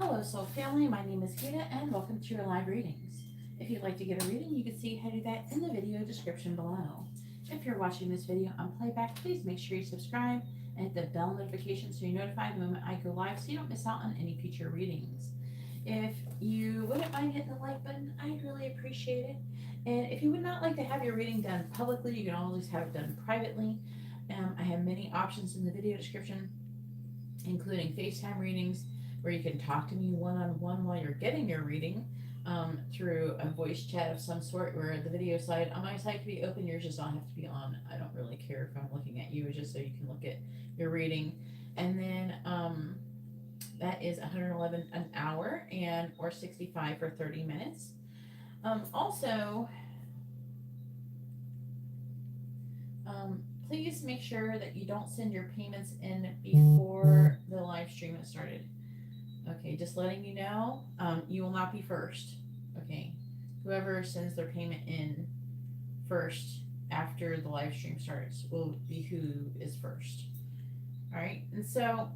Hello, Soul Family. My name is Gita, and welcome to your live readings. If you'd like to get a reading, you can see how to do that in the video description below. If you're watching this video on playback, please make sure you subscribe and hit the bell notification so you're notified the moment I go live so you don't miss out on any future readings. If you wouldn't mind hitting the like button, I'd really appreciate it. And if you would not like to have your reading done publicly, you can always have it done privately. I have many options in the video description, including FaceTime readings, where you can talk to me one-on-one while you're getting your reading, through a voice chat of some sort, where the video side on my side can be open, yours just don't have to be on. I don't really care if I'm looking at you, it's just so you can look at your reading. And then that is 111 an hour, and or 65 for 30 minutes. Also, please make sure that you don't send your payments in before the live stream has started. Okay, just letting you know, you will not be first. Okay, whoever sends their payment in first after the live stream starts will be who is first. All right, and so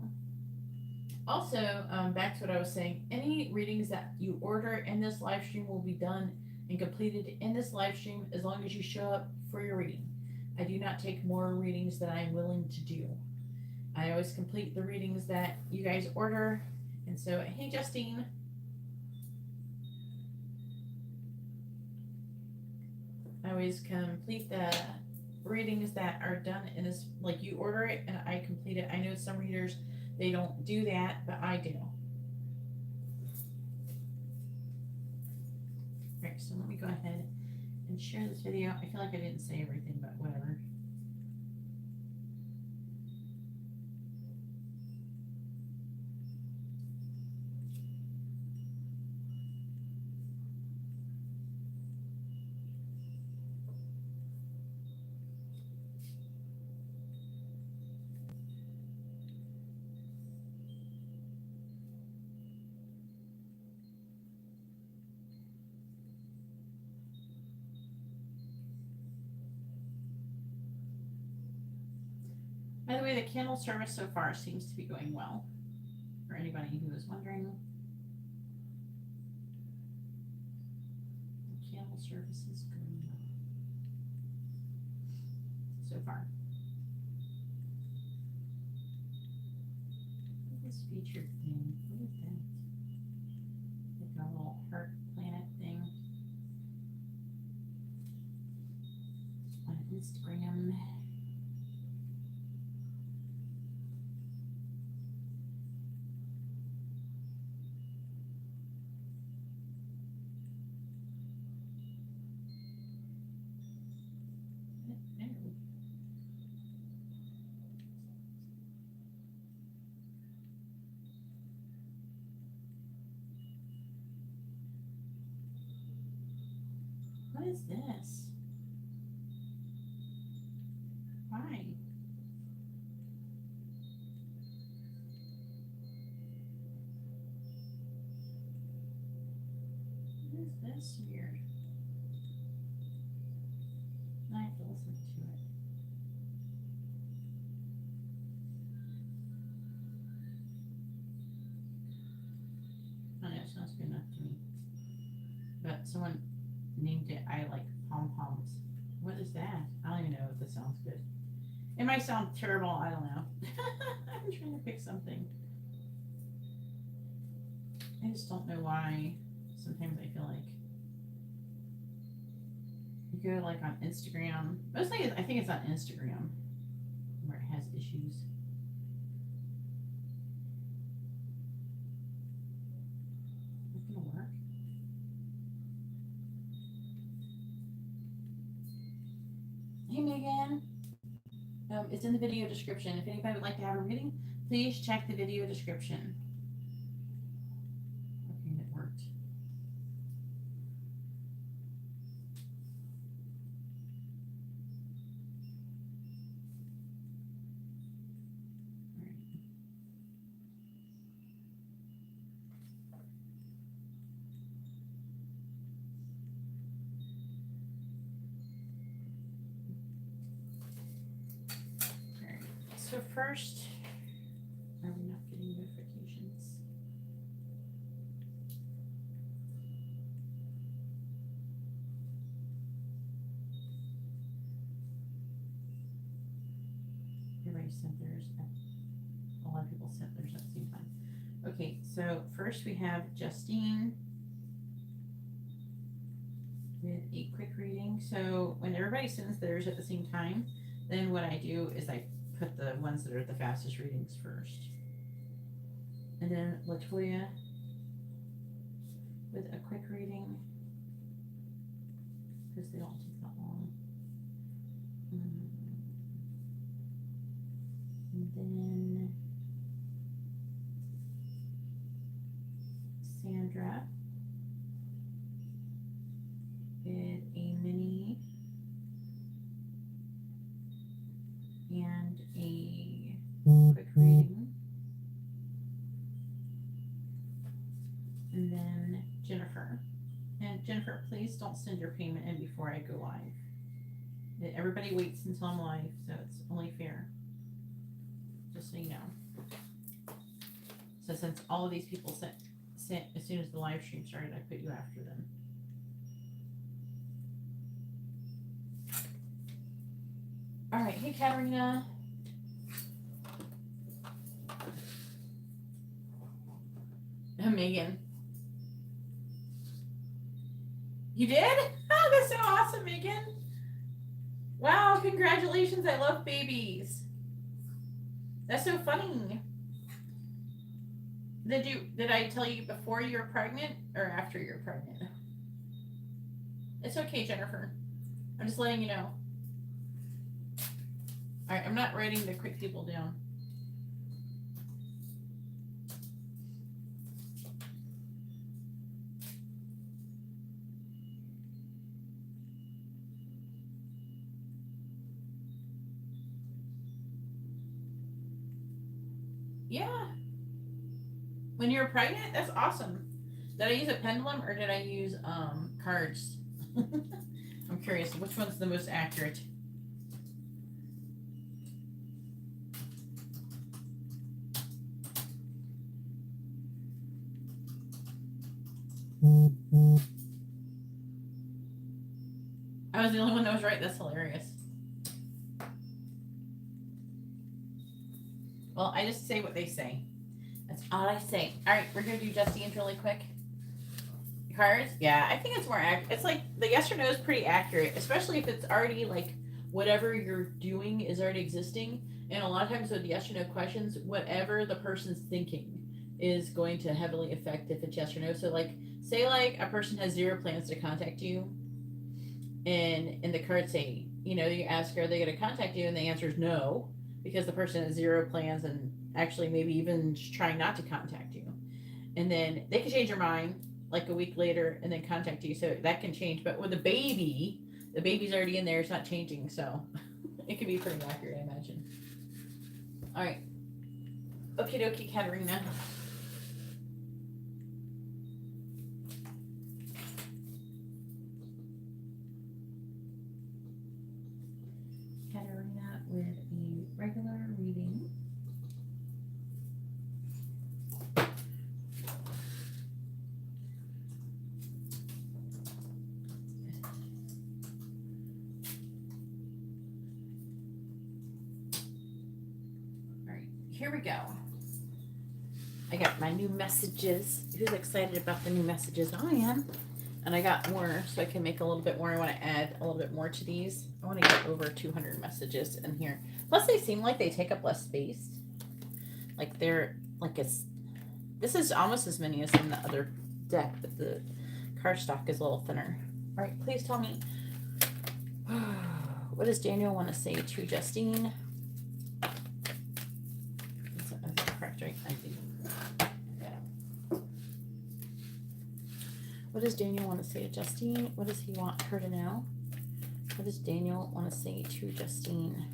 also, back to what I was saying, any readings that you order in this live stream will be done and completed in this live stream as long as you show up for your reading. I do not take more readings than I'm willing to do. I always complete the readings that you guys order. And so, hey Justine. I always complete the readings that are done in this, like you order it and I complete it. I know some readers, they don't do that, but I do. Alright, so let me go ahead and share this video. I feel like I didn't say everything, but whatever. By the way, the candle service so far seems to be going well. For anybody who is wondering, the candle service is going well so far. This featured thing, what is that? Like a little heart planet thing on Instagram. What is this? Why? What is this weird? I have to listen to it. I know, it sounds good enough to me. But someone named it I Like Pom Poms. What is that? I don't even know if this sounds good. It might sound terrible, I don't know. I'm trying to pick something. I just don't know why. Sometimes I feel like you go like on Instagram. Mostly I think it's on Instagram where it has issues. Is it gonna work? Hey Megan. It's in the video description. If anybody would like to have a reading, please check the video description. Okay, it worked. All right. So first, are we not getting notifications? everybody sent theirs. A lot of people sent theirs at the same time. Okay, so first we have Justine with a quick reading. So when everybody sends theirs at the same time, then what I do is I put the ones that are the fastest readings first. And then Latoya with a quick reading, because they don't take that long. And then Sandra with a mini and a quick reading. And then Jennifer. And Jennifer, please don't send your payment in before I go live. Everybody waits until I'm live, so it's only fair. Just so you know. So since all of these people sent as soon as the live stream started, I put you after them. All right, hey Katarina. Megan. You did? Oh, that's so awesome, Megan. Wow, congratulations. I love babies. That's so funny. Did I tell you before you were pregnant or after you're pregnant? It's okay, Jennifer. I'm just letting you know. All right, I'm not writing the quick people down. Yeah. When you were pregnant? That's awesome. Did I use a pendulum or did I use cards? I'm curious, which one's the most accurate? I was the only one that was right. That's hilarious. Well, I just say what they say. That's all I say. All right, we're going to do Justine's really quick. Cards? Yeah, I think it's more accurate. It's like the yes or no is pretty accurate, especially if it's already like whatever you're doing is already existing. And a lot of times with yes or no questions, whatever the person's thinking is going to heavily affect if it's yes or no. So like, say like a person has 0 plans to contact you, and the cards say, you know, you ask, are they going to contact you? And the answer is no, because the person has 0 plans and actually maybe even just trying not to contact you. And then they can change their mind like a week later and then contact you. So that can change. But with a baby, the baby's already in there. It's not changing. So it can be pretty accurate, I imagine. All right. Okie dokie, Katarina. Katarina with a regular reading. Here we go. I got my new messages. Who's excited about the new messages? I am. And I got more, so I can make a little bit more. I want to add a little bit more to these. I want to get over 200 messages in here. Plus, they seem like they take up less space. Like they're, like it's, this is almost as many as in the other deck, but the cardstock is a little thinner. All right, please tell me. What does Daniel want to say to Justine? Correct, right? I think. Yeah. What does Daniel want to say to Justine? What does he want her to know? What does Daniel want to say to Justine?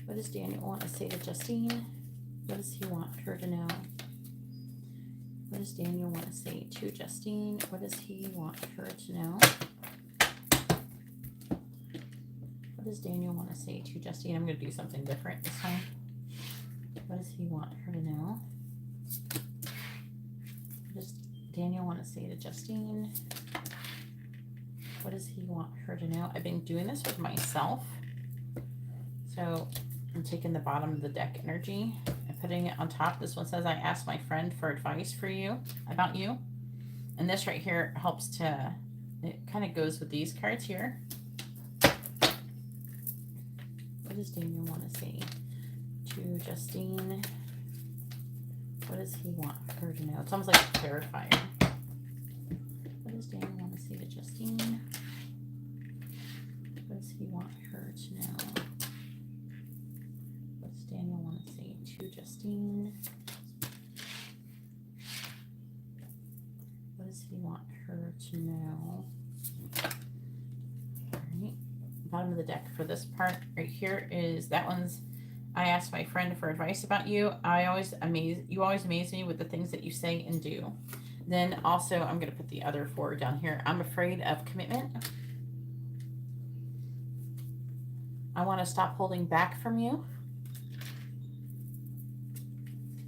What does Daniel want to say to Justine? What does he want her to know? What does Daniel want to say to Justine? What does he want her to know? What does Daniel want to say to Justine? I'm going to do something different this time. What does he want her to know? What does Daniel want to say to Justine? What does he want her to know? I've been doing this with myself. So I'm taking the bottom of the deck energy and putting it on top. This one says, I asked my friend for advice for you, about you. And this right here helps to, it kind of goes with these cards here. What does Daniel want to say to Justine? What does he want her to know? It's almost like a clarifier. What does Daniel want to say to Justine? What does he want her to know? What does Daniel want to say to Justine? What does he want her to know? All right. Bottom of the deck for this part right here is, that one's, I asked my friend for advice about you. You always amaze me with the things that you say and do. Then also, I'm going to put the other 4 down here. I'm afraid of commitment. I want to stop holding back from you.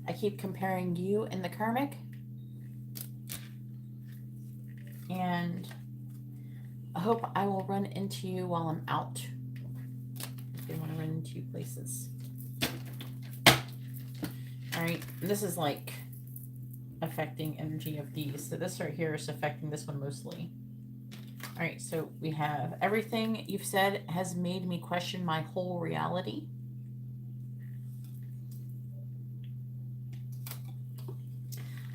I keep comparing you and the karmic. And I hope I will run into you while I'm out. If you want to run into you places. All right, this is like affecting energy of these. So this right here is affecting this one mostly. All right, so we have, everything you've said has made me question my whole reality.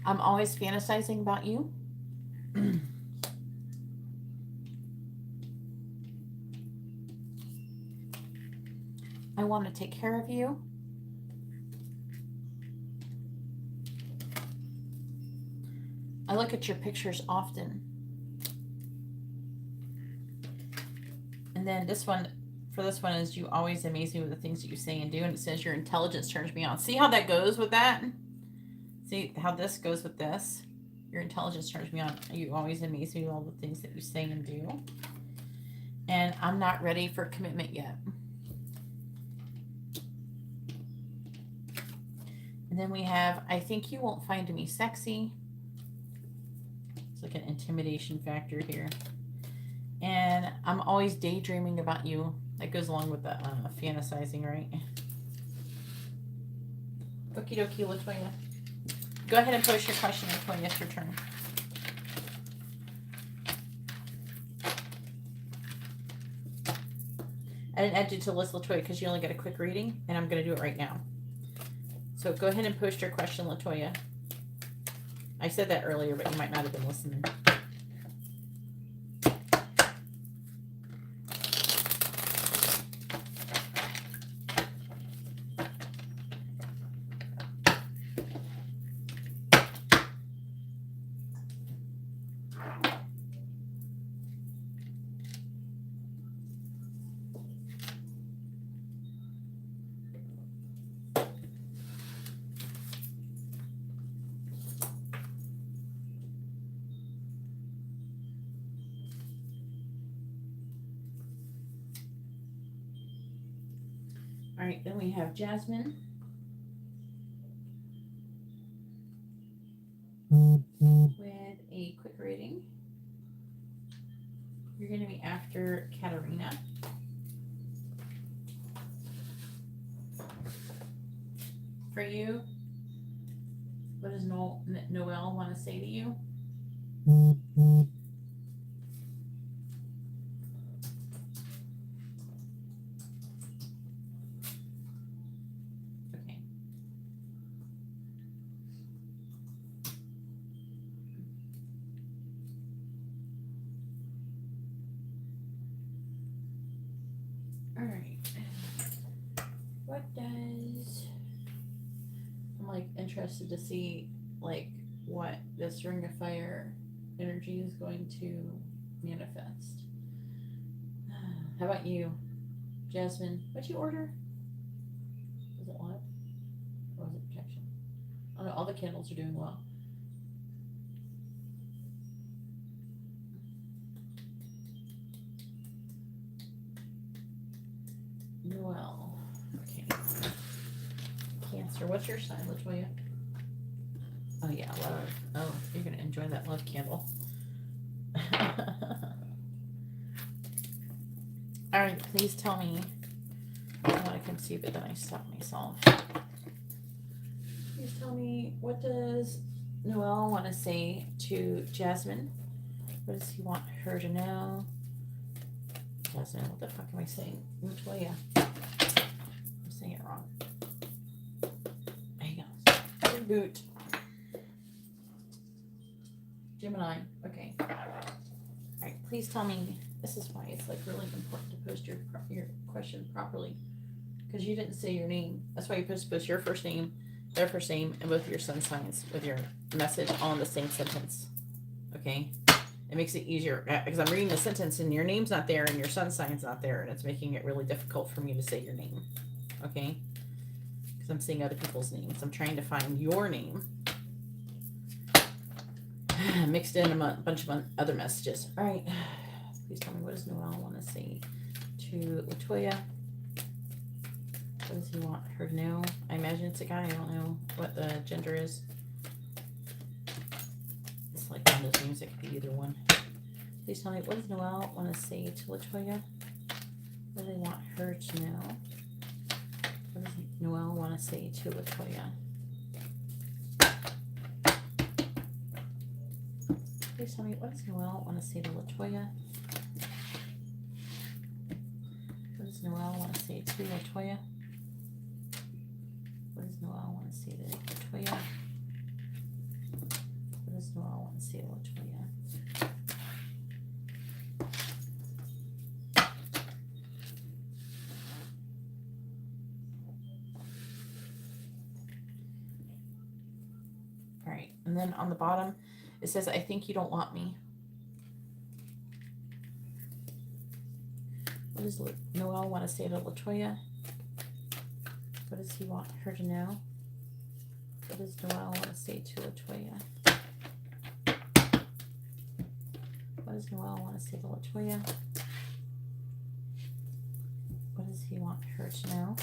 I'm always fantasizing about you. I want to take care of you. I look at your pictures often. And then this one, for this one, is you always amaze me with the things that you say and do. And it says your intelligence turns me on. See how that goes with that? See how this goes with this? Your intelligence turns me on. You always amaze me with all the things that you say and do. And I'm not ready for commitment yet. And then we have, I think you won't find me sexy. It's like an intimidation factor here. And I'm always daydreaming about you. That goes along with the fantasizing, right? Okie dokie, Latoya. Go ahead and post your question, Latoya. It's your turn. I didn't add you to the list, Latoya, because you only get a quick reading, and I'm going to do it right now. So go ahead and post your question, Latoya. I said that earlier, but you might not have been listening. All right, then we have Jasmine. With a quick reading. You're going to be after Katarina. For you, what does Noelle want to say to you? Okay. All right. What does... I'm like interested to see like what this Ring of Fire energy is going to manifest. How about you, Jasmine? What'd you order? Was it love? Or was it protection? Oh no, all the candles are doing well. Well, okay. Cancer. What's your sign, Latoya? Oh yeah, love. Oh, you're gonna enjoy that love candle. All right, please tell me what I can see, but then I stopped myself. Please tell me, what does Noel want to say to Jasmine? What does he want her to know? Jasmine, what the fuck am I saying? Latoya. I'm saying it wrong. Hang on. Reboot. Gemini. Okay. Alright, please tell me. This is why it's like really important to post your question properly. Because you didn't say your name. That's why you're supposed to post your first name, their first name, and both your sun signs with your message all in the same sentence. Okay? It makes it easier. Because I'm reading the sentence and your name's not there and your sun sign's not there. And it's making it really difficult for me to say your name. Okay? Because I'm seeing other people's names. I'm trying to find your name. Mixed in a bunch of other messages. All right. Please tell me, what does Noel want to say to Latoya? What does he want her to know? I imagine it's a guy. I don't know what the gender is. It's like one of those names. It could be either one. Please tell me, what does Noel want to say to Latoya? What do they want her to know? What does Noel want to say to Latoya? Please tell me, what does Noel want to say to Latoya? What does Noel want to say to Latoya? What does Noel want to say to Latoya? What does Noel want to say to Latoya? All right, and then on the bottom, it says, I think you don't want me. What does Noel want to say to Latoya? What does he want her to know? What does Noel want to say to Latoya? What does Noel want to say to Latoya? What does he want her to know?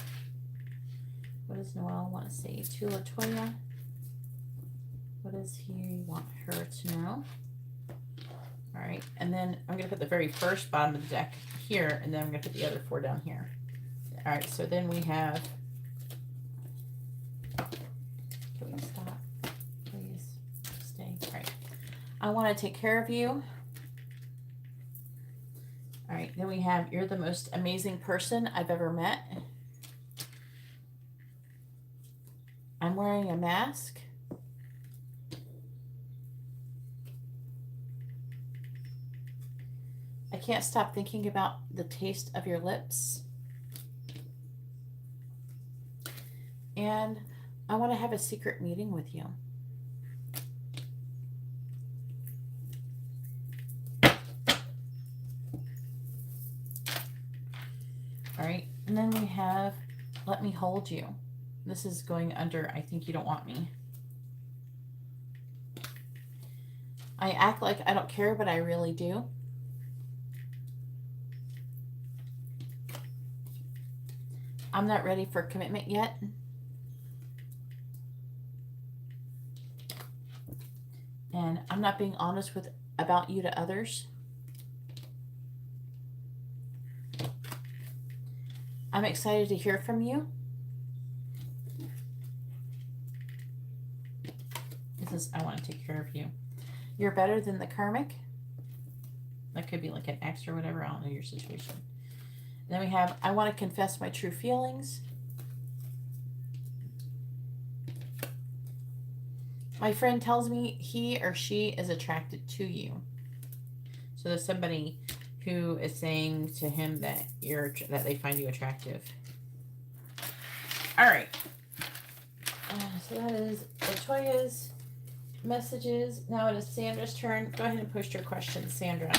What does Noel want to say to Latoya? What does he want her to know? All right, and then I'm going to put the very first bottom of the deck here, and then I'm going to put the other 4 down here. All right, so then we have... Can we stop? Please stay. All right. I want to take care of you. All right, then we have, you're the most amazing person I've ever met. I'm wearing a mask. I can't stop thinking about the taste of your lips. And I want to have a secret meeting with you. All right, and then we have, let me hold you. This is going under, I think you don't want me. I act like I don't care, but I really do. I'm not ready for commitment yet. And I'm not being honest about you to others. I'm excited to hear from you. This is, I want to take care of you. You're better than the karmic. That could be like an ex or whatever. I don't know your situation. Then we have, I want to confess my true feelings. My friend tells me he or she is attracted to you. So there's somebody who is saying to him that that they find you attractive. All right. So that is Latoya's messages. Now it is Sandra's turn. Go ahead and post your questions, Sandra.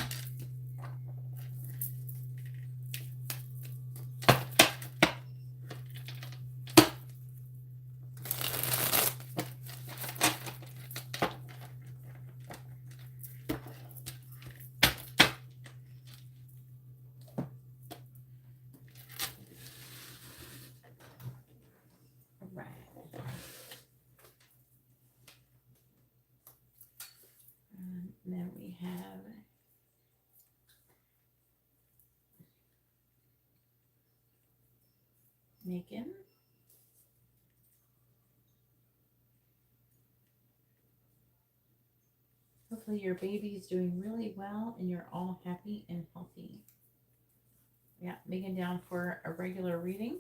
And then we have Megan. Hopefully your baby's doing really well and you're all happy and healthy. Yeah, Megan down for a regular reading.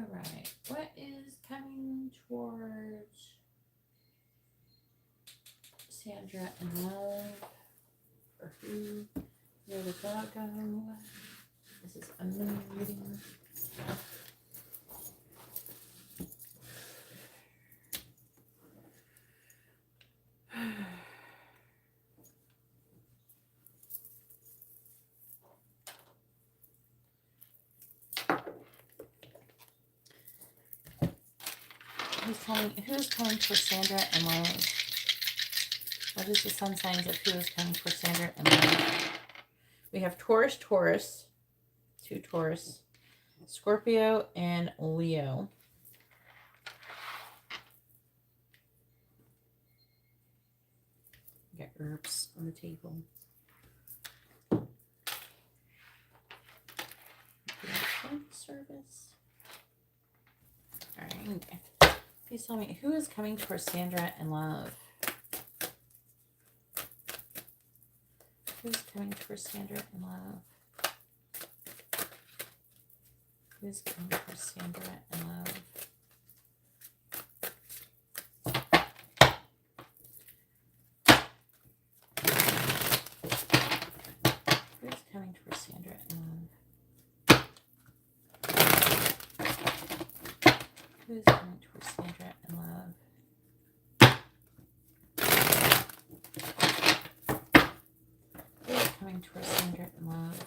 All right, what is coming towards Sandra and love? Or who? Where the doggo? This is a moon reading. Who's coming for Sandra and love? What is the sun signs of who is coming for Sandra and love? We have Taurus, Taurus, 2 Taurus, Scorpio, and Leo. We got herbs on the table. Service. All right. Please tell me who is coming for Sandra and love. Who's coming for Sandra and love? Who's coming for Sandra and love? Who's coming for Sandra and love? Who's coming for Sandra and love? Who's coming for Sandra and love?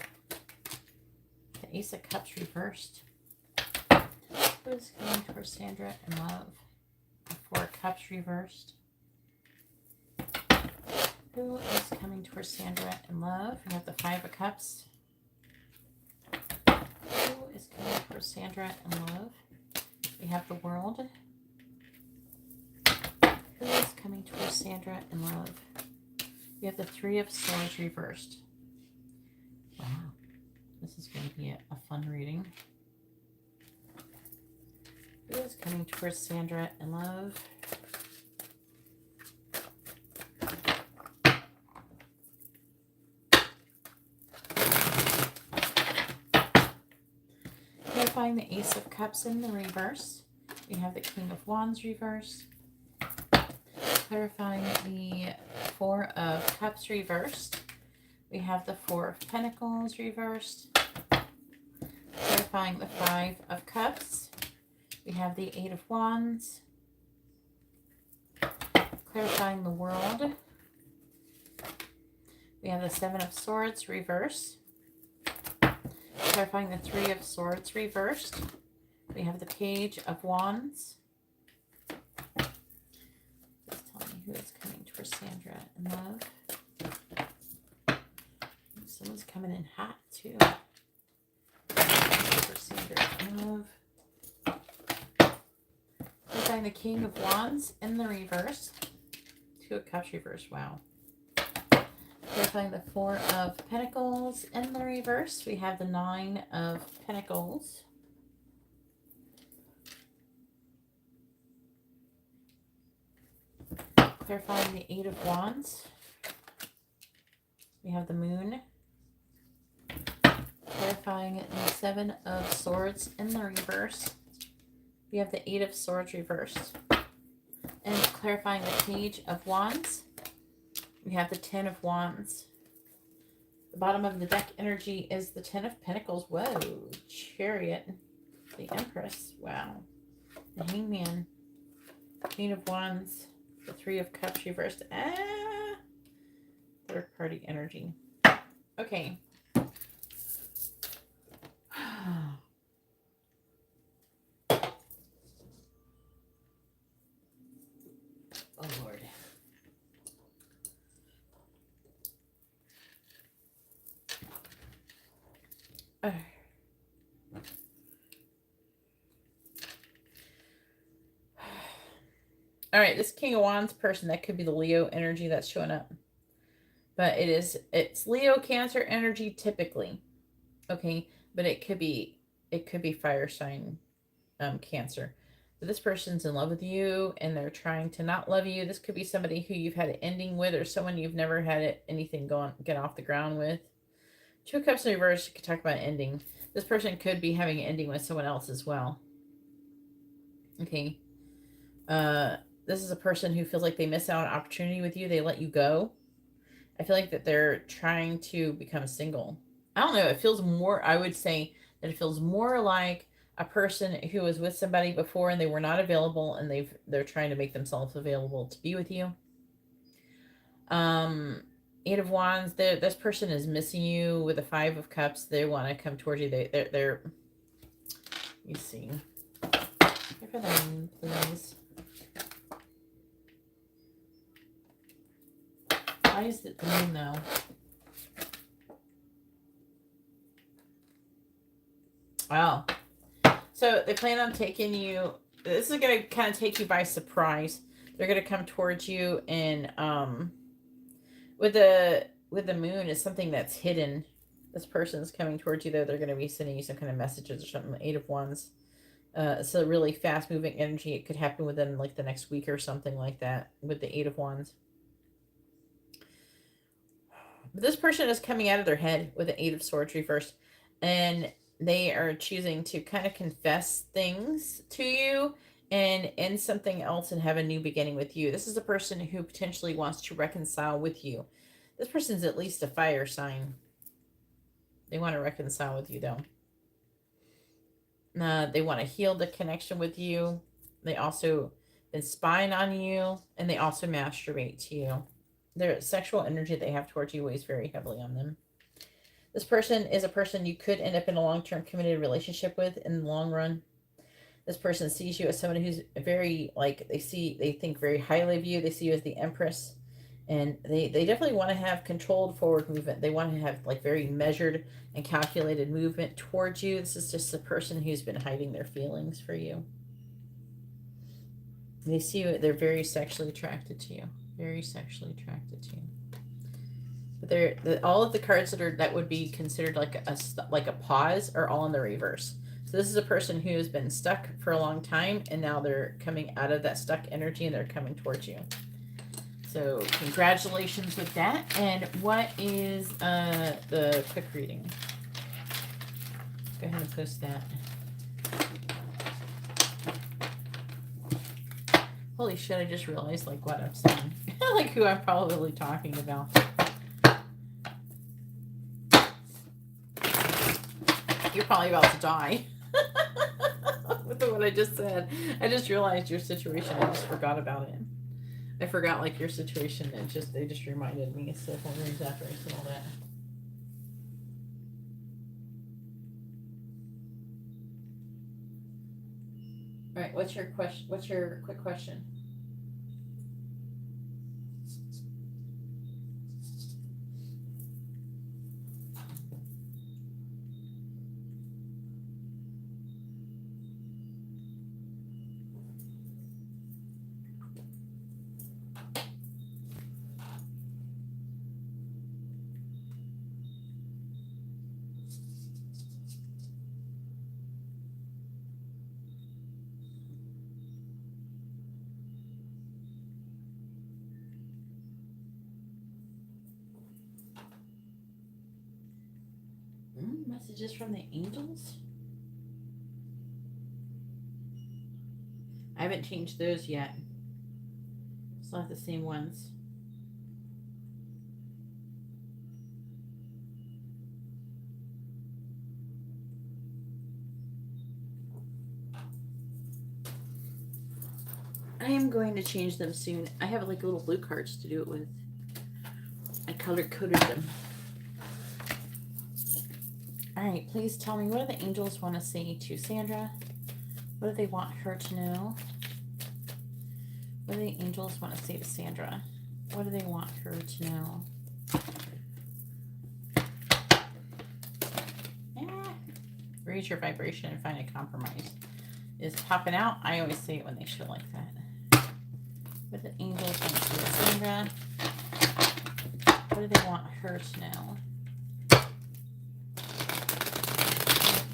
The Ace of Cups reversed. Who's coming for Sandra and love? The 4 of Cups reversed. Who is coming for Sandra and love? We have the 5 of Cups. Who is coming for Sandra and love? We have the World. Who is coming towards Sandra and love? We have the 3 of Swords reversed. Wow. This is going to be a fun reading. Who is coming towards Sandra and love? Clarifying the Ace of Cups in the reverse. We have the King of Wands reversed. Clarifying the 4 of Cups reversed. We have the 4 of Pentacles reversed. Clarifying the 5 of Cups. We have the 8 of Wands. Clarifying the World. We have the 7 of Swords reversed. Clarifying the 3 of Swords reversed. We have the Page of Wands. Please tell me who is coming for Sandra and love. Someone's coming in hot too. For Sandra and love. Clarifying the King of Wands in the reverse. 2 of Cups reverse. Wow. Clarifying the 4 of Pentacles in the reverse. We have the 9 of Pentacles. Clarifying the 8 of Wands. We have the Moon. Clarifying the 7 of Swords in the reverse. We have the 8 of Swords reversed. And clarifying the Page of Wands. We have the 10 of Wands. The bottom of the deck energy is the 10 of Pentacles. Whoa. Chariot. The Empress. Wow. The Hangman. Queen of Wands. The 3 of Cups reversed. Third party energy. Okay. Oh, Lord. All right, this King of Wands person, that could be the Leo energy that's showing up. But it's Leo Cancer energy typically. Okay, but it could be fire sign Cancer. But this person's in love with you and they're trying to not love you. This could be somebody who you've had an ending with, or someone you've never had anything get off the ground with. Two of Cups in reverse, you could talk about ending. This person could be having an ending with someone else as well. Okay. This is a person who feels like they miss out on opportunity with you. They let you go. I feel like that they're trying to become single. I don't know. It feels more, I would say that it feels more like a person who was with somebody before and they were not available, and they're trying to make themselves available to be with you. Eight of Wands, this person is missing you. With the Five of Cups, they want to come towards you. They're let me see. Here for them, please. Why is it the moon though? Wow. So they plan on taking you. This is going to kind of take you by surprise. They're going to come towards you, and with the moon is something that's hidden. This person's coming towards you, though. They're going to be sending you some kind of messages or something. Eight of Wands. It's a really fast moving energy. It could happen within like the next week or something like that with the Eight of Wands. But this person is coming out of their head with the Eight of Swords reversed, and they are choosing to kind of confess things to you and end something else and have a new beginning with you. This is a person who potentially wants to reconcile with you. This person's at least a fire sign. They want to reconcile with you, though. They want to heal the connection with you. They also been spying on you, and they also masturbate to you. Their sexual energy they have towards you weighs very heavily on them. This person is a person you could end up in a long-term committed relationship with in the long run. This person sees you as someone who's very, like, they think very highly of you. They see you as the Empress. And they definitely want to have controlled forward movement. They want to have, like, very measured and calculated movement towards you. This is just a person who's been hiding their feelings for you. They see you, they're very sexually attracted to you. Very sexually attracted to you. But all of the cards that would be considered like a pause are all in the reverse. So this is a person who has been stuck for a long time, and now they're coming out of that stuck energy and they're coming towards you. So congratulations with that. And what is the quick reading? Go ahead and post that. Holy shit, I just realized like what I'm saying. Like who I'm probably talking about. You're probably about to die. With what I just said. I just realized your situation. I just forgot about it. I forgot like your situation. They just reminded me. So hold on after I said all that. All right, what's your question? What's your quick question? Messages from the angels? I haven't changed those yet. Still have the same ones. I am going to change them soon. I have like little blue cards to do it with. I color-coded them. All right, please tell me, what do the angels want to say to Sandra? What do they want her to know? What do the angels want to say to Sandra? What do they want her to know? Ah. Raise your vibration and find a compromise. Is popping out. I always say it when they show like that. What the angels want to see with Sandra? What do they want her to know?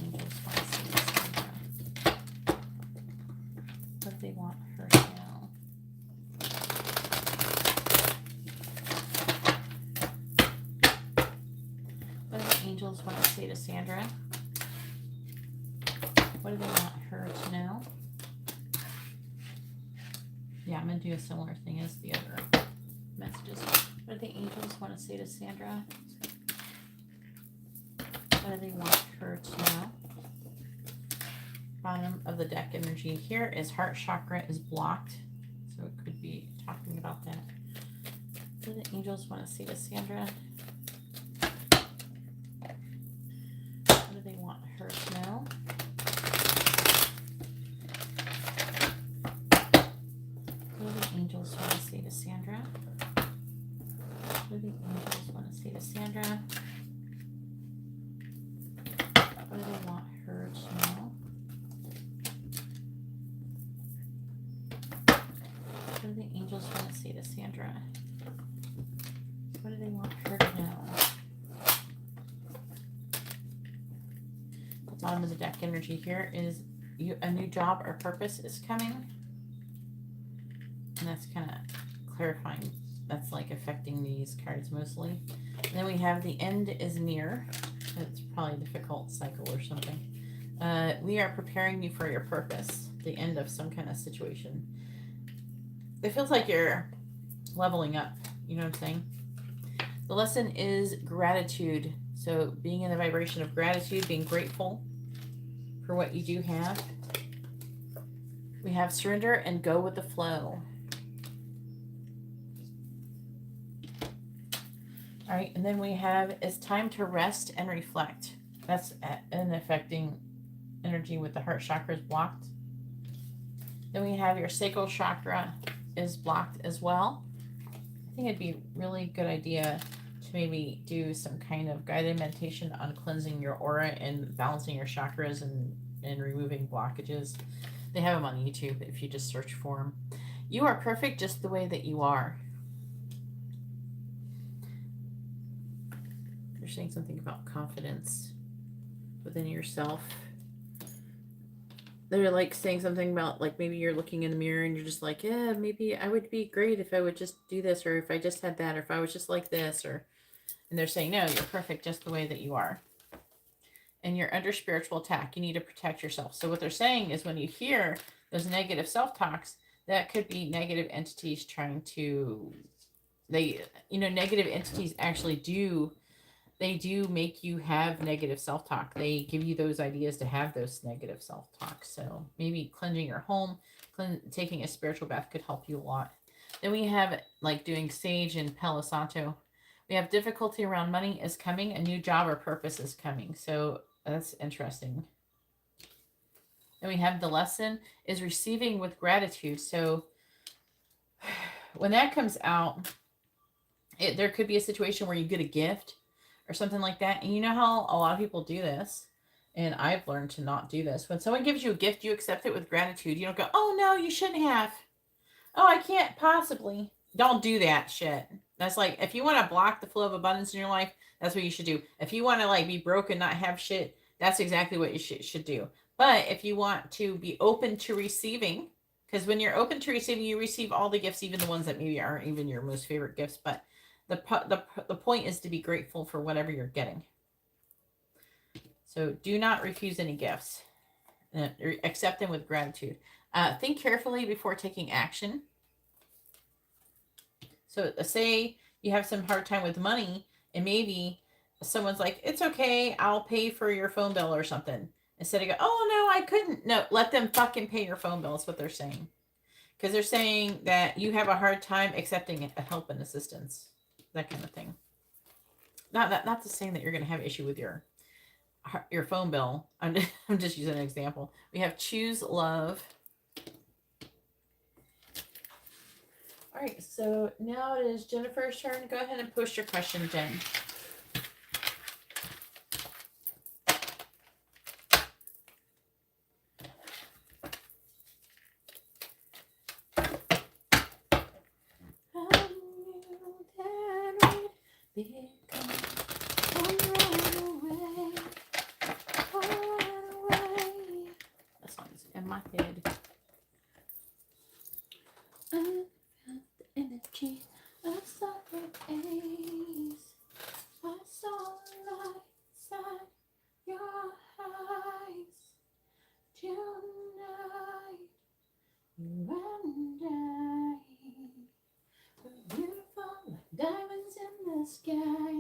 Angels want to see with Sandra. What do they want her to know? What do the angels want to say to Sandra? What do they want her to know? Yeah, I'm going to do a similar thing as the other messages. What do the angels want to say to Sandra? What do they want her to know? Bottom of the deck energy here is heart chakra is blocked. So it could be talking about that. What do the angels want to say to Sandra? What do they want her to know? What do the angels want to say to Sandra? What do the angels want to say to Sandra? What do they want her to know? What do the angels want to say to Sandra? What do they want her to know? The bottom of the deck energy here is a new job or purpose is coming. And that's kind of clarifying. That's like affecting these cards mostly. And then we have the end is near. It's probably a difficult cycle or something. We are preparing you for your purpose. The end of some kind of situation. It feels like you're leveling up. You know what I'm saying? The lesson is gratitude. So being in the vibration of gratitude, being grateful for what you do have. We have surrender and go with the flow. All right, and then we have it's time to rest and reflect. That's an affecting energy with the heart chakra is blocked. Then we have your sacral chakra is blocked as well. I think it'd be a really good idea to maybe do some kind of guided meditation on cleansing your aura and balancing your chakras and removing blockages. They have them on YouTube if you just search for them. You are perfect just the way that you are. They're saying something about confidence within yourself. They're like saying something about like maybe you're looking in the mirror and you're just like, yeah, maybe I would be great if I would just do this, or if I just had that, or if I was just like this, or, and they're saying, no, you're perfect just the way that you are. And you're under spiritual attack. You need to protect yourself. So what they're saying is when you hear those negative self-talks, that could be negative entities trying to, negative entities actually do make you have negative self-talk. They give you those ideas to have those negative self-talk. So maybe cleansing your home, taking a spiritual bath could help you a lot. Then we have like doing sage and Palo Santo. We have difficulty around money is coming. A new job or purpose is coming. So that's interesting. Then we have the lesson is receiving with gratitude. So when that comes out, there could be a situation where you get a gift or something like that. And you know how a lot of people do this, and I've learned to not do this. When someone gives you a gift, you accept it with gratitude. You don't go, oh no, you shouldn't have. Oh, I can't possibly. Don't do that shit. That's like, if you want to block the flow of abundance in your life, that's what you should do. If you want to like be broke and not have shit, that's exactly what you should do. But if you want to be open to receiving, because when you're open to receiving, you receive all the gifts, even the ones that maybe aren't even your most favorite gifts. But the point is to be grateful for whatever you're getting. So do not refuse any gifts. Accept them with gratitude. Think carefully before taking action. So say you have some hard time with money, and maybe someone's like, it's okay, I'll pay for your phone bill or something. Instead of go, oh no, I couldn't. No, let them fucking pay your phone bill. That's what they're saying. Because they're saying that you have a hard time accepting help and assistance. That kind of thing. Not to saying that you're going to have issue with your phone bill. I'm just using an example. We have choose love. All right, so now it is Jennifer's turn. Go ahead and post your question, Jen. my head. I felt the energy of sacred ace. I saw light inside your eyes. Tonight, you and I were beautiful like diamonds in the sky.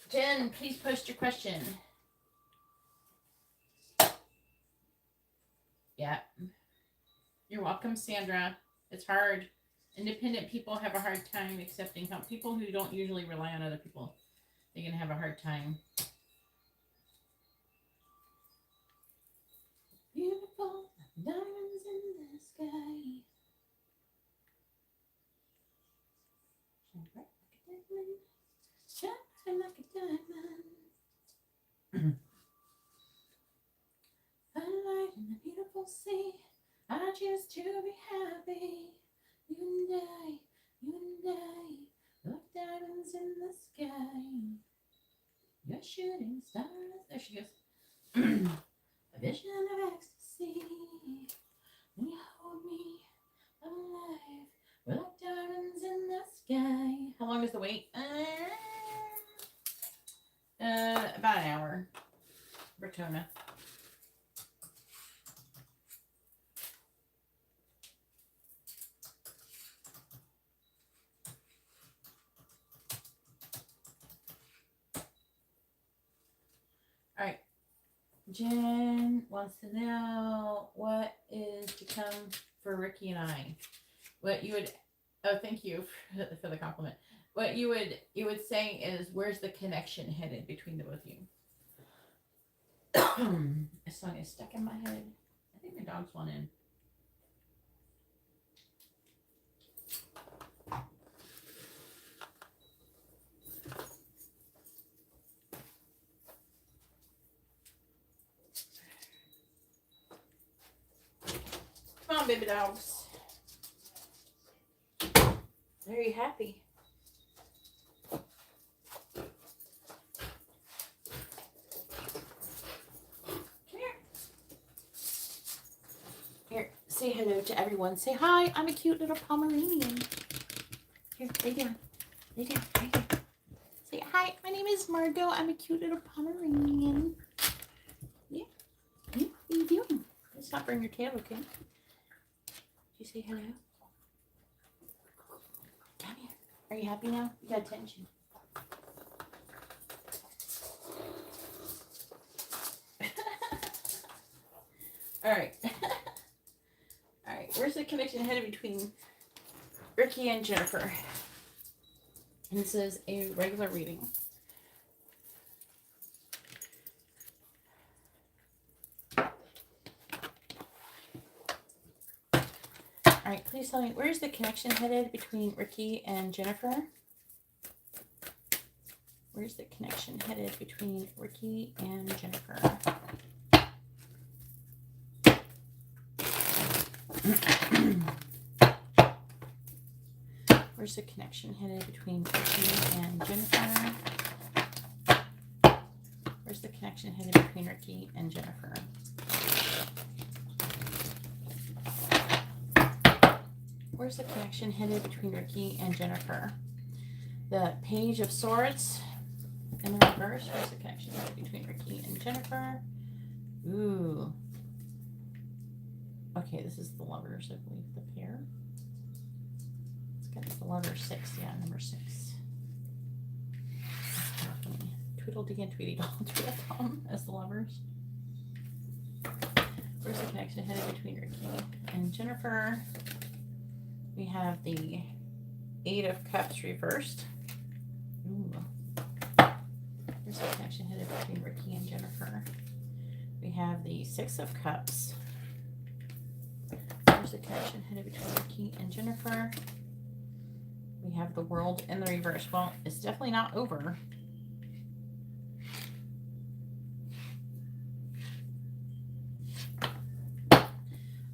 Jen, please post your question. Yeah. You're welcome, Sandra. It's hard. Independent people have a hard time accepting help. People who don't usually rely on other people, they can have a hard time. Beautiful diamonds in the sky. Shine bright like a diamond. Shine like a diamond. A light in the beautiful sea. I choose to be happy. You and I, like diamonds in the sky. You're shooting stars. There she goes. A vision of ecstasy. When you hold me, I'm alive. We're like diamonds in the sky. How long is the wait? About an hour. Bertona. All right. Jen wants to know what is to come for Ricky and I. What you would, oh, thank you for the compliment. What you would say is, where's the connection headed between the both of you? A song is stuck in my head. I think the dogs want in. Come on, baby dogs. Are you happy? Come here. Here, say hello to everyone. Say hi, I'm a cute little Pomeranian. Here, lay down. Lay down, right here. Say hi, my name is Margot. I'm a cute little Pomeranian. Yeah. What are you doing? Let's not burn your tail, okay? You say hello? Come here. Are you happy now? You got attention. All right. All right. Where's the connection headed between Ricky and Jennifer? And this is a regular reading. All right, please tell me, where's the connection headed between Ricky and Jennifer? Where's the connection headed between Ricky and Jennifer? Where's the connection headed between Ricky and Jennifer? Where's the connection headed between Ricky and Jennifer? Where's the connection headed between Ricky and Jennifer? The Page of Swords in the reverse. Where's the connection headed between Ricky and Jennifer? Ooh. Okay, this is the Lovers, I believe, the pair. It's got the Lovers 6, yeah, number 6. Tweedledee and Tweety Tom as the Lovers. Where's the connection headed between Ricky and Jennifer? We have the 8 of Cups reversed. Ooh. Where's the connection headed between Ricky and Jennifer? We have the 6 of Cups. Where's the connection headed between Ricky and Jennifer? We have the World in the reverse. Well, it's definitely not over.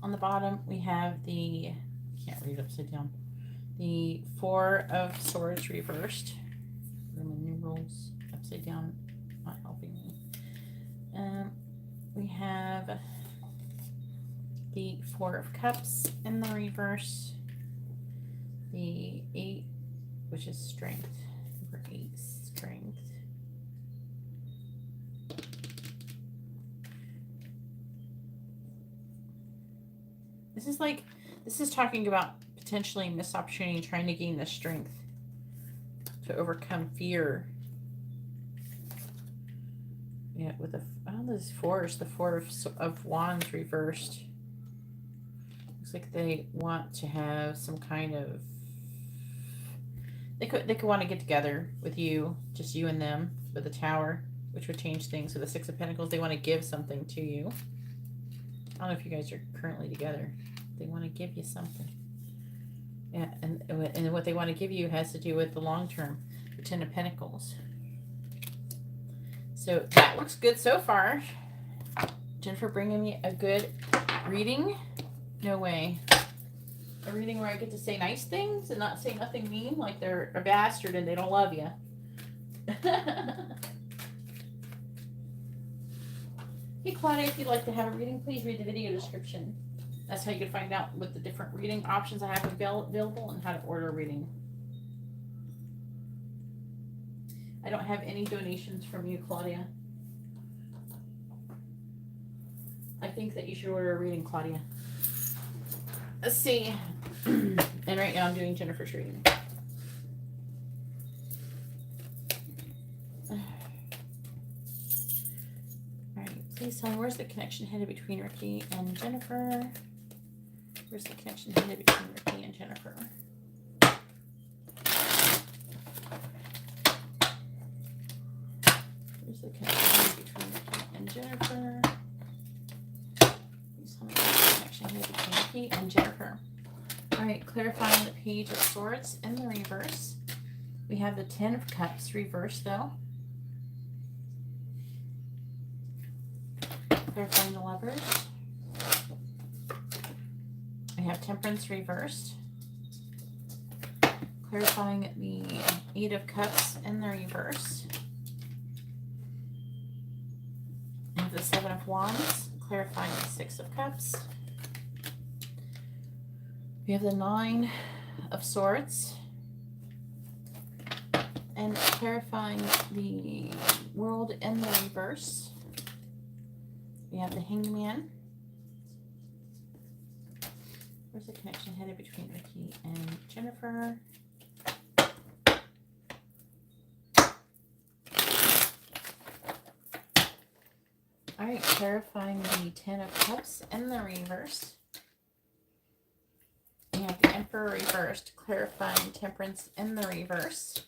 On the bottom, we have the, I can't read upside down, the 4 of Swords reversed. Roman numerals upside down, not helping me. We have the Four of Cups in the reverse, the 8, which is strength, number 8, strength. This is talking about potentially missed opportunity, trying to gain the strength to overcome fear. Yeah, with the, those fours, the Four of Wands reversed. Looks like they want to have some kind of, they could want to get together with you, just you and them, with the Tower, which would change things. So the Six of Pentacles, they want to give something to you. I don't know if you guys are currently together. They want to give you something. Yeah, and what they want to give you has to do with the long term, the Ten of Pentacles. So that looks good so far. Jennifer bringing me a good reading. No way. A reading where I get to say nice things and not say nothing mean, like they're a bastard and they don't love you. Hey Claudia, if you'd like to have a reading, please read the video description. That's how you can find out what the different reading options I have available and how to order a reading. I don't have any donations from you, Claudia. I think that you should order a reading, Claudia. Let's see. And right now I'm doing Jennifer's reading. Alright, please tell me, where's the connection headed between Ricky and Jennifer? Where's the connection headed between Ricky and Jennifer? Where's the connection headed between Ricky and Jennifer? Please tell me where's the connection headed between Ricky and Jennifer. Alright, clarifying the Page of Swords in the reverse. We have the Ten of Cups reversed though. Clarifying the Lovers. We have Temperance reversed. Clarifying the Eight of Cups in the reverse. We have the Seven of Wands. Clarifying the Six of Cups. We have the Nine of Swords. And clarifying the World in the reverse. We have the Hanged Man. Where's the connection headed between Ricky and Jennifer? Alright, clarifying the Ten of Cups in the reverse. We have the Emperor reversed, clarifying Temperance in the reverse.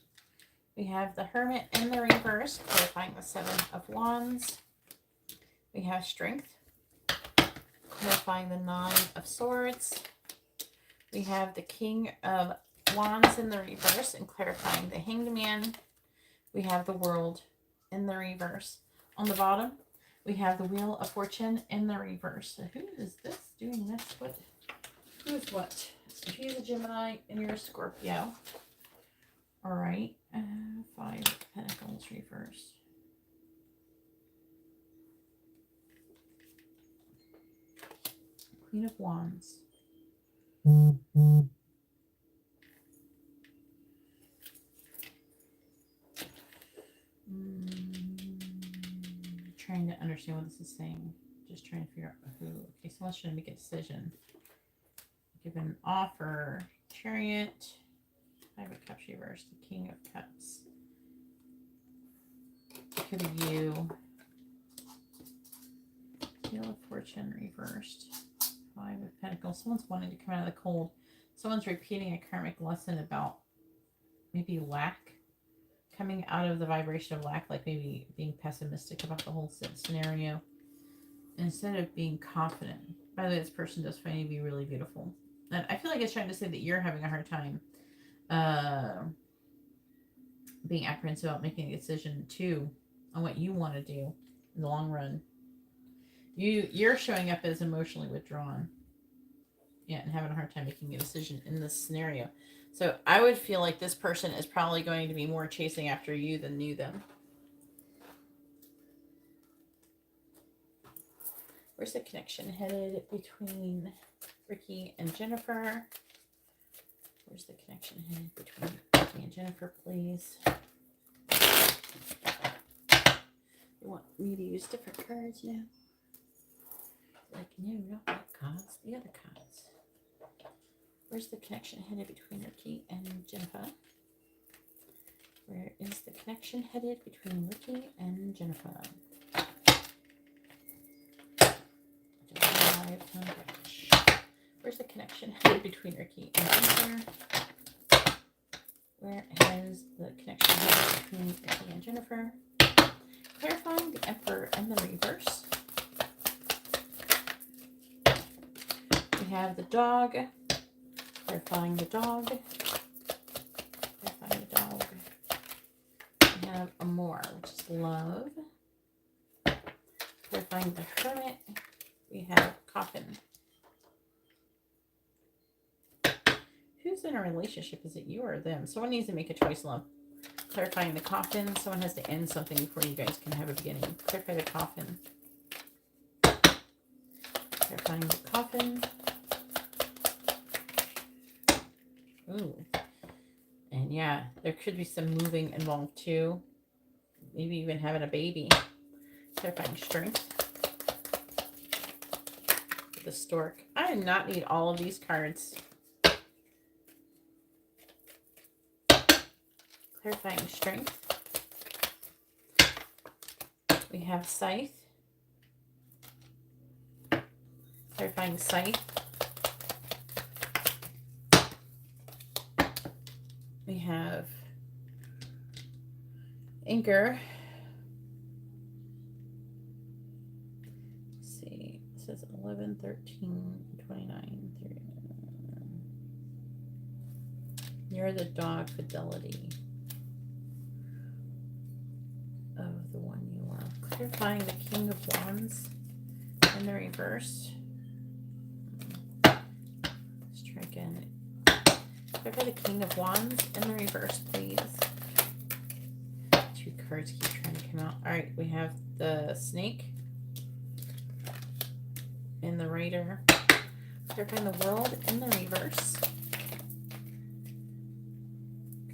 We have the Hermit in the reverse, clarifying the Seven of Wands. We have Strength, clarifying the Nine of Swords. We have the King of Wands in the reverse and clarifying the Hanged Man. We have the World in the reverse. On the bottom, we have the Wheel of Fortune in the reverse. So who is this doing this? Who is what? So she's a Gemini and you're a Scorpio. All right. Five of Pentacles reversed. Queen of Wands. Trying to understand what this is saying. Just trying to figure out who. Okay, someone's trying to make a decision. Give an offer. Chariot. Five of Cups reversed. The King of Cups. Could be you. Wheel of Fortune reversed. Five of Pentacles. Someone's wanting to come out of the cold. Someone's repeating a karmic lesson about maybe lack. Coming out of the vibration of lack, like maybe being pessimistic about the whole scenario. Instead of being confident. By the way, this person does find you to be really beautiful. And I feel like it's trying to say that you're having a hard time being apprehensive about making a decision too on what you want to do in the long run. You're showing up as emotionally withdrawn. Yeah, and having a hard time making a decision in this scenario. So I would feel like this person is probably going to be more chasing after you than you them. Where's the connection headed between Ricky and Jennifer? Where's the connection headed between Ricky and Jennifer, please? You want me to use different cards now? Like, no, not that cards, the other cards. Where's the connection headed between Ricky and Jennifer? Where is the connection headed between Ricky and Jennifer? Where's the connection headed between Ricky and Jennifer? Where is the connection headed between Ricky and Jennifer? Clarifying the Emperor and the reverse. We have the dog. Clarifying the dog. Clarifying the dog. We have Amor, which is love. Clarifying the Hermit. We have Coffin. Who's in a relationship? Is it you or them? Someone needs to make a choice, love. Clarifying the Coffin. Someone has to end something before you guys can have a beginning. Clarify the Coffin. Clarifying the Coffin. Ooh. And yeah, there could be some moving involved too. Maybe even having a baby. Clarifying Strength. The Stork. I do not need all of these cards. Clarifying Strength. We have Scythe. Clarifying Scythe. We have Anchor. Let's see. It says 11, 13, 29, 30. Near the dog, Fidelity. Of the one you love. Clarifying the King of Wands in the reverse. Let's try again. Clarify the King of Wands in the reverse, please. Two cards keep trying to come out. Alright, we have the Snake and the Rider. Clarifying the World in the reverse.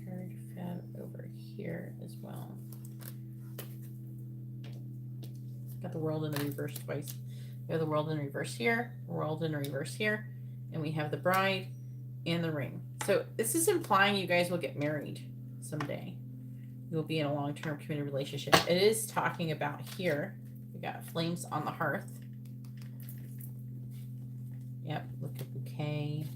Card fab over here as well. Got the World in the reverse twice. We have the World in reverse here, World in reverse here, and we have the Bride and the Ring. So this is implying you guys will get married someday. You will be in a long-term committed relationship. It is talking about here. We got flames on the hearth. Yep, look at bouquet.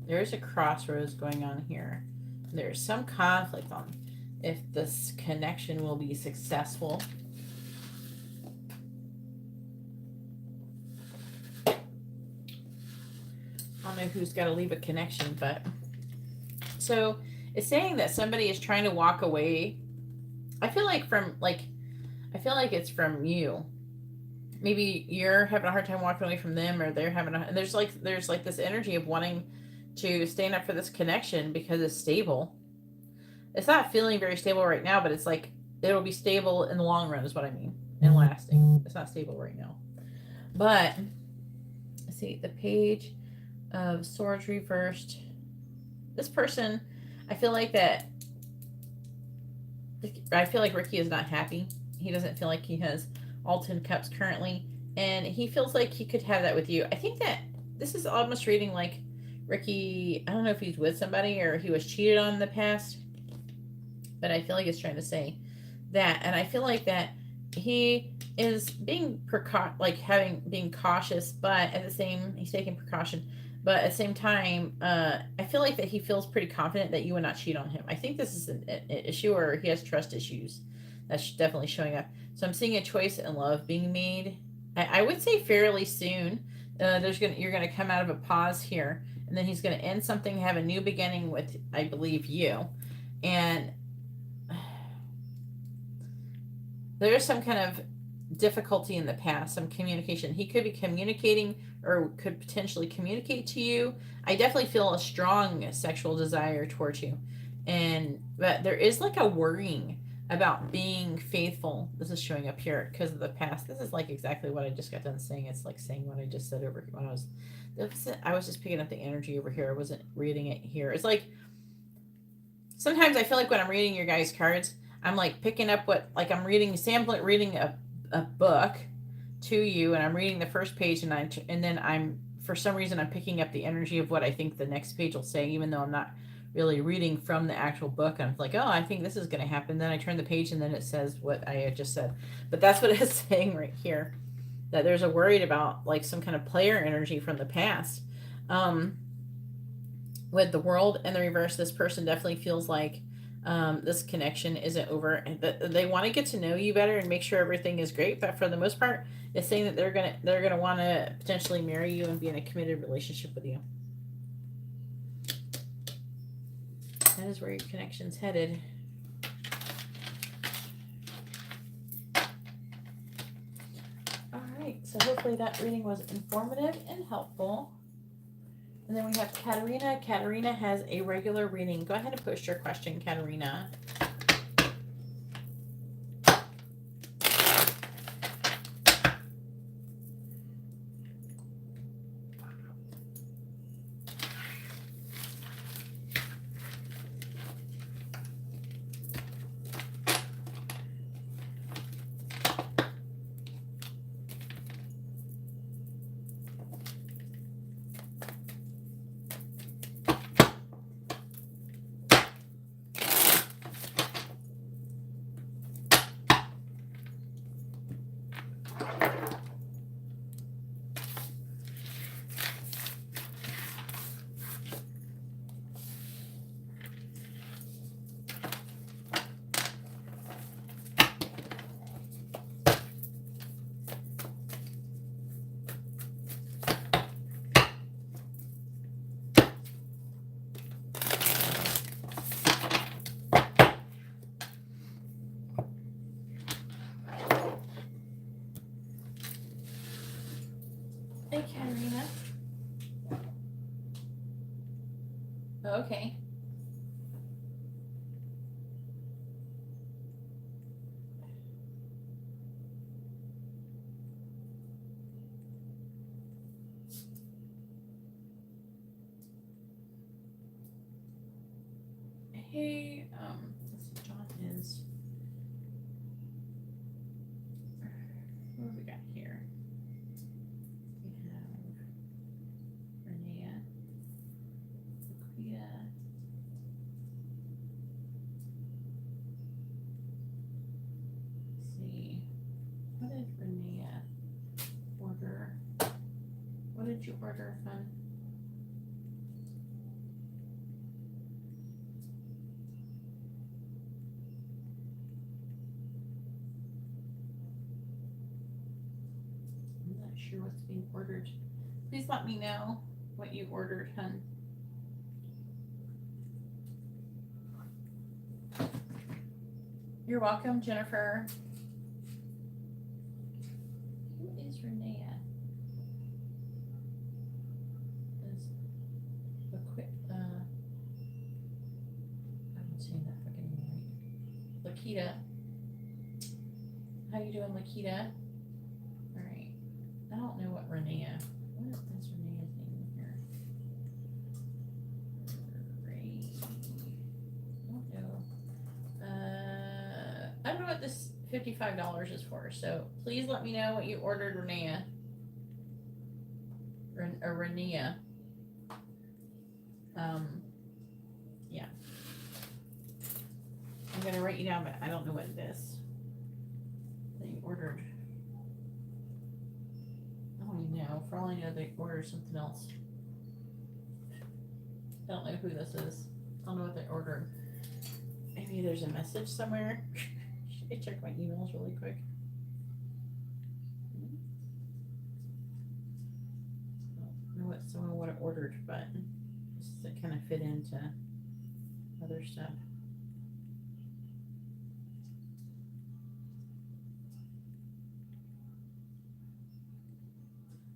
There's a crossroads going on here. There's some conflict on if this connection will be successful. I don't know who's got to leave a connection, but so it's saying that somebody is trying to walk away. I feel like it's from you. Maybe you're having a hard time walking away from them, or they're having and there's like this energy of wanting to stand up for this connection because it's stable. It's not feeling very stable right now, but it's like it'll be stable in the long run is what I mean, and lasting. It's not stable right now. But let's see, the Page of Swords reversed. This person, I feel like Ricky is not happy. He doesn't feel like he has all 10 cups currently, and he feels like he could have that with you. I think that this is almost reading like Ricky, I don't know if he's with somebody or he was cheated on in the past, but I feel like it's trying to say that. And I feel like that he is being being cautious, but at the same, he's taking precaution. But at the same time, I feel like that he feels pretty confident that you would not cheat on him. I think this is an issue, or he has trust issues. That's definitely showing up. So I'm seeing a choice in love being made. I would say fairly soon. You're gonna come out of a pause here, and then he's gonna end something, have a new beginning with, I believe, you. And there's some kind of difficulty in the past, some communication. He could be communicating or could potentially communicate to you. I definitely feel a strong sexual desire towards you. But there is like a worrying about being faithful. This is showing up here because of the past. This is like exactly what I just got done saying. It's like saying what I just said over when I was just picking up the energy over here. I wasn't reading it here. It's like sometimes I feel like when I'm reading your guys' cards, I'm like picking up what, like I'm reading, sampling, reading a book to you, and I'm reading the first page, and then I'm, for some reason, I'm picking up the energy of what I think the next page will say, even though I'm not really reading from the actual book. I'm like, oh, I think this is going to happen. Then I turn the page, and then it says what I had just said. But that's what it's saying right here, that there's a worried about like some kind of player energy from the past. Um, with the world in the reverse, this person definitely feels like this connection isn't over, and that they want to get to know you better and make sure everything is great. But for the most part, it's saying that they're gonna want to potentially marry you and be in a committed relationship with you. That is where your connection's headed. All right, so hopefully that reading was informative and helpful. And then we have Katarina. Katarina has a regular reading. Go ahead and post your question, Katarina. Hey, Katarina. Okay. Hey, let's see, John is. What have we got here? We have Renea, Lakita. Let's see. What did Renea order? What did you order, hon? I'm not sure what's being ordered. Please let me know what you ordered, hun. You're welcome, Jennifer. Who is Renea? Is a quick I'm saying that fucking name right. Lakita. How you doing, Lakita? Alright. I don't know what Renea. What is Renea's name here? I don't know what this $55 is for, so please let me know what you ordered, Renea. Or Renea. Yeah. I'm gonna write you down, but I don't know what it is that you ordered. I don't even know. For all I know, they ordered something else. I don't know who this is. I don't know what they ordered. Maybe there's a message somewhere. Should I check my emails really quick? I don't know what someone would have ordered, but just to kind of fit into other stuff.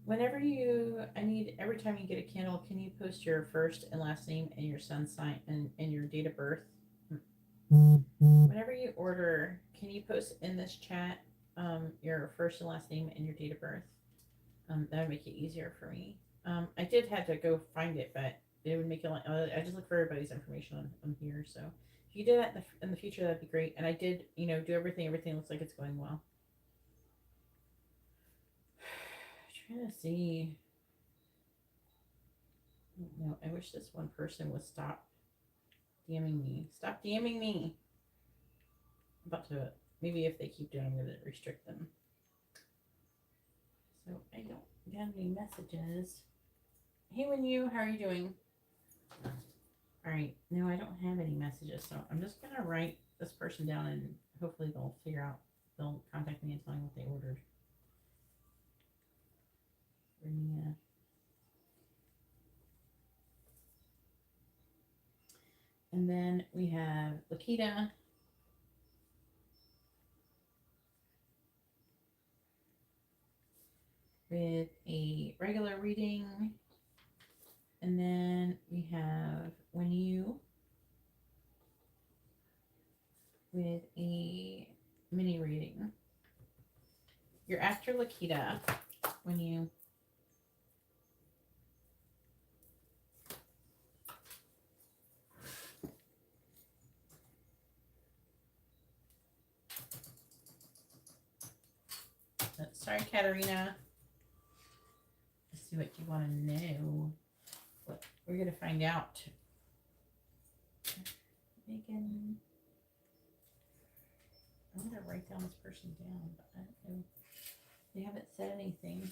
Whenever every time you get a candle, can you post your first and last name and your sun's sign and your date of birth? What whenever you order, can you post in this chat your first and last name and your date of birth? That would make it easier for me. I did have to go find it, but it would make it. I just look for everybody's information on here. So if you do that in the future, that'd be great. And I did, do everything. Everything looks like it's going well. Trying to see. No, I wish this one person would stop DMing me. Stop DMing me. I'm about to. Maybe if they keep doing, I'm going to restrict them. So I don't have any messages. Hey, Wenu, how are you doing? All right. No, I don't have any messages, so I'm just going to write this person down and hopefully they'll contact me and tell me what they ordered. Renea. And then we have Lakita. With a regular reading. And then we have Wenu with a mini reading. You're after Lakita when you sorry, Katarina. Let's see what you want to know. What we're gonna find out. Megan. I'm gonna write down this person down, but I don't know. They haven't said anything.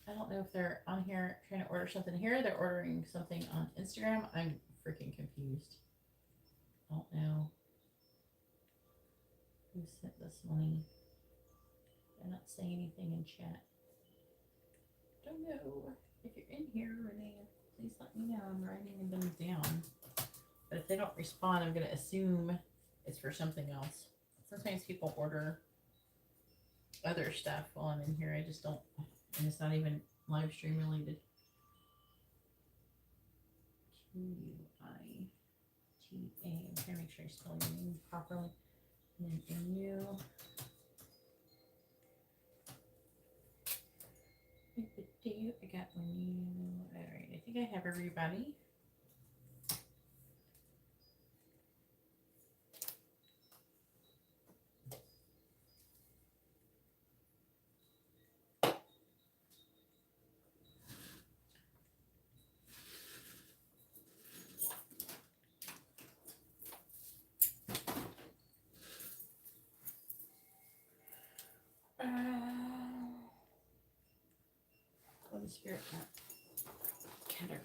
I don't know if they're on here trying to order something here. They're ordering something on Instagram. I'm freaking confused. I don't know who sent this money. They're not saying anything in chat. Don't know. If you're in here, Renea, please let me know. I'm writing them down. But if they don't respond, I'm going to assume it's for something else. Sometimes people order other stuff while I'm in here. I just don't, and it's not even live stream related. Q-I-T-A. I'm trying to make sure I spell your name properly. And then Wenu. I got Wenu. Alright, I think I have everybody. What is Spirit got? Katarina.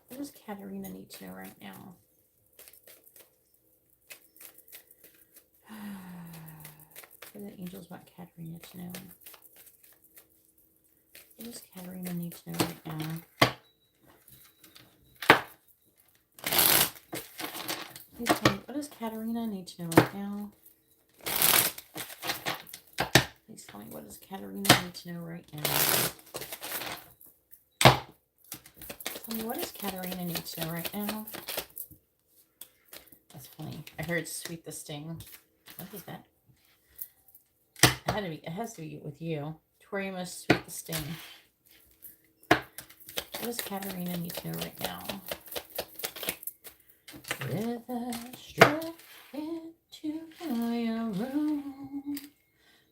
What does Katarina need to know right now? What do the angels want Katarina to know? What does Katarina need to know right now? Please tell me, what does Katarina need to know right now? Please tell me, what does Katarina need to know right now? Tell me, what does Katarina need to know right now? That's funny. I heard sweet the sting. What is that? It has to be with you. Tori must sweet the sting. What does Katarina need to know right now? With a straight into your room,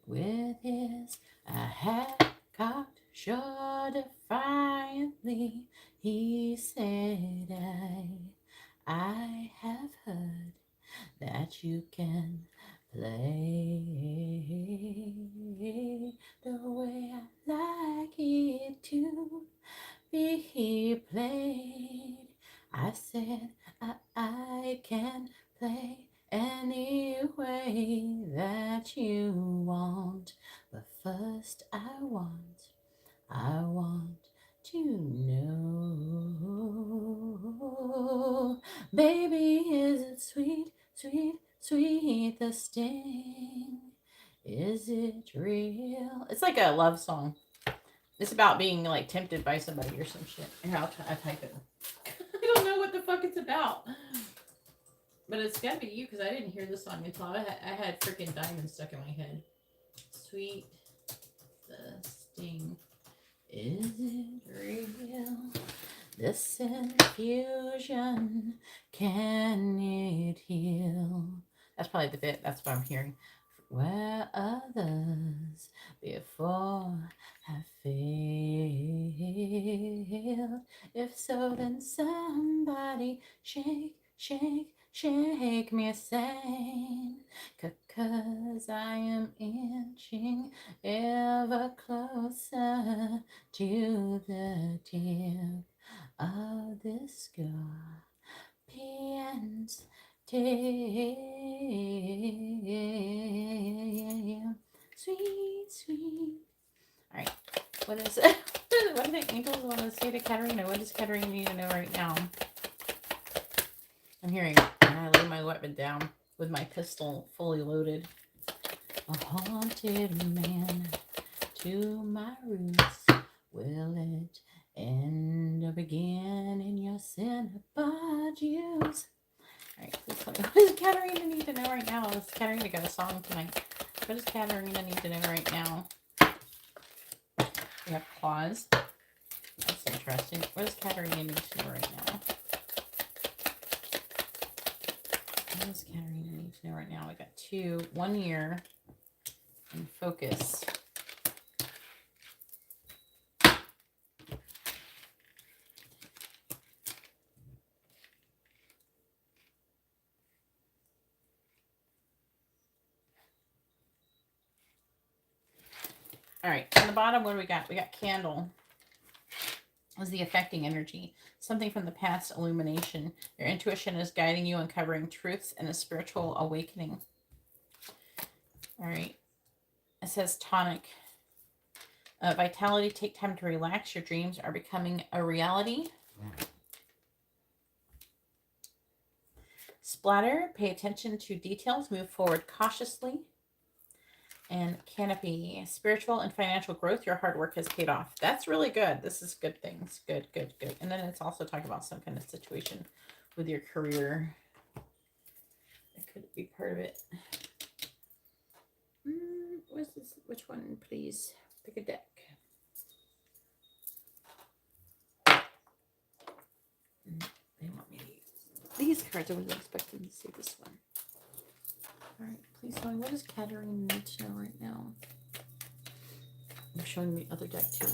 with his hat cocked short defiantly, he said, I have heard that you can play the way I like it to be played. I said I can play any way that you want, but first I want to know Ooh, baby, is it sweet, sweet, sweet, the sting? Is it real? It's like a love song. It's about being like tempted by somebody or some shit. Here, I'll type it. I don't know what the fuck it's about. But it's gotta be you because I didn't hear this song until I had freaking diamonds stuck in my head. Sweet the sting. Is it real? This infusion, can it heal? That's probably the bit. That's what I'm hearing. Where others before have failed. If so, then somebody shake, shake, shake me sane. 'Cause I am inching ever closer to the tip of this scorpion's tail. Sweet, sweet. All right. What is it? What do the angels want to say to Katarina? What does Katarina need to know right now? I'm hearing, I lay my weapon down with my pistol fully loaded. A haunted man to my roots. Will it end or begin in your Cinnabon juice? Alright, please tell me. What does Katarina need to know right now? Has Katarina got a song tonight? What does Katarina need to know right now? We have claws. That's interesting. What does Katarina need to know right now? What does Katarina need to know right now? We got 2, 1 year, and focus. All right, on the bottom, what do we got? We got candle. Is the affecting energy. Something from the past illumination. Your intuition is guiding you, uncovering truths and a spiritual awakening. All right. It says tonic. Vitality, take time to relax. Your dreams are becoming a reality. Splatter, pay attention to details. Move forward cautiously. And canopy, spiritual and financial growth. Your hard work has paid off. That's really good. This is good things. Good, good, good. And then it's also talking about some kind of situation with your career. That could be part of it. What's this? Which one, please? Pick a deck. They want me to use these cards. I wasn't expecting to see this one. All right, please tell me, what does Katarina need to know right now? They're showing me other deck too.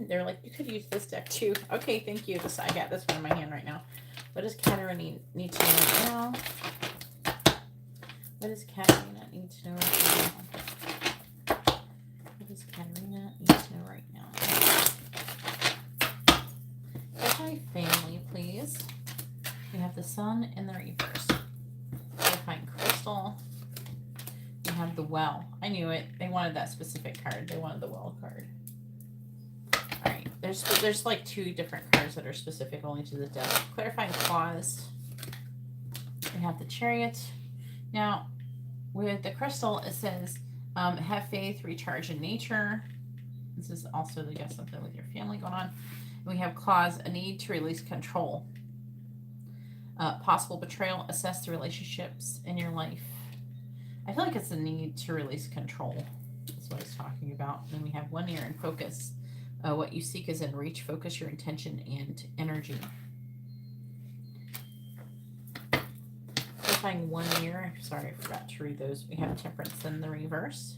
They're like, you could use this deck too. Okay, thank you. I got this one in my hand right now. What does Katarina need to know right now? What does Katarina need to know right now? What does Katarina need to know right now? Get my family, please. We have the sun in the reverse. Clarifying crystal. We have the well. I knew it. They wanted that specific card. They wanted the well card. All right. There's like 2 different cards that are specific only to the deck. Clarifying clause. We have the chariot. Now, with the crystal, it says, have faith, recharge in nature. This is also, I guess, something with your family going on. And we have clause, a need to release control. Possible betrayal, assess the relationships in your life. I feel like it's a need to release control. That's what I was talking about. And then we have 1 year in focus. What you seek is in reach. Focus your intention and energy. Clarifying 1 year. Sorry, I forgot to read those. We have temperance in the reverse.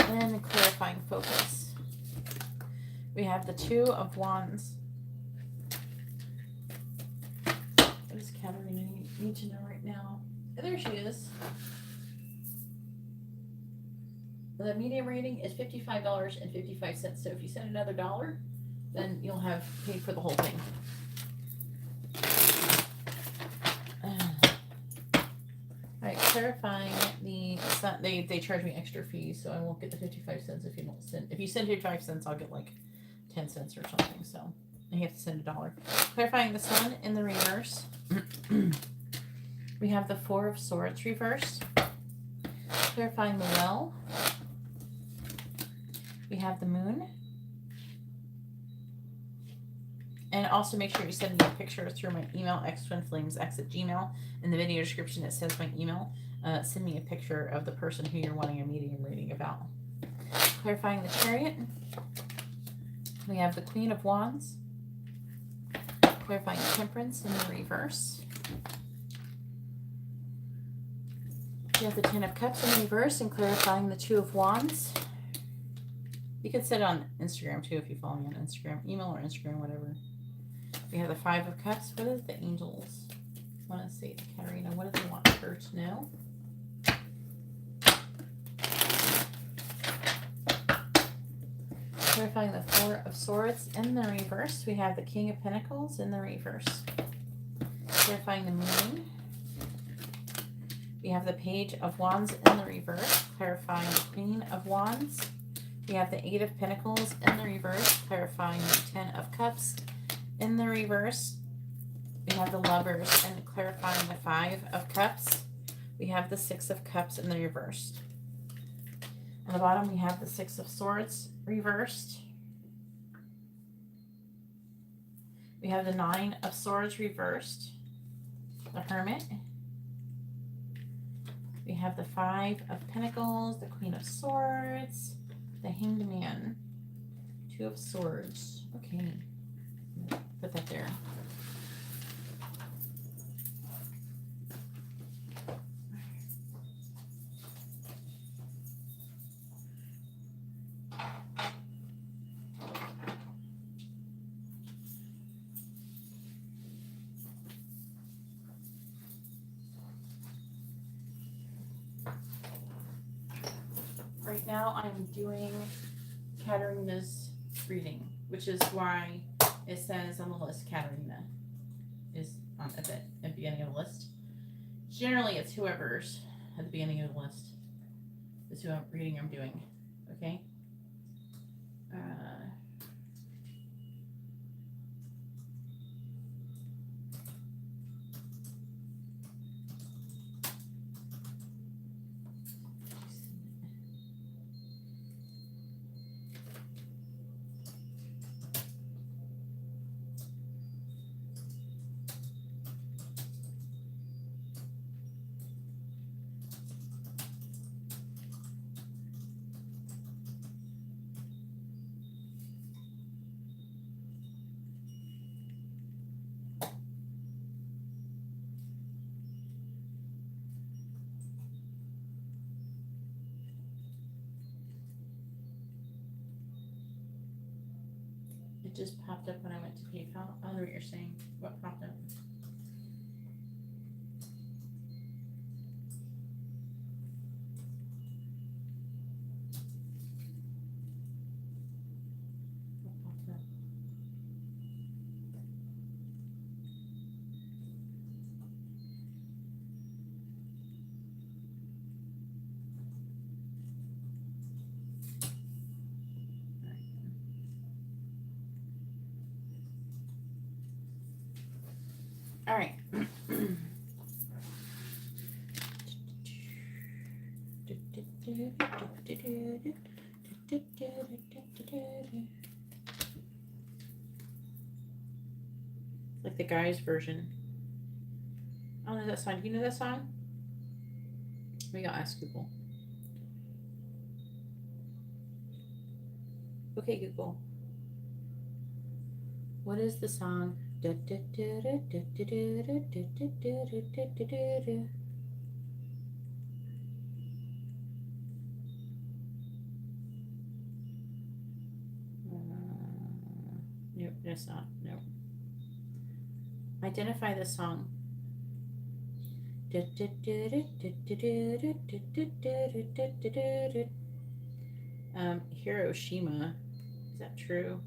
And clarifying focus. We have the 2 of Wands. What does Katarina need to know right now? There she is. The medium rating is $55.55. So if you send another $1, then you'll have paid for the whole thing. All right, clarifying the they charge me extra fees, so I won't get the 55 cents if you don't send. If you send 55 cents, I'll get like 10 cents or something. So You have to send $1. Clarifying the Sun in the reverse. We have the Four of Swords reversed. Clarifying the Well. We have the Moon. And also make sure you send me a picture through my email, xtwinflamesx@gmail. In the video description it says my email. Send me a picture of the person who you're wanting a medium reading about. Clarifying the Chariot. We have the Queen of Wands. Clarifying Temperance in the reverse. We have the Ten of Cups in reverse and clarifying the Two of Wands. You can send it on Instagram too if you follow me on Instagram. Email or Instagram, whatever. We have the Five of Cups. What does the angels want to say to Katarina? What do they want her to know? Clarifying the Four of Swords in the reverse. We have the King of Pentacles in the reverse. Clarifying the Moon. We have the Page of Wands in the reverse. Clarifying the Queen of Wands. We have the Eight of Pentacles in the reverse. Clarifying the Ten of Cups in the reverse. We have the Lovers and clarifying the Five of Cups. We have the Six of Cups in the reverse. On the bottom, we have the Six of Swords reversed. We have the Nine of Swords reversed. The Hermit. We have the Five of Pentacles, the Queen of Swords, the Hanged Man, Two of Swords. Okay, put that there. Right now I'm doing Katarina's reading, which is why it says on the list Katarina is on at the beginning of the list. Generally it's whoever's at the beginning of the list is who I'm reading I'm doing. Okay? It just popped up when I went to PayPal. I don't know what you're saying. What popped up? What popped up? All right. Like the guy's version. I don't know that song. Do you know that song? We gotta ask Google. Okay, Google. What is the song? Nope, that's not. Nope. Identify the song. Hiroshima. Is that true?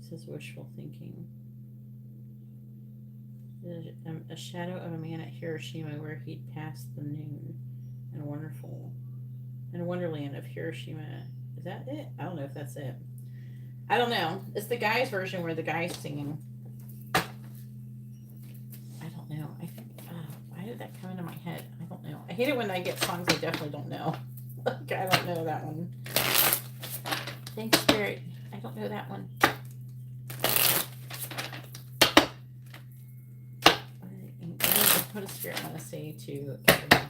It says wishful thinking. There's a shadow of a man at Hiroshima where he'd passed the noon. And a wonderland of Hiroshima. Is that it? I don't know if that's it. I don't know. It's the guy's version where the guy's singing. I don't know. I think, why did that come into my head? I don't know. I hate it when I get songs I definitely don't know. Like, I don't know that one. Thanks, Spirit. I don't know that one. What does Spirit want to say to Katarina?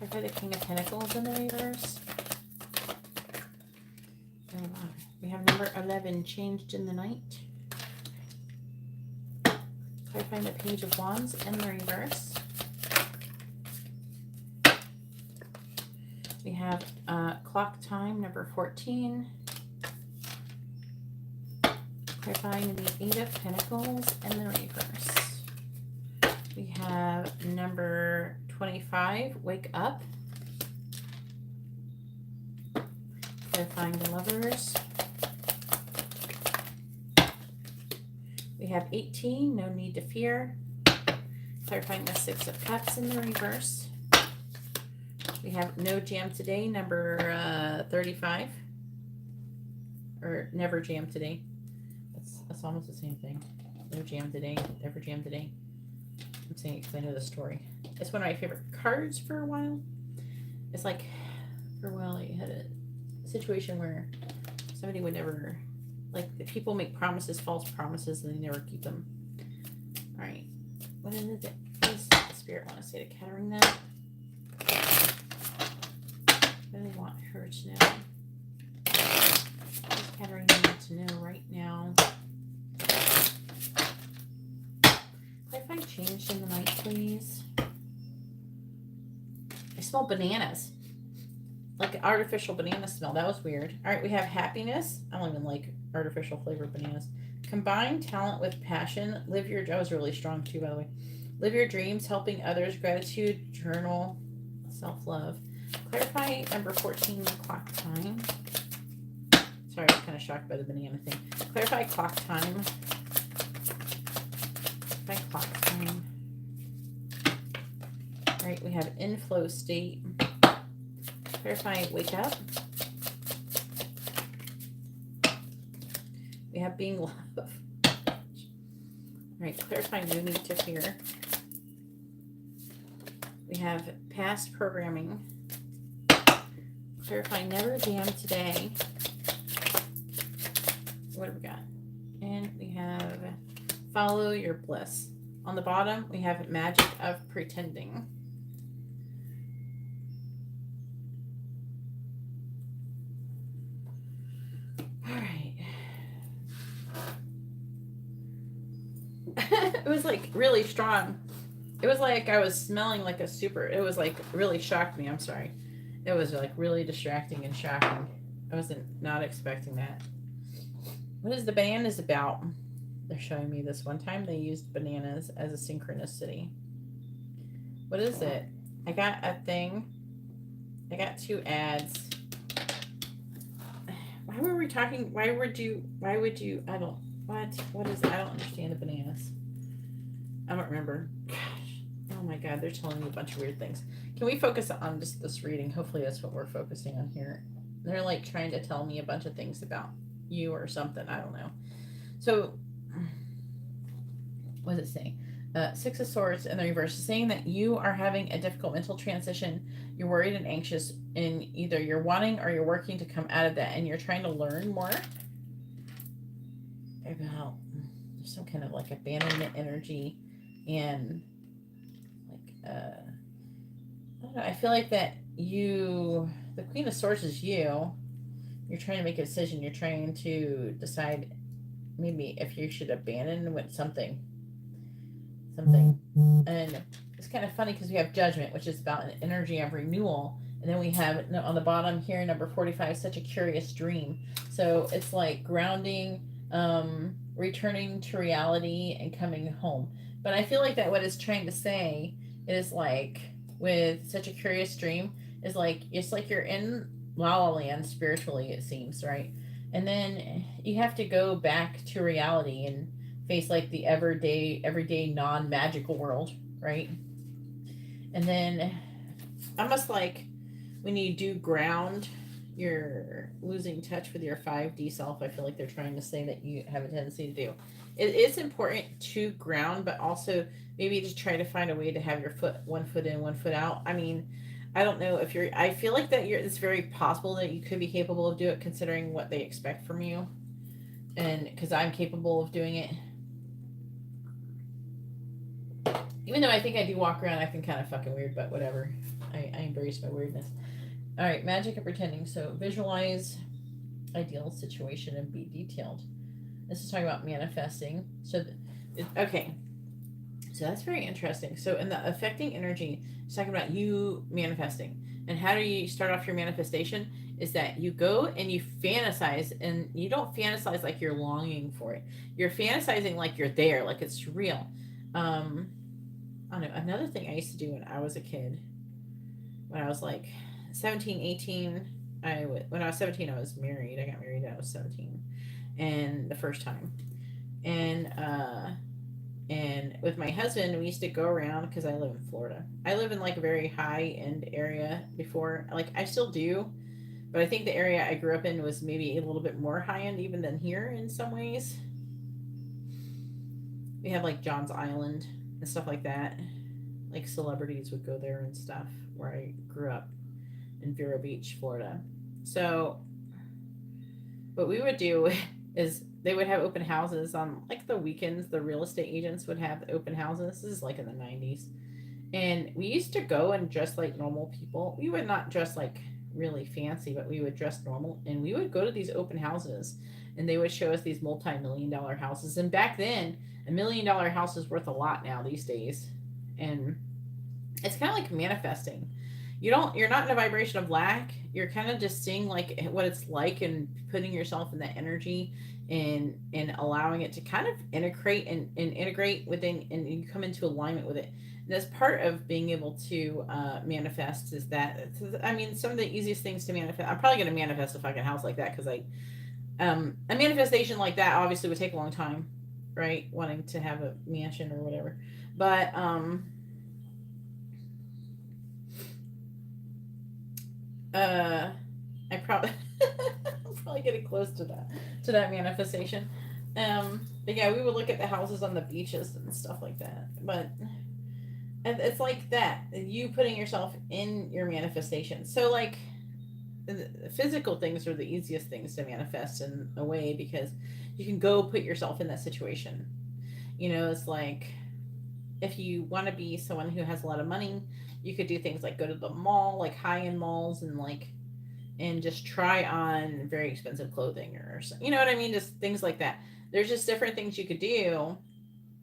I got the King of Pentacles in the reverse. We have number 11, changed in the night. Clarifying the Page of Wands in the reverse. We have clock time, number 14. Clarifying the 8 of Pentacles in the reverse. We have number 25, wake up. Clarifying the Lovers. We have 18, no need to fear. Clarifying the 6 of Cups in the reverse. We have no jam today, number 35. Or never jam today. That's almost the same thing. No jam today, never jam today. I'm saying it because I know the story. It's one of my favorite cards for a while. It's like, for a while, I had a situation where somebody would never, like, the people make promises, false promises, and they never keep them. All right. What does the Spirit want to say to Katarina? What do they want her to know? What does Katarina need to know right now? Clarify changed in the night, please. I smell bananas. Like an artificial banana smell. That was weird. All right, we have happiness. I don't even like artificial flavored bananas. Combine talent with passion. Live your... That was really strong too, by the way. Live your dreams, helping others. Gratitude, journal, self-love. Clarify number 14, clock time. Sorry, I was kind of shocked by the banana thing. Clarify clock time. Clarify clock time. All right, we have inflow state. Clarify wake up. We have being love. All right, clarify no need to fear. We have past programming. Clarify never jam today. What have we got? And we have follow your bliss. On the bottom, we have magic of pretending. All right. It was like really strong. It was like I was smelling like a super, it was like really shocked me. I'm sorry. It was like really distracting and shocking. I wasn't not expecting that. What is the bananas about? They're showing me this one time they used bananas as a synchronicity. What is it? I got a thing. I got 2 ads. Why were we talking? Why would you, I don't, what is it? I don't understand the bananas. I don't remember. Gosh. Oh my God, they're telling me a bunch of weird things. Can we focus on just this reading? Hopefully that's what we're focusing on here. They're like trying to tell me a bunch of things about you or something. I don't know. So, what does it say? 6 of Swords in the reverse, saying that you are having a difficult mental transition. You're worried and anxious, and either you're wanting or you're working to come out of that, and you're trying to learn more about there's some kind of like abandonment energy, and like I don't know, I feel like that the Queen of Swords is you. You're trying to make a decision. You're trying to decide maybe if you should abandon with something. And it's kind of funny because we have Judgment, which is about an energy of renewal. And then we have on the bottom here, number 45, such a curious dream. So it's like grounding, returning to reality and coming home. But I feel like that what it's trying to say is like with such a curious dream is like, it's like you're in La La Land spiritually, it seems, right? And then you have to go back to reality and face like the everyday non-magical world, right? And then almost like when you do ground, you're losing touch with your 5D self. I feel like they're trying to say that you have a tendency to do. It is important to ground, but also maybe to try to find a way to have your foot, one foot in, one foot out. I mean, I don't know if you're, I feel like that it's very possible that you could be capable of doing it considering what they expect from you. And because I'm capable of doing it. Even though I think I do walk around acting kind of fucking weird, but whatever. I embrace my weirdness. All right, magic and pretending. So visualize ideal situation and be detailed. This is talking about manifesting. So, okay. So that's very interesting. So in the affecting energy, it's talking about you manifesting. And how do you start off your manifestation? Is that you go and you fantasize, and you don't fantasize like you're longing for it. You're fantasizing like you're there, like it's real. I don't know. Another thing I used to do when I was a kid, when I was like 17, 18, when I was 17, I was married. I got married when I was 17, and the first time. And with my husband, we used to go around because I live in Florida. I live in like a very high end area before, like I still do, but I think the area I grew up in was maybe a little bit more high end even than here in some ways. We had like John's Island and stuff like that. Like celebrities would go there and stuff where I grew up in Vero Beach, Florida. So what we would do is they would have open houses on like the weekends. The real estate agents would have open houses. This is like in the 90s. And we used to go and dress like normal people. We would not dress like really fancy, but we would dress normal. And we would go to these open houses and they would show us these multi-million-dollar houses. And back then, $1 million house is worth a lot now these days. And it's kind of like manifesting. You're not in a vibration of lack. You're kind of just seeing like what it's like and putting yourself in that energy and allowing it to kind of integrate within, and you come into alignment with it. And that's part of being able to manifest is that, I mean, some of the easiest things to manifest. I'm probably going to manifest a fucking house like that because a manifestation like that obviously would take a long time, right? Wanting to have a mansion or whatever, but I probably I'm probably getting close to that manifestation. But yeah, we would look at the houses on the beaches and stuff like that. But it's like that, you putting yourself in your manifestation. So like physical things are the easiest things to manifest in a way because you can go put yourself in that situation. It's like if you want to be someone who has a lot of money, you could do things like go to the mall, like high-end malls, and just try on very expensive clothing or you know what I mean, just things like that. There's just different things you could do.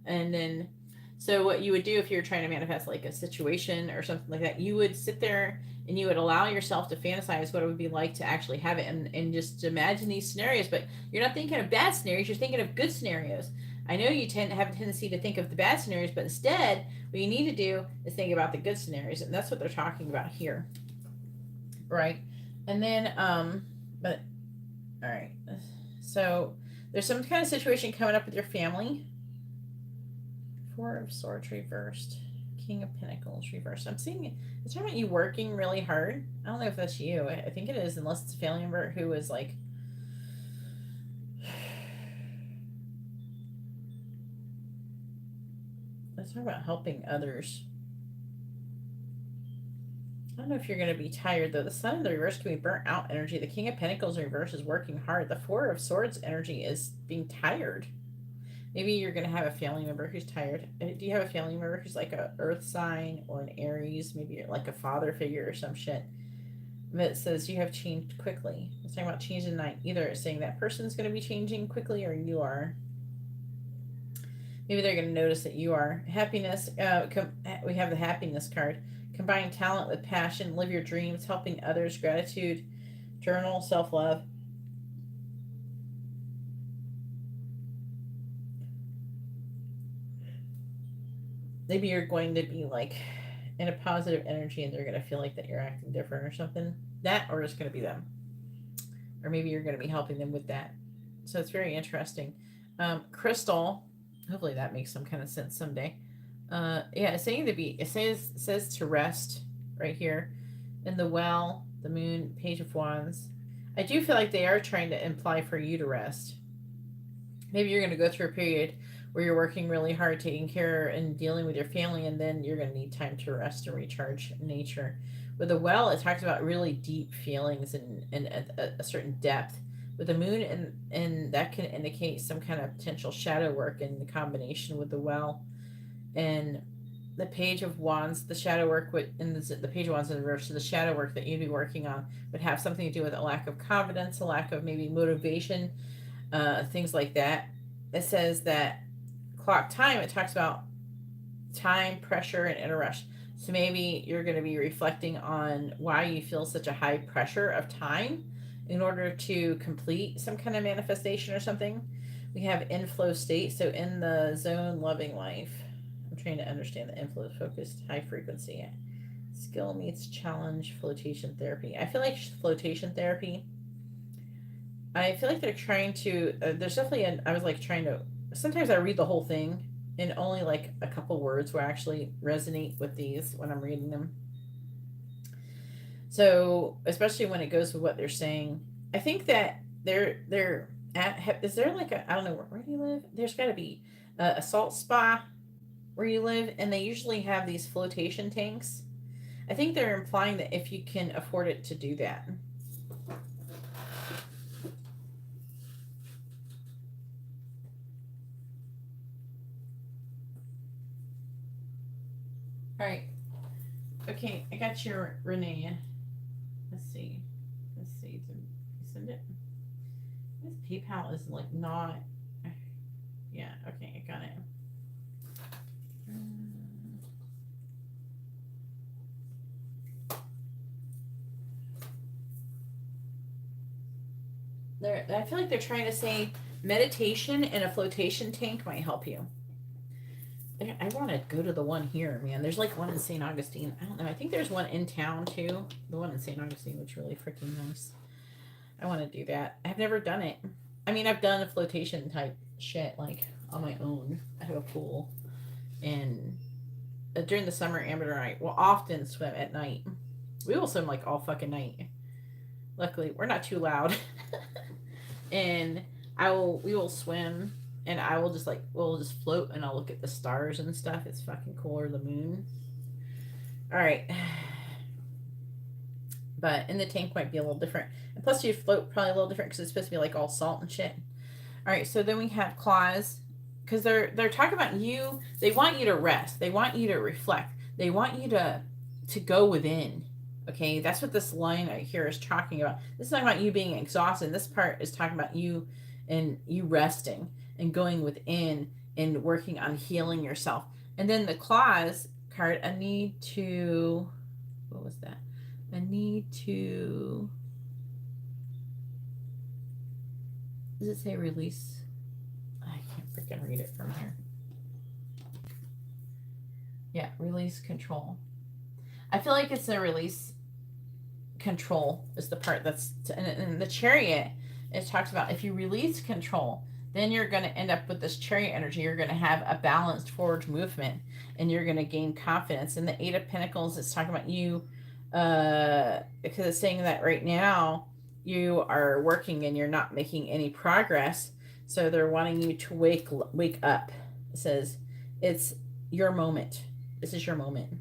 And then so what you would do if you're trying to manifest like a situation or something like that, you would sit there and you would allow yourself to fantasize what it would be like to actually have it, and just imagine these scenarios. But you're not thinking of bad scenarios, you're thinking of good scenarios. I know you tend to have a tendency to think of the bad scenarios, but instead what you need to do is think about the good scenarios, and that's what they're talking about here, right? And then but all right, so there's some kind of situation coming up with your family. Four of Swords reversed, King of Pentacles reversed. I'm seeing it's talking about you working really hard. I don't know if that's you. I think it is, unless it's a family member who is like let's talk about helping others. I don't know if you're going to be tired though. The Sun in the reverse can be burnt out energy. The King of Pentacles in reverse is working hard. The Four of Swords energy is being tired. Maybe you're going to have a family member who's tired. Do you have a family member who's like a earth sign or an Aries? Maybe you're like a father figure or some shit. But it says you have changed quickly. It's talking about change in night. Either it's saying that person's going to be changing quickly or you are. Maybe they're going to notice that you are. Happiness. We have the happiness card. Combine talent with passion. Live your dreams. Helping others. Gratitude. Journal. Self-love. Maybe you're going to be like in a positive energy and they're going to feel like that you're acting different or something. That, or it's going to be them. Or maybe you're going to be helping them with that. So it's very interesting. Crystal. Hopefully that makes some kind of sense someday. Yeah, it's saying to be, it says to rest right here. In the Well, the Moon, Page of Wands, I do feel like they are trying to imply for you to rest. Maybe you're going to go through a period where you're working really hard, taking care and dealing with your family, and then you're going to need time to rest and recharge in nature. With the well, it talks about really deep feelings and a certain depth. With the moon, and that can indicate some kind of potential shadow work in combination with the well. And the page of wands, the shadow work in the page of wands in reverse, so the shadow work that you'd be working on would have something to do with a lack of confidence, a lack of maybe motivation, things like that. It says that clock time, it talks about time, pressure, and inner rush. So maybe you're going to be reflecting on why you feel such a high pressure of time in order to complete some kind of manifestation or something. We have inflow state, so in the zone, loving life. I'm trying to understand the inflow focused high frequency. Skill meets challenge, flotation therapy. I feel like flotation therapy, I feel like they're trying to, there's definitely I was like trying to, sometimes I read the whole thing and only like a couple words will actually resonate with these when I'm reading them. So, especially when it goes with what they're saying, I think that they're at, is there like a, I don't know, where do you live? There's got to be a salt spa where you live, and they usually have these flotation tanks. I think they're implying that if you can afford it to do that. All right. Okay, I got your Renea. Let's see. Let's see. Did you send it? This PayPal is like not. Yeah. Okay, I got it. I feel like they're trying to say meditation and a flotation tank might help you. I want to go to the one here, man. There's like one in St. Augustine. I don't know. I think there's one in town too. The one in St. Augustine looks really freaking nice. I want to do that. I've never done it. I mean, I've done a flotation type shit like on my own. I have a pool, and during the summer, Amber and I will often swim at night. We will swim like all fucking night. Luckily, we're not too loud, and we will swim, and I will just like we'll just float, and I'll look at the stars and stuff. It's fucking cool, or the moon. All right. But in the tank might be a little different. And plus you float probably a little different because it's supposed to be like all salt and shit. All right, so then we have claws, because they're talking about you. They want you to rest. They want you to reflect. They want you to go within. Okay, that's what this line right here is talking about. This is talking about you being exhausted. This part is talking about you and you resting and going within and working on healing yourself. And then the claws card, a need to, what was that? A need to, does it say release? I can't freaking read it from here. Yeah, release control. I feel like it's a release control is the part that's, and the chariot, it talks about if you release control, then you're going to end up with this chariot energy. You're going to have a balanced forward movement, and you're going to gain confidence. And the Eight of Pentacles is talking about you, because it's saying that right now you are working and you're not making any progress. So they're wanting you to wake up. It says it's your moment. This is your moment.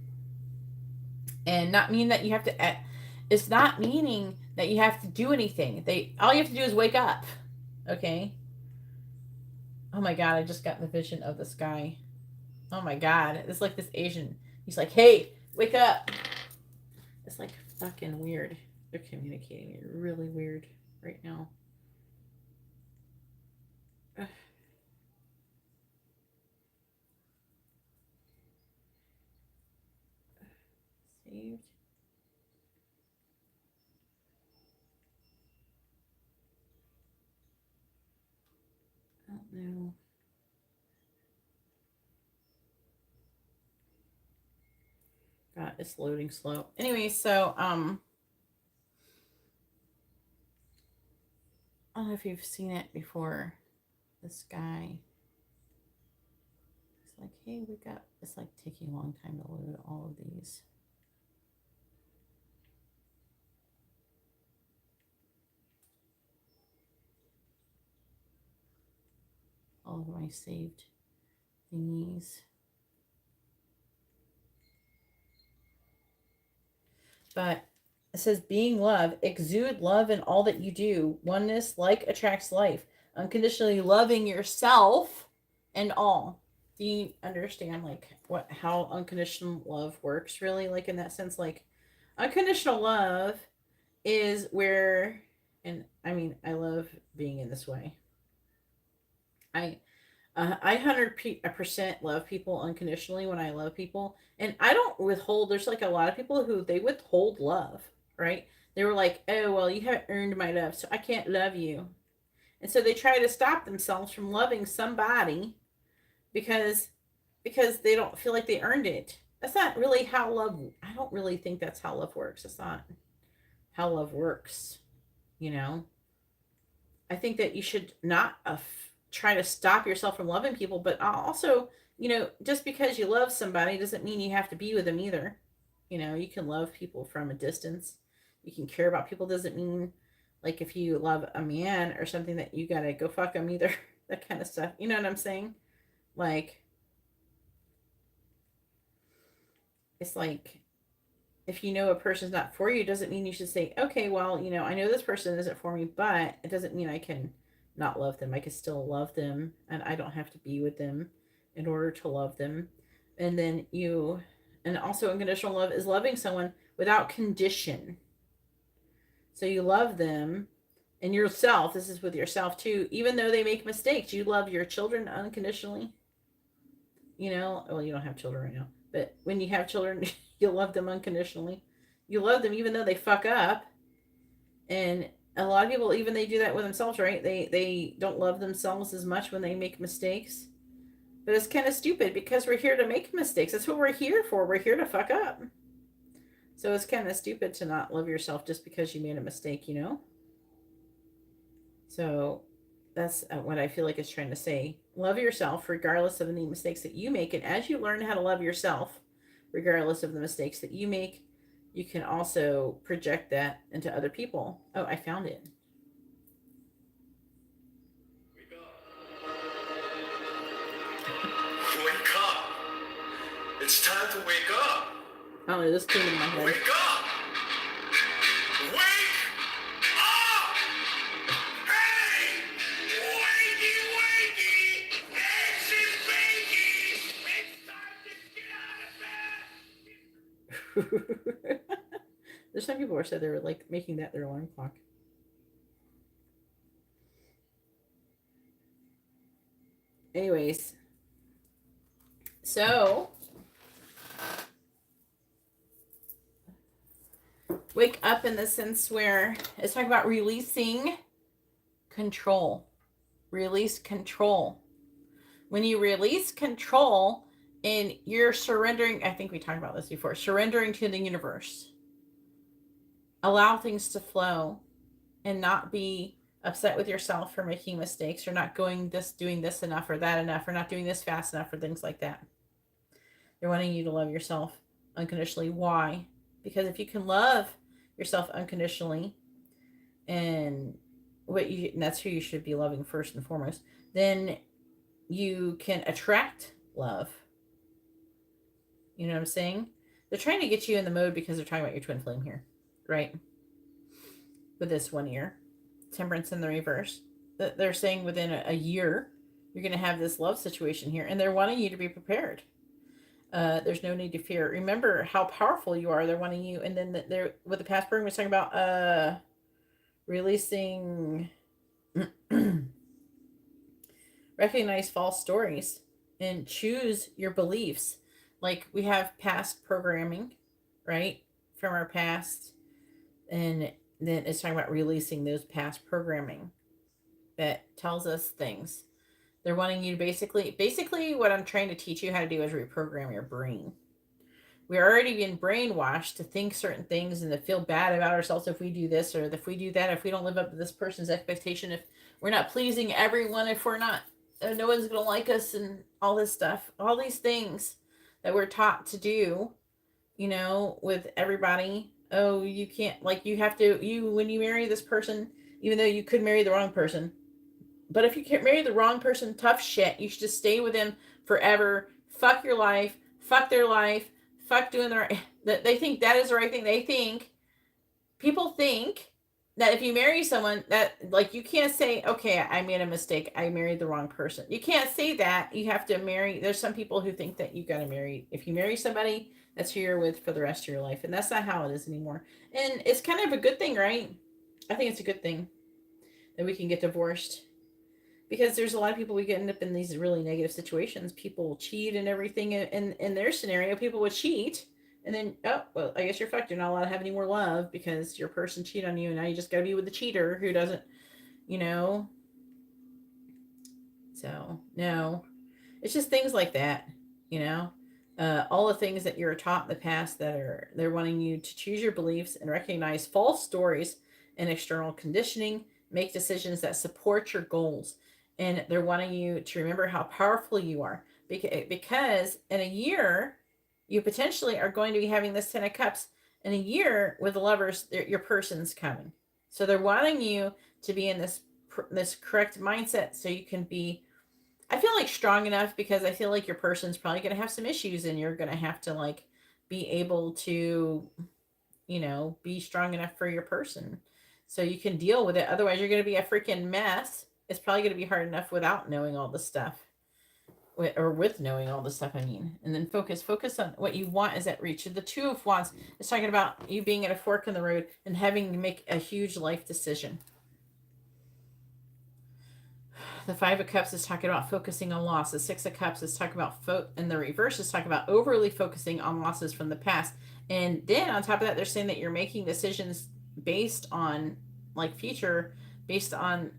And not mean that you have to, it's not meaning that you have to do anything. All you have to do is wake up. Okay. Oh my God, I just got the vision of this guy. Oh my God. It's like this Asian. He's like, hey, wake up. It's like fucking weird. They're communicating really weird right now. Saved. I don't know. God, it's loading slow. Anyway, so I don't know if you've seen it before. This guy. It's like, hey, it's like taking a long time to load all of these. all of my saved thingies. But it says, being love, exude love in all that you do. Oneness, like, attracts life. Unconditionally loving yourself and all. Do you understand, like, how unconditional love works, really? Like, in that sense, like, unconditional love is where, and I mean, I love being in this way. I 100% love people unconditionally when I love people, and I don't withhold. There's like a lot of people who they withhold love, right? They were like, "Oh, well, you haven't earned my love, so I can't love you," and so they try to stop themselves from loving somebody because they don't feel like they earned it. That's not really how love. I don't really think that's how love works. That's not how love works. You know, I think that you should not try to stop yourself from loving people, but also, just because you love somebody doesn't mean you have to be with them either. You can love people from a distance. You can care about people. Doesn't mean, like, if you love a man or something, that you gotta go fuck him either. That kind of stuff. You know what I'm saying? Like, it's like, if you know a person's not for you, doesn't mean you should say, okay, well, I know this person isn't for me, but it doesn't mean I can not love them. I can still love them, and I don't have to be with them in order to love them. And then and also unconditional love is loving someone without condition. So you love them and yourself. This is with yourself too. Even though they make mistakes, you love your children unconditionally. Well, you don't have children right now, but when you have children, you'll love them unconditionally. You love them even though they fuck up. And a lot of people, even they do that with themselves, right? They don't love themselves as much when they make mistakes. But it's kind of stupid because we're here to make mistakes. That's what we're here for. We're here to fuck up. So it's kind of stupid to not love yourself just because you made a mistake, So that's what I feel like it's trying to say. Love yourself regardless of any mistakes that you make. And as you learn how to love yourself, regardless of the mistakes that you make, you can also project that into other people. Oh, I found it. Wake up. It's time to wake up. Oh, this came in my head. Wake up. Wake up. Hey! Wakey, wakey. Eggs and bakey. It's time to get out of bed. There's some people who said they were like making that their alarm clock. Anyways, so wake up in the sense where it's talking about releasing control. Release control. When you release control and you're surrendering, I think we talked about this before, surrendering to the universe. Allow things to flow and not be upset with yourself for making mistakes or not doing this enough or that enough or not doing this fast enough or things like that. They're wanting you to love yourself unconditionally. Why? Because if you can love yourself unconditionally and that's who you should be loving first and foremost, then you can attract love. You know what I'm saying? They're trying to get you in the mode because they're talking about your twin flame here, right? With this 1 year. Temperance in the reverse. They're saying within a year, you're going to have this love situation here, and they're wanting you to be prepared. There's no need to fear. Remember how powerful you are. They're wanting you, and then they're with the past program, we're talking about releasing, recognize false stories and choose your beliefs. Like we have past programming, right, from our past, and then it's talking about releasing those past programming that tells us things. They're wanting you to basically what I'm trying to teach you how to do is reprogram your brain. We're already been brainwashed to think certain things and to feel bad about ourselves if we do this or if we do that, if we don't live up to this person's expectation, if we're not pleasing everyone, if we're not, no one's going to like us and all this stuff, all these things that we're taught to do, with everybody. Oh, you can't, like, you have to, when you marry this person, even though you could marry the wrong person, But if you can't marry the wrong person, tough shit. You should just stay with them forever. Fuck your life. Fuck their life. Fuck doing the right. They think that is the right thing. People think that if you marry someone that, like, you can't say, okay, I made a mistake, I married the wrong person. You can't say that. You have to marry. There's some people who think that you got to marry, if you marry somebody, that's who you're with for the rest of your life, and that's not how it is anymore. And it's kind of a good thing, right? I think it's a good thing that we can get divorced, because there's a lot of people, we get end up in these really negative situations. People cheat and everything. In their scenario, people would cheat, and then, oh well, I guess you're fucked. You're not allowed to have any more love because your person cheated on you, and now you just got to be with the cheater who doesn't, you know. So no, it's just things like that, you know. All the things that you're taught in the past, they're wanting you to choose your beliefs and recognize false stories and external conditioning, make decisions that support your goals, and they're wanting you to remember how powerful you are, because in a year you potentially are going to be having this 10 of cups. In a year with the lovers, your person's coming, so they're wanting you to be in this correct mindset so you can be, I feel like, strong enough, because I feel like your person's probably going to have some issues and you're going to have to, like, be able to, be strong enough for your person so you can deal with it. Otherwise, you're going to be a freaking mess. It's probably going to be hard enough without knowing all the stuff, or with knowing all the stuff, I mean. And then focus on what you want is at reach. The Two of Wands is talking about you being at a fork in the road and having to make a huge life decision. The Five of Cups is talking about focusing on loss. The Six of Cups is talking about, and the reverse is talking about overly focusing on losses from the past. And then on top of that, they're saying that you're making decisions based on, like, future, based on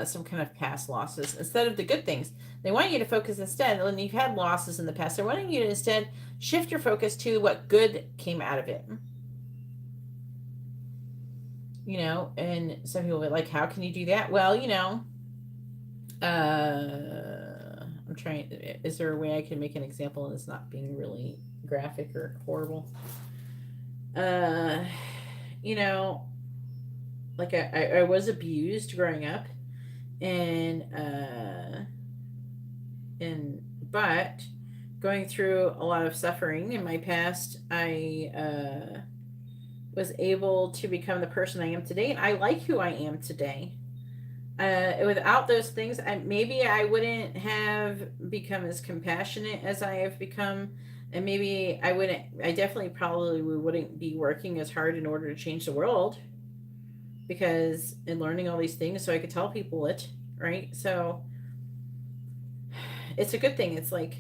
some kind of past losses instead of the good things. They want you to focus instead, when you've had losses in the past, they're wanting you to instead shift your focus to what good came out of it. And some people are like, how can you do that? Well, I'm trying. Is there a way I can make an example and it's not being really graphic or horrible? Like, I was abused growing up, and but going through a lot of suffering in my past, I was able to become the person I am today, and I like who I am today. Without those things, maybe I wouldn't have become as compassionate as I have become, and maybe I definitely probably wouldn't be working as hard in order to change the world, because in learning all these things so I could tell people it, right? So it's a good thing. It's like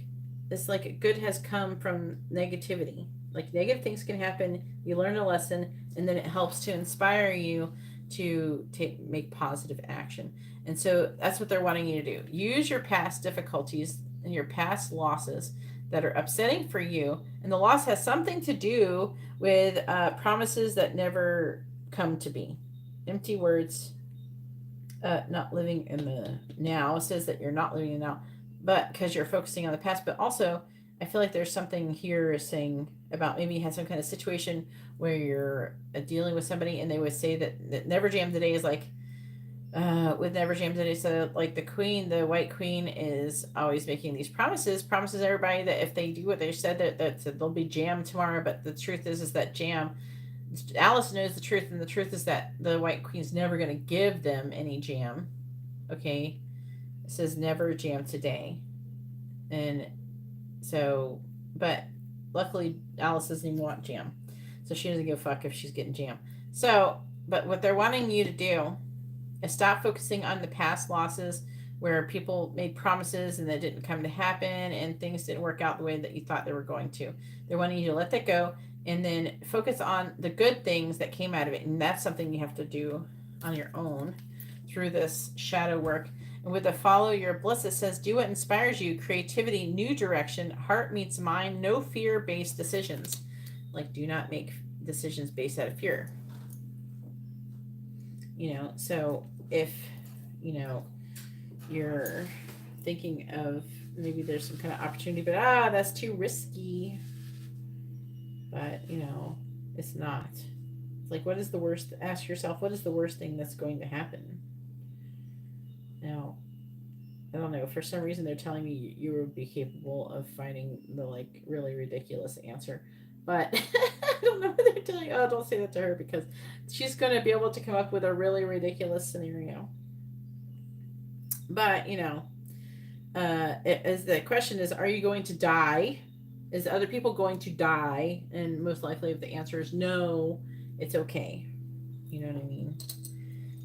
good has come from negativity. Like, negative things can happen, you learn a lesson, and then it helps to inspire you to make positive action. And so that's what they're wanting you to do. Use your past difficulties and your past losses that are upsetting for you, and the loss has something to do with promises that never come to be. Empty words. Not living in the now. It says that you're not living in the now, but because you're focusing on the past. But also, I feel like there's something here saying about maybe you had some kind of situation where you're dealing with somebody, and they would say that Never Jam Today is like, with Never Jam Today, so like the White Queen is always making these promises everybody that if they do what they said, that they'll be jam tomorrow. But the truth is that Alice knows the truth, and the truth is that the White Queen's never going to give them any jam. Okay, it says never jam today, and so, but luckily Alice doesn't even want jam, so she doesn't give a fuck if she's getting jam. So, but what they're wanting you to do is stop focusing on the past losses where people made promises and that didn't come to happen, and things didn't work out the way that you thought they were going to. They're wanting you to let that go and then focus on the good things that came out of it. And that's something you have to do on your own through this shadow work. And with the follow your bliss, it says, do what inspires you, creativity, new direction, heart meets mind, no fear-based decisions. Like, do not make decisions based out of fear. So if, you're thinking of maybe there's some kind of opportunity, but that's too risky. But, it's not. It's like, what is the worst? Ask yourself, what is the worst thing that's going to happen? Now, I don't know. For some reason, they're telling me you would be capable of finding the like really ridiculous answer, but I don't know what they're telling you. Oh, don't say that to her because she's going to be able to come up with a really ridiculous scenario. But the question is, are you going to die? Is other people going to die? And most likely, if the answer is no, it's okay. You know what I mean?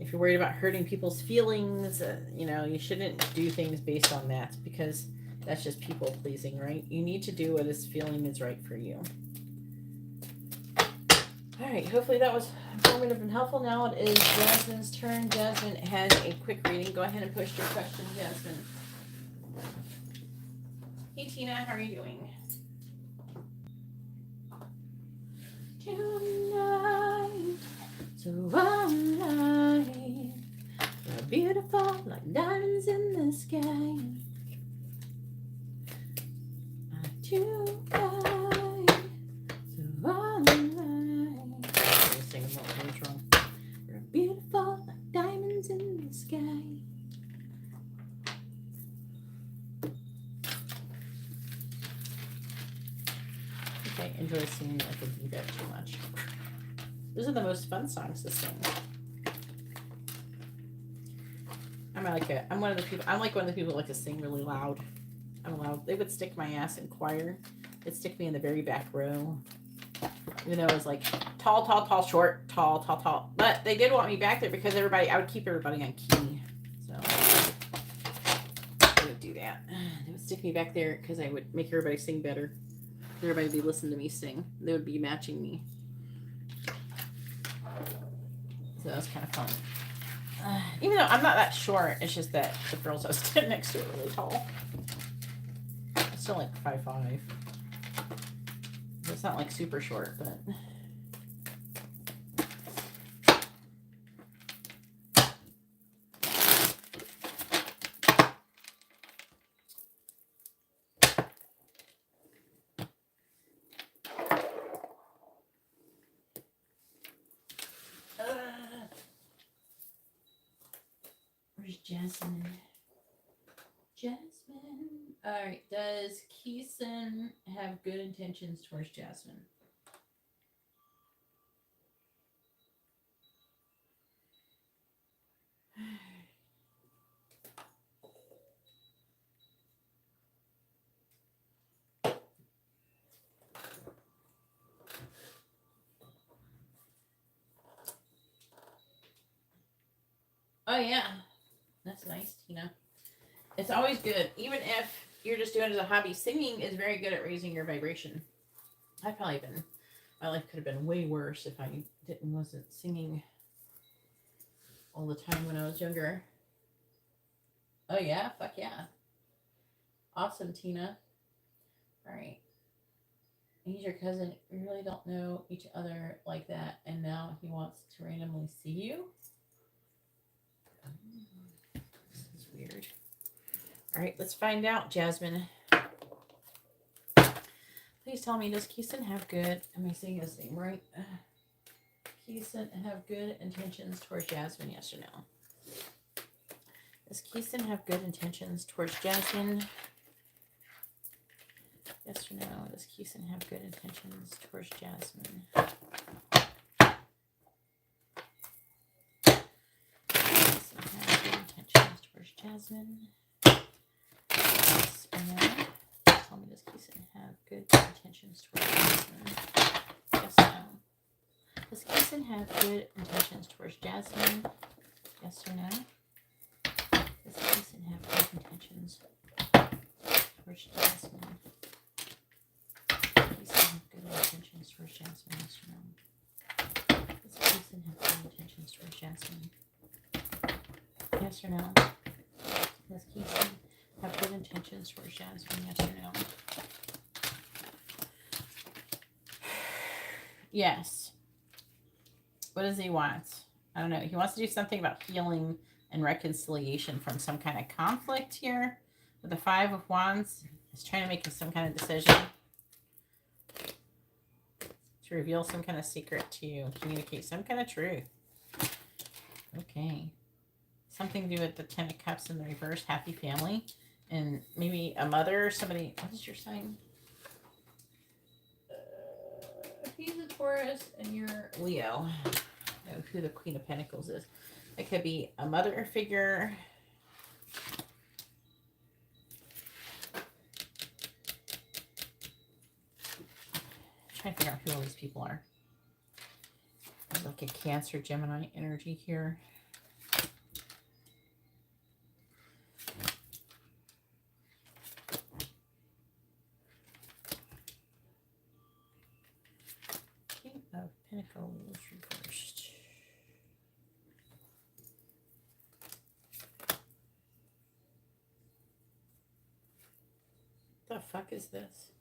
If you're worried about hurting people's feelings, you shouldn't do things based on that because that's just people pleasing, right? You need to do what is feeling is right for you. All right, hopefully that was informative and helpful. Now it is Jasmine's turn. Jasmine has a quick reading. Go ahead and post your question, Jasmine. Hey, Tina, how are you doing? Tonight, so alive, we're beautiful like diamonds in the sky. Tonight, so alive. I'm singing more words wrong. We're beautiful like diamonds in the sky. I enjoy singing like a diva too much. Those are the most fun songs to sing. I'm like one of the people who like to sing really loud. I'm loud. They would stick my ass in choir. They'd stick me in the very back row. Even though it was like tall, short, tall. But they did want me back there because I would keep everybody on key. So they would do that. They would stick me back there because I would make everybody sing better. Everybody would be listening to me sing. They would be matching me. So that was kind of fun. Even though I'm not that short, it's just that the girls I was sitting next to are really tall. I'm still like 5'5". It's not like super short, but... Where's Jasmine? Alright, does Keeson have good intentions towards Jasmine? Oh yeah, that's nice, Tina. It's always good, even if you're just doing it as a hobby. Singing is very good at raising your vibration. My life could have been way worse if I wasn't singing all the time when I was younger. Oh yeah, fuck yeah. Awesome, Tina. All right. He's your cousin. You really don't know each other like that, and now he wants to randomly see you? This is weird. All right, let's find out, Jasmine. Please tell me, does Keeson have good... Am I saying his name right? Keeson have good intentions towards Jasmine, yes or no? Does Keeson have good intentions towards Jasmine? Yes or no? Does Keeson have good intentions towards Jasmine? Keeson have good intentions towards Jasmine? Yes or no? Tell me, does Keeson have good intentions towards Jasmine? Yes or no? Does Keeson have good intentions towards Jasmine? Yes or no? Does Keeson have good intentions towards Jasmine? Keeson have good intentions towards Jasmine? Yes or no? Does Keeson have good intentions towards Jasmine? Yes or no? Does Keeson have good intentions towards Jasmine? Yes or no? Yes. What does he want? I don't know. He wants to do something about healing and reconciliation from some kind of conflict here. With the 5 of Wands, he's trying to make some kind of decision to reveal some kind of secret to you, communicate some kind of truth. Okay. something to do with the Ten of Cups in the reverse, happy family, and maybe a mother or somebody. What is your sign? He's a Taurus and you're Leo. I know who the Queen of Pentacles is. It could be a mother figure. I'm trying to figure out who all these people are. There's like a Cancer, Gemini energy here. King of Pentacles reversed. The fuck is this?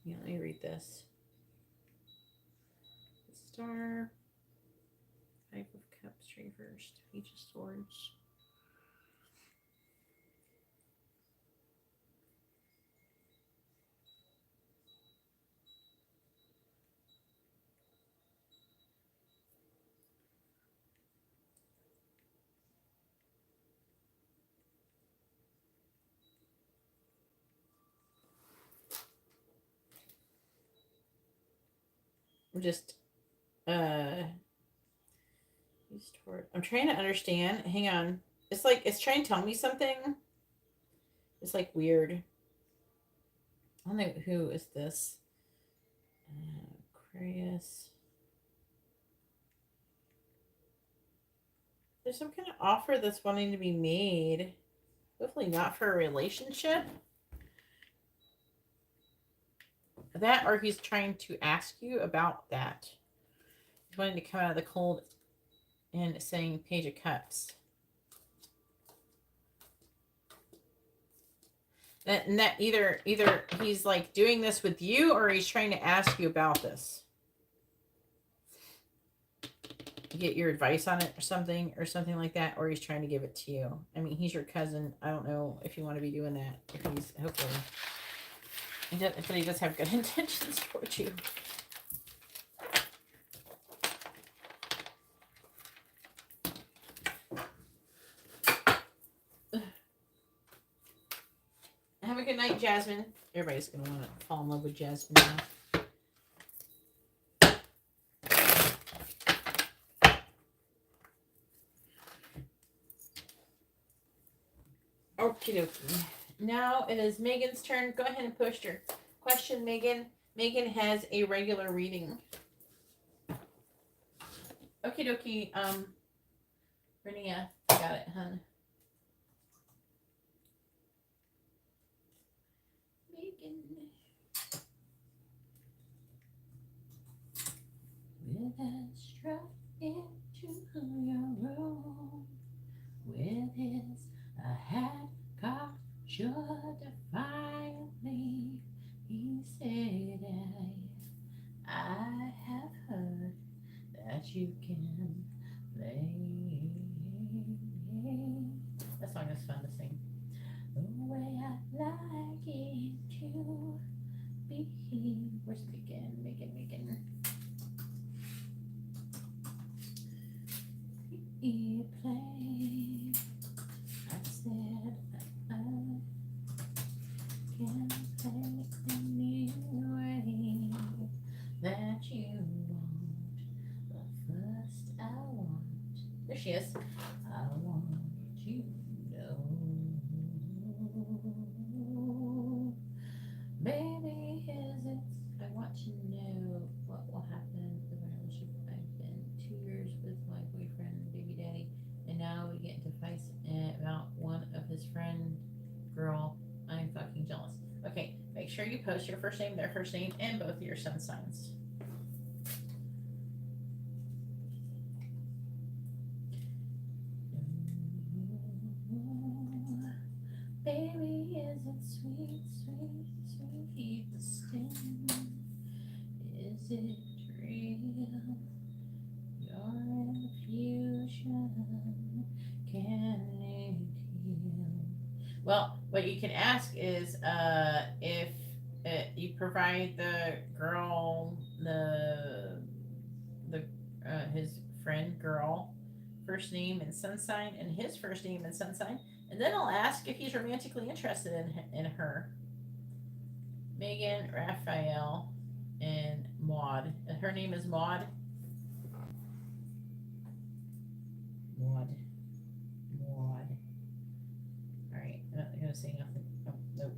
Yeah, let me read this. Star, Five of Cups reversed, Page of Swords. I'm just I'm trying to understand. Hang on. It's like it's trying to tell me something. It's like weird. I don't know who is this. Aquarius. There's some kind of offer that's wanting to be made. Hopefully not for a relationship. That, or he's trying to ask you about that. He's wanting to come out of the cold and saying Page of Cups. And that either he's like doing this with you or he's trying to ask you about this. Get your advice on it or something like that, or he's trying to give it to you. I mean, he's your cousin. I don't know if you want to be doing that. If he's hopefully, but he does have good intentions towards you. Have a good night, Jasmine. Everybody's gonna want to fall in love with Jasmine now. Okie dokie. Now it is Megan's turn. Go ahead and post your question, Megan. Megan has a regular reading. Okie dokie. Renea, got it, hun. Megan. With a strut into your room, with his hat cocked short defiantly, he said, I have heard that you can play. That song is fun to sing. The way I like it to be. Where's Megan? Megan. He played. I said I can play any way that you want. But first I want. There she is. I want you to know. Baby, is it? I want to know what will happen with our relationship. I've been 2 years with my boyfriend, baby daddy, and now we get into fights about one of his friend girl. I'm fucking jealous. Okay, make sure you post your first name, their first name, and both of your sun signs. Baby, is it sweet, sweet, sweet the sting? Is it real? Your infusion, can it heal? Well, what you can ask is if you provide the girl his friend girl first name and sun sign and his first name and sun sign. And then I'll ask if he's romantically interested in her. Megan, Raphael, and Maud. Her name is Maud. Maud. Alright, I'm not going to say nothing. Oh, nope.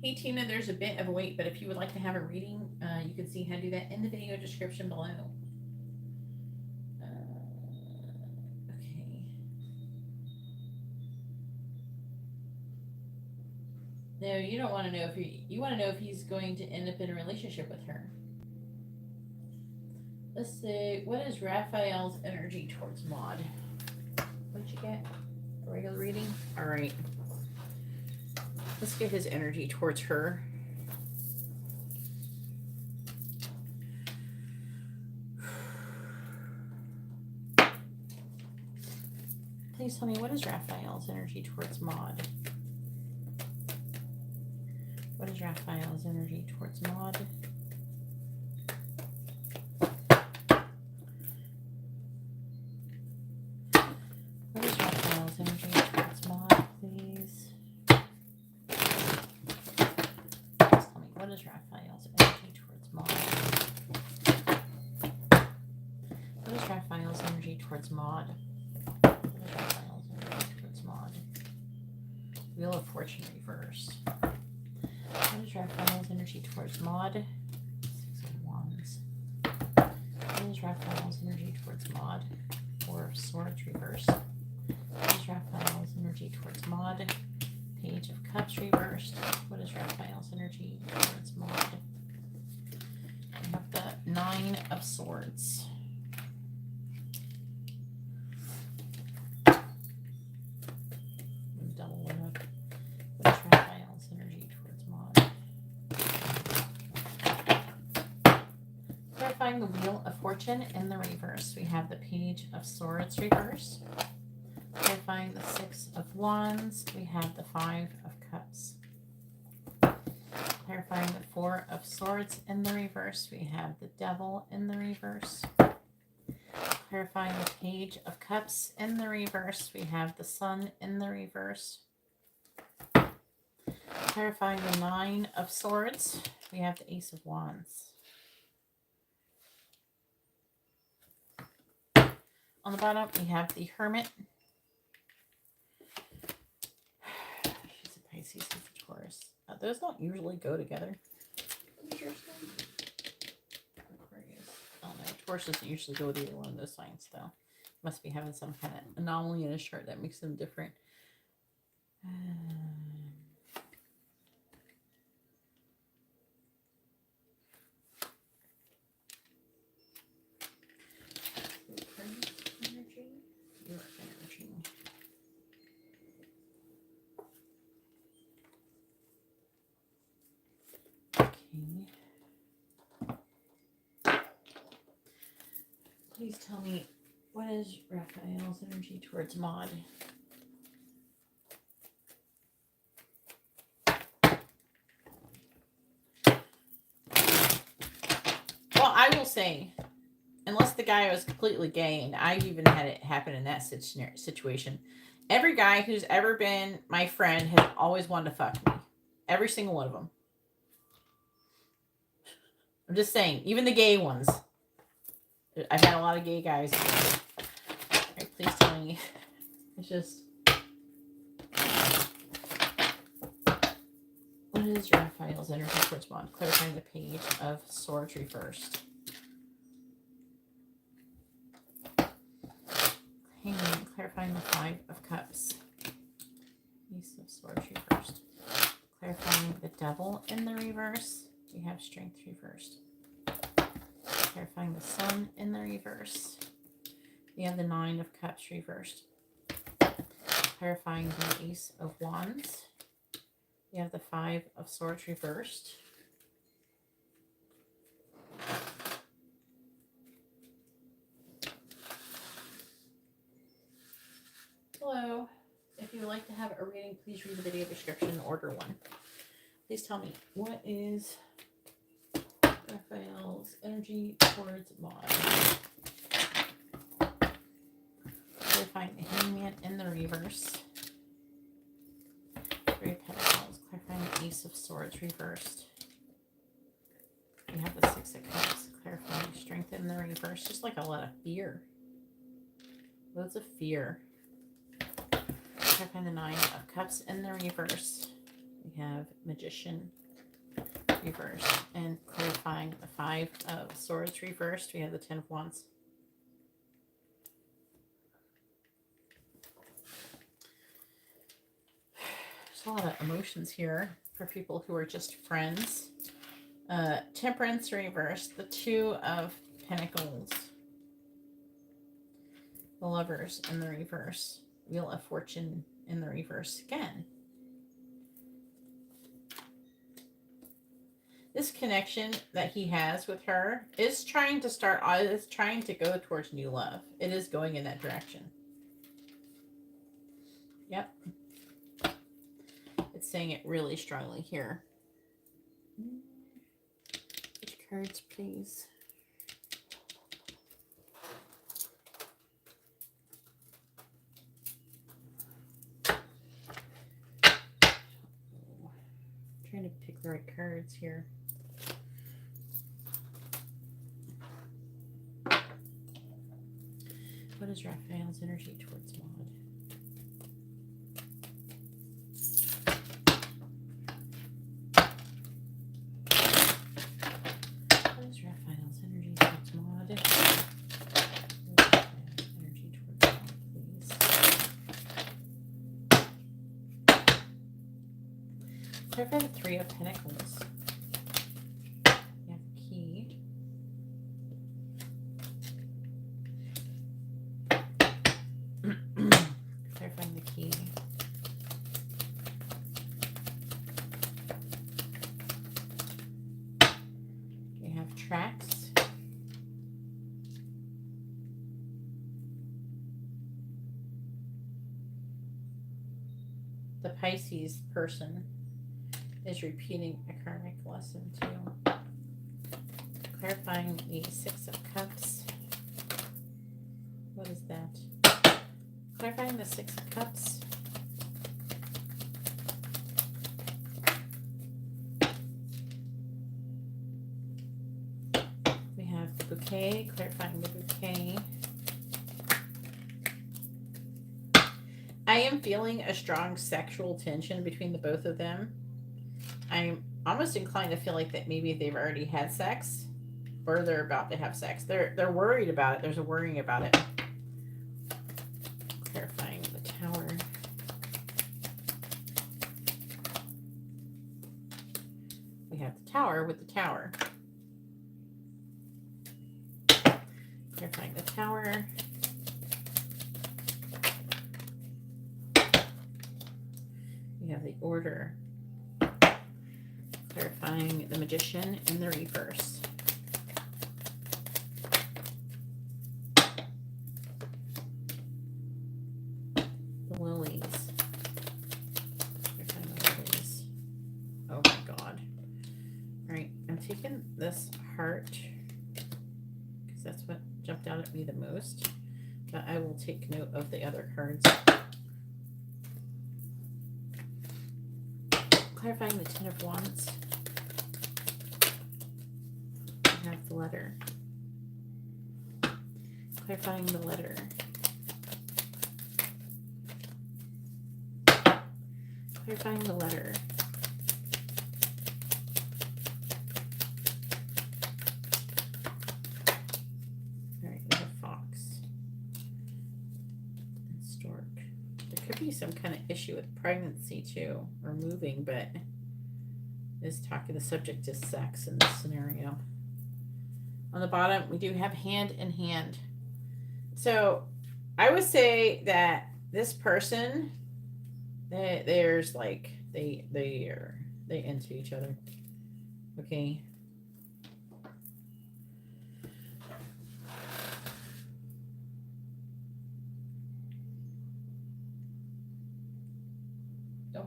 Hey Tina, there's a bit of a wait, but if you would like to have a reading, you can see how to do that in the video description below. Okay. No, you don't want to know if you want to know if he's going to end up in a relationship with her. Let's see, what is Raphael's energy towards Maud? What did you get? A regular reading? Alright. Let's get his energy towards her. Please tell me, what is Raphael's energy towards Maud? What is Raphael's energy towards Maud? What is Raphael's energy towards Maud, please? What is Raphael's energy towards Maud? What is Raphael's energy towards Maud? What is Raphael's energy towards Maud? Wheel of Fortune reverse. What is Raphael's energy towards Maud? Six of Wands. What is Raphael's energy towards Maud? Four of Swords reverse. What is Raphael's energy towards Maud? Page of Cups reversed. What is Raphael's energy towards Maud? We have the Nine of Swords. Double one up. What is Raphael's energy towards Maud? Clarifying the Wheel of Fortune in the reverse. We have the Page of Swords reversed. Clarifying the Six of Wands, we have the Five of Cups. Clarifying the Four of Swords in the reverse, we have the Devil in the reverse. Clarifying the Page of Cups in the reverse, we have the Sun in the reverse. Clarifying the Nine of Swords, we have the Ace of Wands. On the bottom, we have the Hermit. Pisces and Taurus. Those don't usually go together. Aquarius. Oh no, Taurus doesn't usually go with either one of those signs, though. Must be having some kind of anomaly in his chart that makes them different. Your energy. Please tell me, what is Raphael's energy towards Maud? Well, I will say, unless the guy was completely gay, and I've even had it happen in that situation, every guy who's ever been my friend has always wanted to fuck me. Every single one of them. I'm just saying, even the gay ones. I've had a lot of gay guys. Alright, please tell me. It's just... What is Raphael's energy towards Maud? Clarifying the Page of Swords reversed. Clarifying the Five of Cups. Ace of Swords reversed. Clarifying the Devil in the reverse. We have Strength reversed. Clarifying the Sun in the reverse. We have the Nine of Cups reversed. Clarifying the Ace of Wands. We have the Five of Swords reversed. Hello. If you would like to have a reading, please read the video description and order one. Please tell me, what is Raphael's energy towards Maud? Clarifying the Hangman in the reverse. Three of Pentacles. Clarifying the Ace of Swords reversed. We have the Six of Cups. Clarifying strength in the reverse. Just like a lot of fear. Loads of fear. Clarifying the Nine of Cups in the reverse. We have Magician reversed. And clarifying the Five of Swords reversed. We have the Ten of Wands. There's a lot of emotions here for people who are just friends. Temperance reversed. The Two of Pentacles. The Lovers in the reverse. Wheel of Fortune in the reverse again. This connection that he has with her is trying to go towards new love. It is going in that direction. Yep. It's saying it really strongly here. Which cards, please? Trying to pick the right cards here. What is Raphael's energy towards Maud? What is Raphael's energy towards Maud? Energy towards Maud, please. Clarify the Three of Pentacles. You have the key. Clarifying the key. You have tracks. The Pisces person is repeating a karmic lesson too. Clarifying the Six of Cups. What is that? Clarifying the Six of Cups. We have the bouquet. Clarifying the bouquet. I am feeling a strong sexual tension between the both of them. I'm almost inclined to feel like that maybe they've already had sex or they're about to have sex. They're worried about it. There's a worrying about it. Clarifying the Tower. We have the Tower with the Tower. Clarifying the Tower. We have the Order. Clarifying the Magician in the reverse. The Lilies. Clarifying the Lilies. Oh my God. Alright, I'm taking this heart because that's what jumped out at me the most. But I will take note of the other cards. Clarifying the Ten of Wands. We have the Letter. Clarifying the Letter. Clarifying the Letter. Alright, we have Fox and Stork. There could be some kind of issue with pregnancy too, or moving, but is talking, the subject is sex in this scenario. On the bottom, we do have Hand in Hand. So I would say that this person, there's like they into each other. Okay.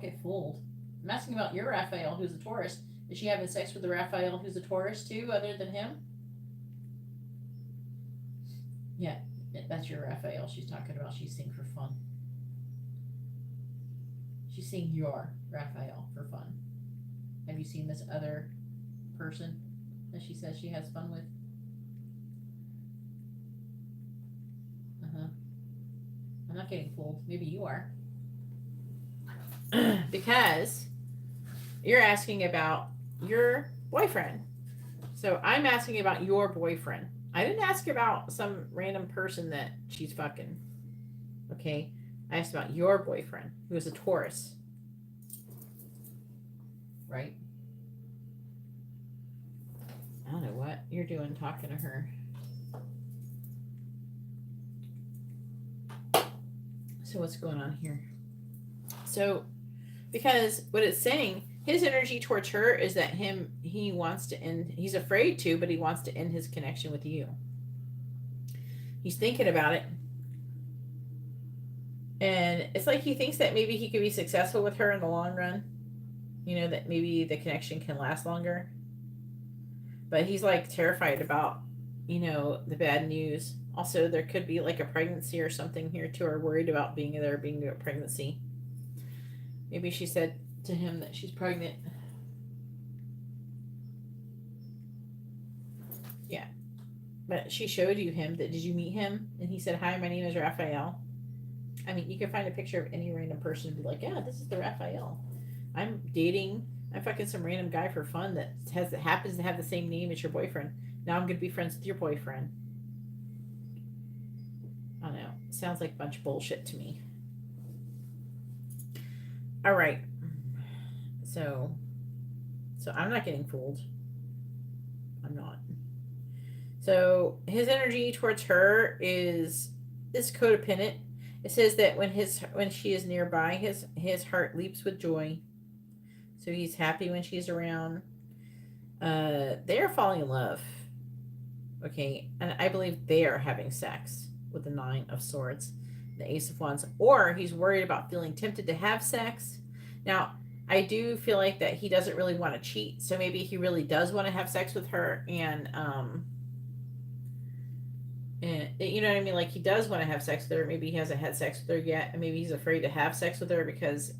Don't get fooled. I'm asking about your Raphael, who's a Taurus. Is she having sex with the Raphael, who's a Taurus too, other than him? Yeah, that's your Raphael she's talking about. She's seeing for fun. She's seeing your Raphael for fun. Have you seen this other person that she says she has fun with? I'm not getting fooled. Maybe you are. Because you're asking about your boyfriend. So I'm asking about your boyfriend. I didn't ask about some random person that she's fucking. Okay? I asked about your boyfriend, who is a Taurus. Right? I don't know what you're doing talking to her. So what's going on here? So, because what it's saying, his energy towards her is that he wants to end, he's afraid to, but he wants to end his connection with you. He's thinking about it. And it's like he thinks that maybe he could be successful with her in the long run. You know, that maybe the connection can last longer. But he's like terrified about, you know, the bad news. Also, there could be like a pregnancy or something here too, or worried about being a pregnancy. Maybe she said to him that she's pregnant. Yeah. But she showed you him. Did you meet him? And he said, "Hi, my name is Raphael." I mean, you can find a picture of any random person and be like, "Yeah, this is the Raphael. I'm fucking some random guy for fun that happens to have the same name as your boyfriend. Now I'm gonna be friends with your boyfriend." I don't know. Sounds like a bunch of bullshit to me. All right. So I'm not getting fooled. I'm not. So his energy towards her is codependent. It says that when she is nearby, his heart leaps with joy. So he's happy when she's around. They are falling in love. Okay, and I believe they are having sex with the Nine of Swords, the Ace of Wands, or he's worried about feeling tempted to have sex. Now, I do feel like that he doesn't really want to cheat, so maybe he really does want to have sex with her, and you know what I mean, like he does want to have sex with her. Maybe he hasn't had sex with her yet, and maybe he's afraid to have sex with her because,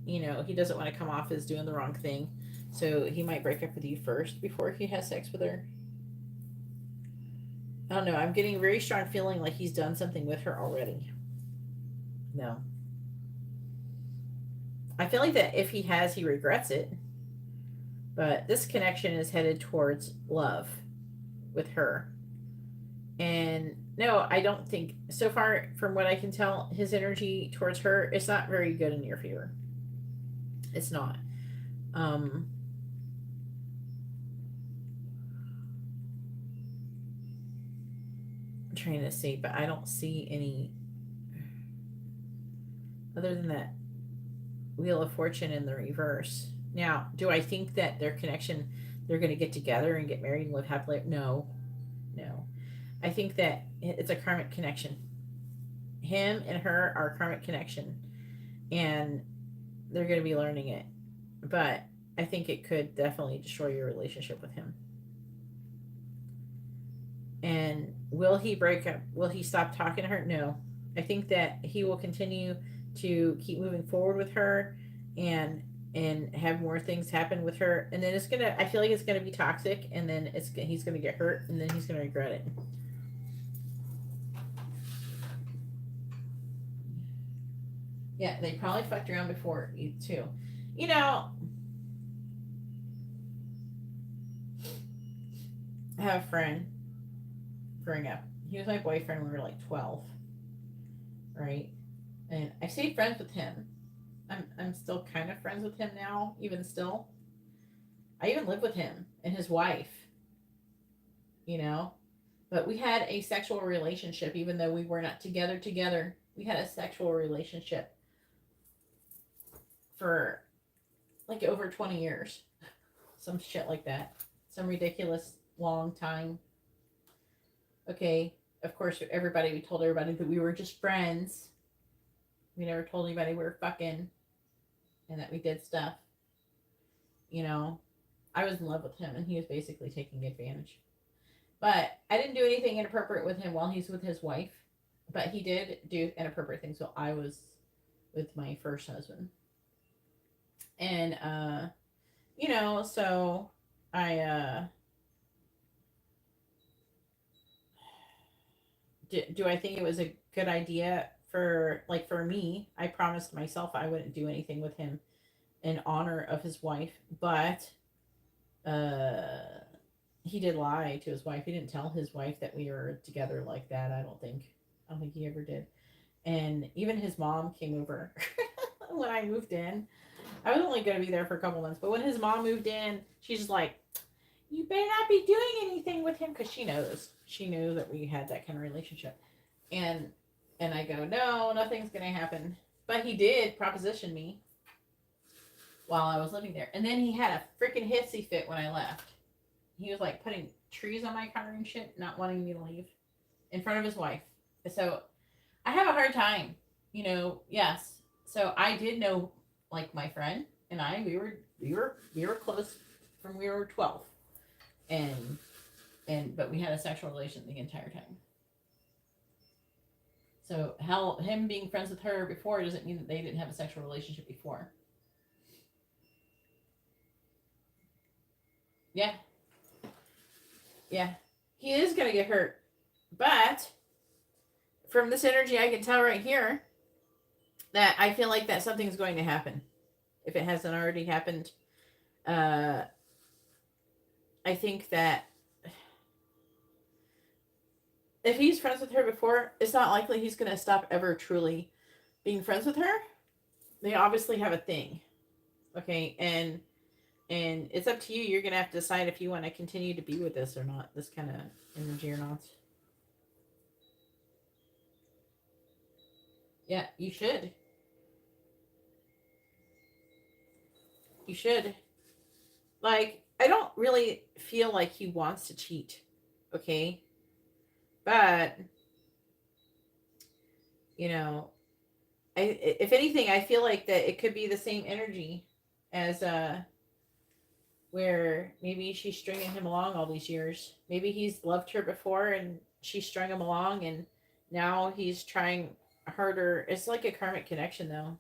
you know, he doesn't want to come off as doing the wrong thing. So he might break up with you first before he has sex with her. I don't know. I'm getting a very strong feeling like he's done something with her already. No. I feel like that if he has, he regrets it. But this connection is headed towards love with her. And no, I don't think, so far from what I can tell, his energy towards her is not very good in your favor. It's not. I'm trying to see, but I don't see any other than that Wheel of Fortune in the reverse. Now, do I think that their connection, they're going to get together and get married and live happily? No. I think that it's a karmic connection. Him and her are a karmic connection, and they're going to be learning it. But I think it could definitely destroy your relationship with him. And will he break up? Will he stop talking to her? No. I think that he will continue to keep moving forward with her and have more things happen with her. And then I feel like it's gonna be toxic, and then he's gonna get hurt, and then he's gonna regret it. Yeah, they probably fucked around before you too. You know, I have a friend growing up. He was my boyfriend when we were like 12, right? And I stayed friends with him. I'm still kind of friends with him now, even still. I even live with him and his wife, you know? But we had a sexual relationship, even though we were not together. We had a sexual relationship for like over 20 years. Some shit like that. Some ridiculous long time. Okay, of course, we told everybody that we were just friends. We never told anybody we were fucking. and that we did stuff. You know, I was in love with him and he was basically taking advantage. But I didn't do anything inappropriate with him while he's with his wife. But he did do inappropriate things while I was with my first husband. And you know, so I do I think it was a good idea for me? I promised myself I wouldn't do anything with him in honor of his wife, but uh he did lie to his wife. He didn't tell his wife that we were together like that. I don't think he ever did. And even his mom came over when I moved in. I was only going to be there for a couple months, but when his mom moved in, she's just like, "You better not be doing anything with him," because she knew that we had that kind of relationship. And I go, "No, nothing's going to happen." But he did proposition me while I was living there, and then he had a freaking hissy fit when I left. He was like putting trees on my car and shit, not wanting me to leave in front of his wife. So I have a hard time, you know. Yes, so I did know, like, my friend and I, we were close from we were 12, and but we had a sexual relation the entire time. So him being friends with her before doesn't mean that they didn't have a sexual relationship before. Yeah. Yeah. He is going to get hurt. But from this energy, I can tell right here that I feel like that something's going to happen. If it hasn't already happened, I think that if he's friends with her before, it's not likely he's going to stop ever truly being friends with her. They obviously have a thing. Okay, and it's up to you. You're going to have to decide if you want to continue to be with this or not, this kind of energy or not. Yeah, you should. You should. Like, I don't really feel like he wants to cheat. Okay? But, you know, if anything, I feel like that it could be the same energy as where maybe she's stringing him along all these years. Maybe he's loved her before and she strung him along, and now he's trying harder. It's like a karmic connection, though.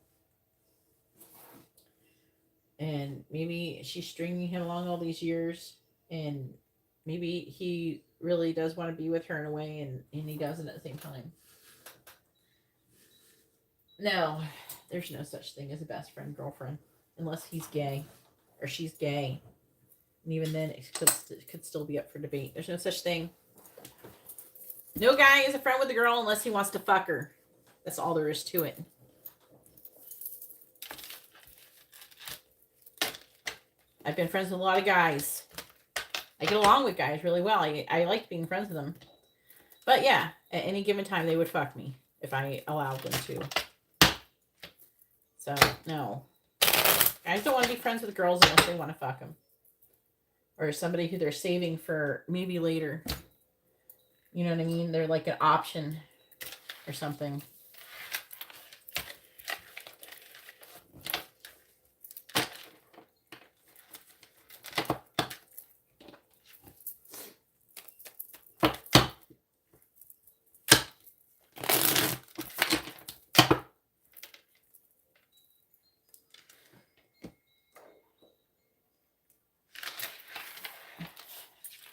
And maybe she's stringing him along all these years, and maybe he really does want to be with her in a way, and he doesn't at the same time. No, there's no such thing as a best friend girlfriend unless he's gay or she's gay, and even then it could still be up for debate. There's no such thing. No guy is a friend with a girl unless he wants to fuck her. That's all there is to it. I've been friends with a lot of guys. I get along with guys really well. I like being friends with them. But yeah, at any given time, they would fuck me if I allowed them to. So, no. Guys don't want to be friends with girls unless they want to fuck them. Or somebody who they're saving for maybe later. You know what I mean? They're like an option or something.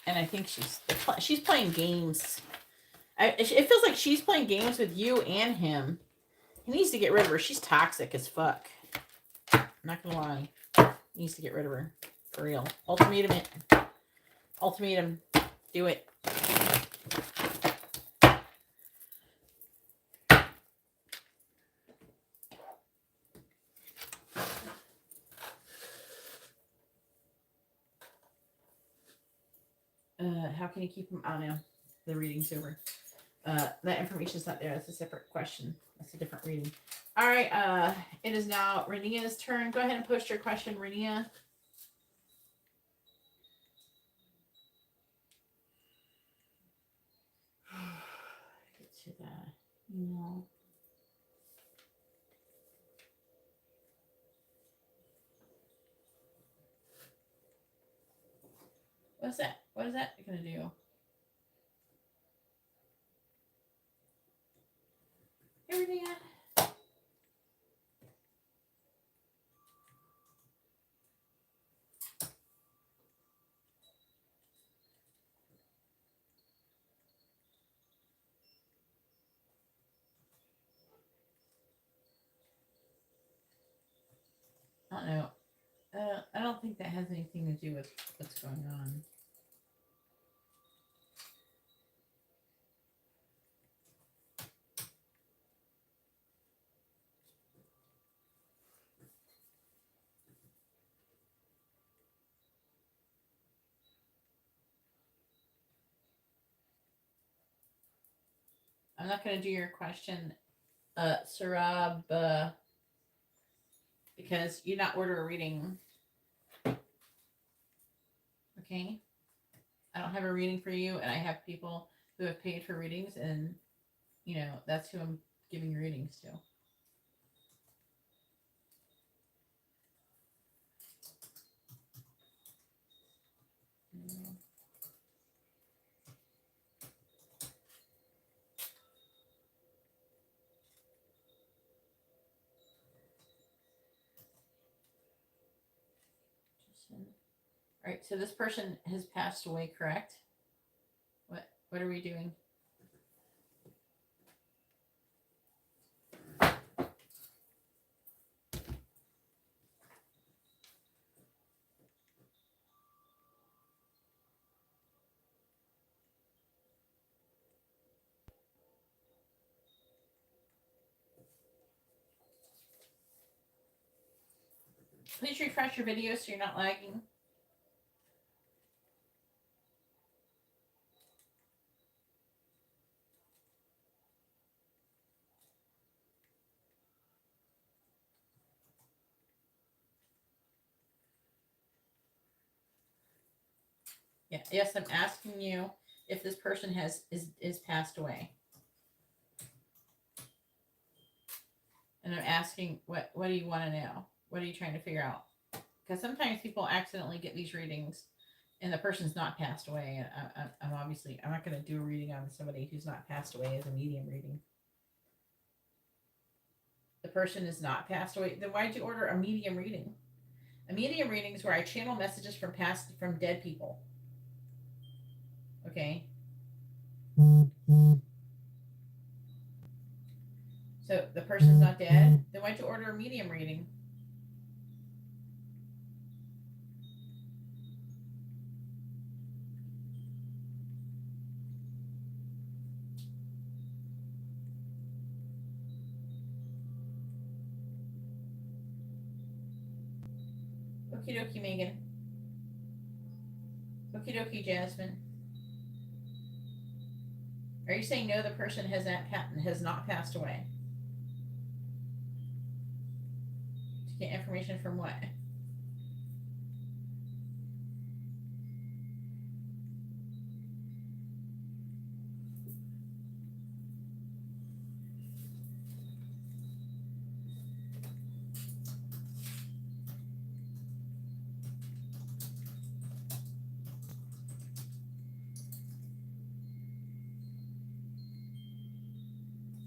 And I think she's playing games. It feels like she's playing games with you and him. He needs to get rid of her. She's toxic as fuck. I'm not gonna lie. He needs to get rid of her. For real. Ultimatum it. Ultimatum. Do it. How can you keep him? I don't know. The reading's over. That information's not there. That's a separate question. That's a different reading. All right. It is now Renea's turn. Go ahead and post your question, Renea. Get to that. No. What's that? What is that gonna do? Everything at? I don't know. I don't think that has anything to do with what's going on. I'm not going to do your question, Sarab, because you not order a reading. Okay? I don't have a reading for you, and I have people who have paid for readings, and, you know, that's who I'm giving readings to. All right, so this person has passed away, correct? What are we doing? Please refresh your video so you're not lagging. Yeah, yes, I'm asking you if this person is passed away. And I'm asking what do you want to know? What are you trying to figure out? Because sometimes people accidentally get these readings and the person's not passed away. And I'm obviously, I'm not going to do a reading on somebody who's not passed away as a medium reading. The person is not passed away. Then why'd you order a medium reading? A medium reading is where I channel messages from dead people. Okay. So the person's not dead. Then why'd you order a medium reading? Okie dokie, Megan. Okie dokie, Jasmine. Are you saying no, the person has not passed away? To get information from what?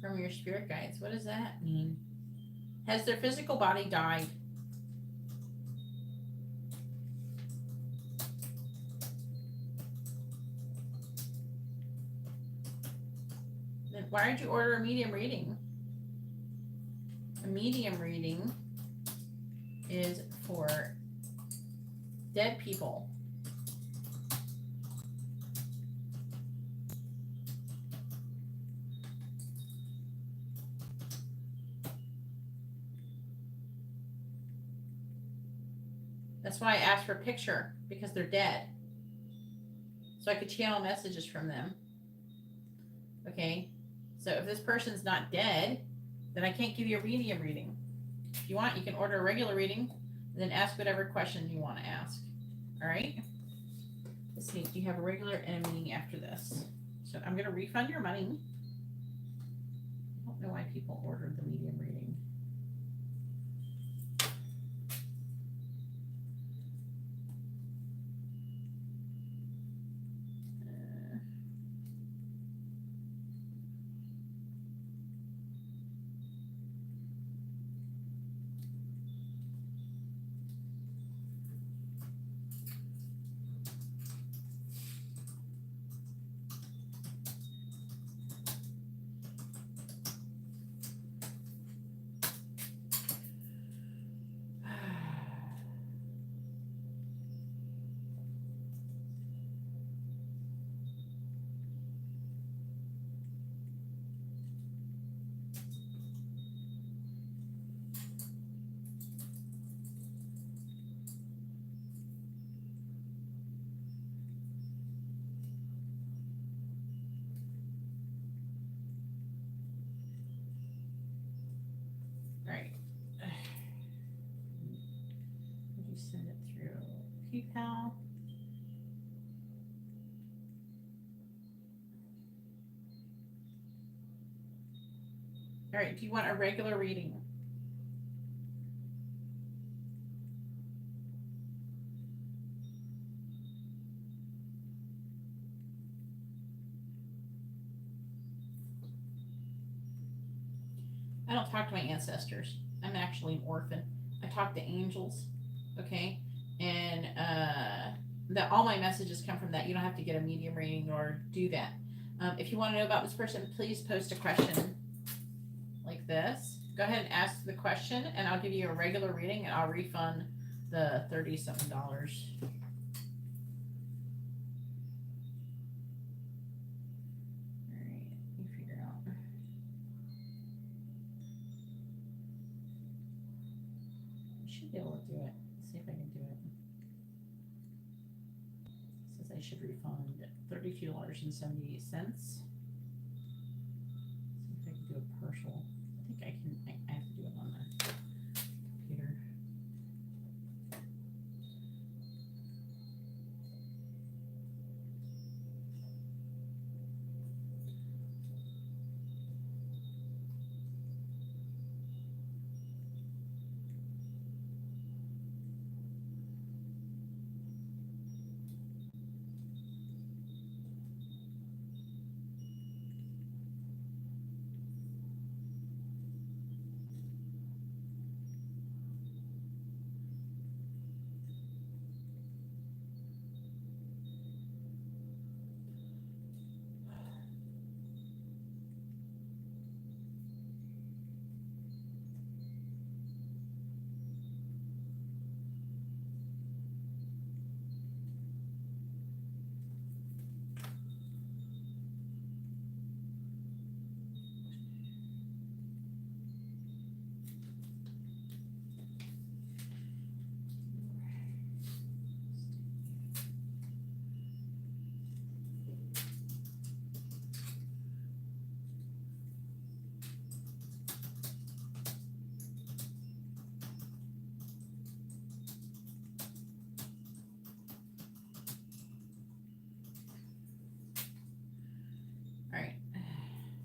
From your spirit guides. What does that mean? Has their physical body died? Then why did you order a medium reading? A medium reading is for dead people. That's why I asked for a picture, because they're dead. So I could channel messages from them. Okay? So if this person's not dead, then I can't give you a medium reading. If you want, you can order a regular reading and then ask whatever question you want to ask. All right? Let's see. You have a regular and a meeting after this. So I'm going to refund your money. I don't know why people ordered the medium reading. PayPal. All right, do you want a regular reading? I don't talk to my ancestors. I'm actually an orphan. I talk to angels, okay? And all my messages come from that. You don't have to get a medium reading or do that. If you want to know about this person, please post a question like this. Go ahead and ask the question, and I'll give you a regular reading, and I'll refund the $30-something. All right, you figure out. I should be able to do it. Let's see if I can do it. It says I should refund $32.78. See if I can do a partial. I think I can. I have to do it on the computer.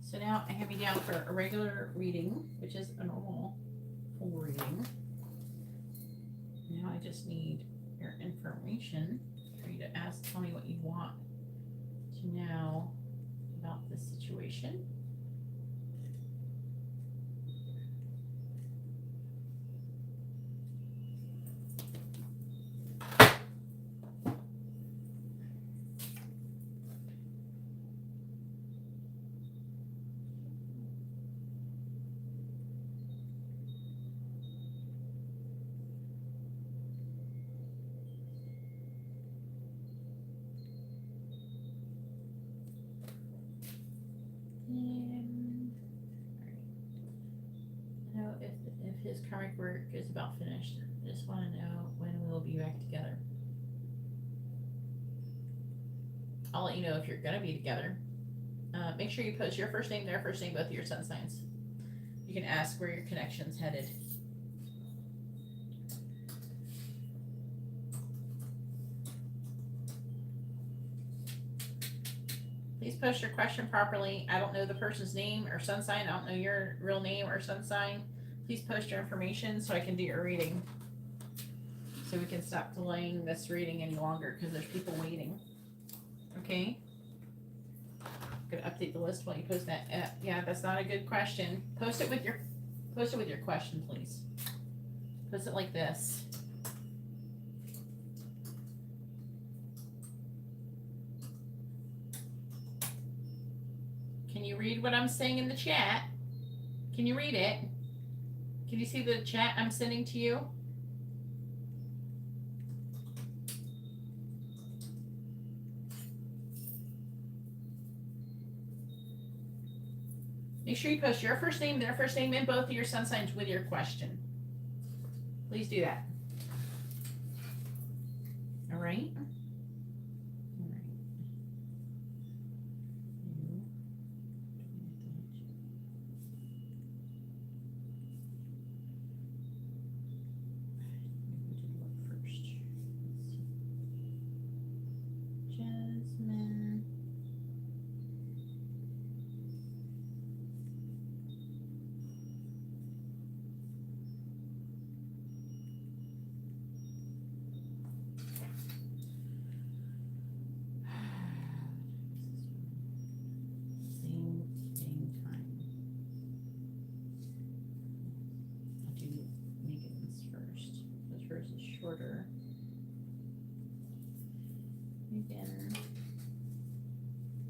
So now I have you down for a regular reading, which is a normal full reading. Now I just need your information for you to tell me what you want to know about this situation. If his karmic work is about finished, I just want to know when we'll be back together. I'll let you know if you're gonna be together. Make sure you post your first name, their first name, both of your sun signs. You can ask where your connection's headed. Please post your question properly. I don't know the person's name or sun sign. I don't know your real name or sun sign. Please post your information so I can do your reading. So we can stop delaying this reading any longer because there's people waiting. Okay? I'm gonna update the list while you post that. Yeah, that's not a good question. Post it with your question, please. Post it like this. Can you read what I'm saying in the chat? Can you read it? Can you see the chat I'm sending to you? Make sure you post your first name, their first name, and both of your sun signs with your question. Please do that. All right?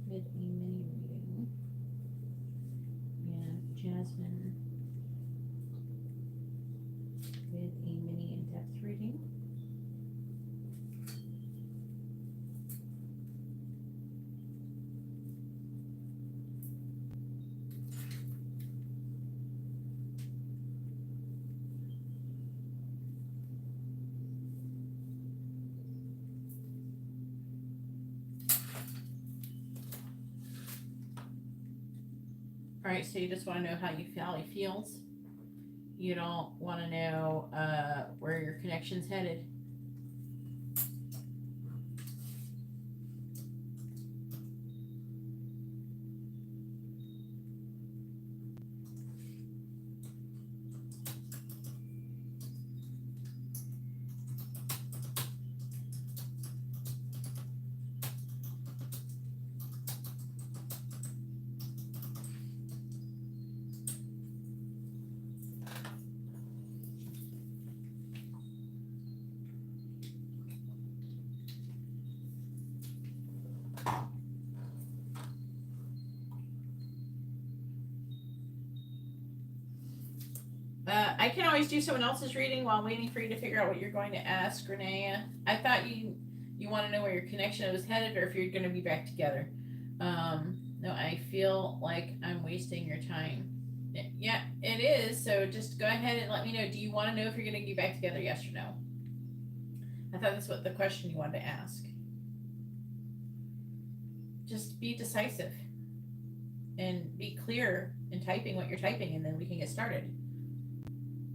with a mini reading. And Jasmine with a mini in-depth reading. All right, so you just want to know how he feels. You don't want to know where your connection's headed. I can always do someone else's reading while waiting for you to figure out what you're going to ask, Renea. I thought you want to know where your connection was headed or if you're going to be back together. No, I feel like I'm wasting your time. Yeah, it is. So just go ahead and let me know. Do you want to know if you're going to be back together, yes or no? I thought that's what the question you wanted to ask. Just be decisive and be clear in typing what you're typing, and then we can get started.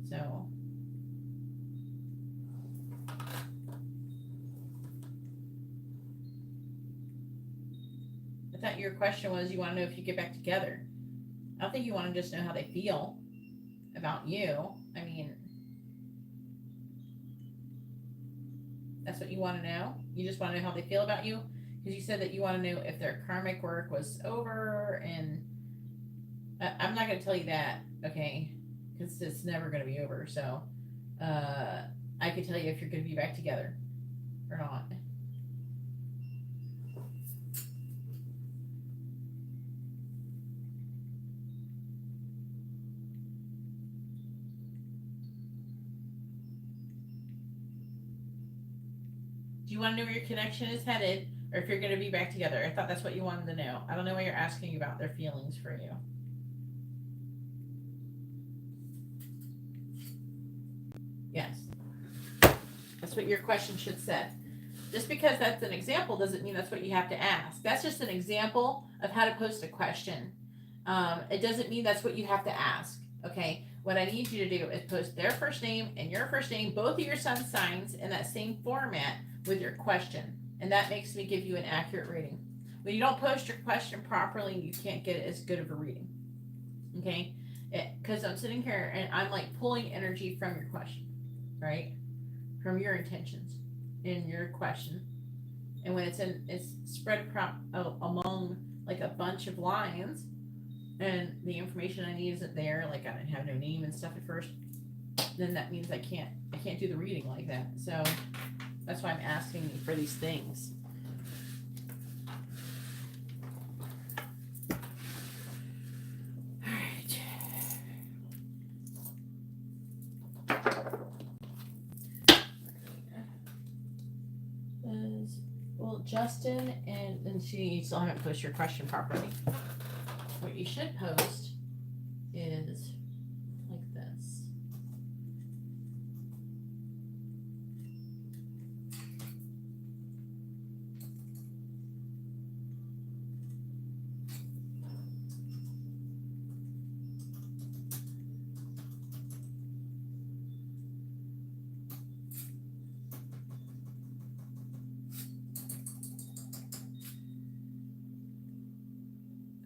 So I thought your question was you want to know if you get back together. I don't think you want to just know how they feel about you. I mean, that's what you want to know? You just want to know how they feel about you? Because you said that you want to know if their karmic work was over, and I'm not going to tell you that, okay? Because it's never going to be over. So I could tell you if you're going to be back together or not. Do you want to know where your connection is headed or if you're going to be back together? I thought that's what you wanted to know. I don't know why you're asking about their feelings for you. Yes. That's what your question should say. Just because that's an example doesn't mean that's what you have to ask. That's just an example of how to post a question. It doesn't mean that's what you have to ask. Okay. What I need you to do is post their first name and your first name, both of your sun signs, in that same format with your question. And that makes me give you an accurate reading. When you don't post your question properly, you can't get as good of a reading. Okay? Because I'm sitting here and I'm like pulling energy from your question, right? From your intentions in your question. And when it's spread among like a bunch of lines, and the information I need isn't there, like I didn't have no name and stuff at first, then that means I can't do the reading like that. So that's why I'm asking you for these things. All right. Well, Justine and she still haven't posted your question properly. What you should post is like this.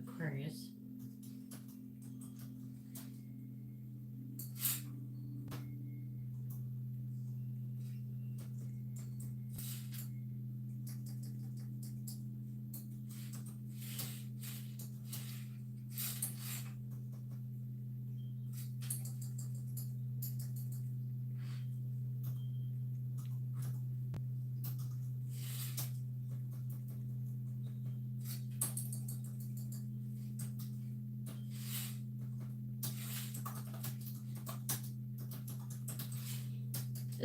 Aquarius.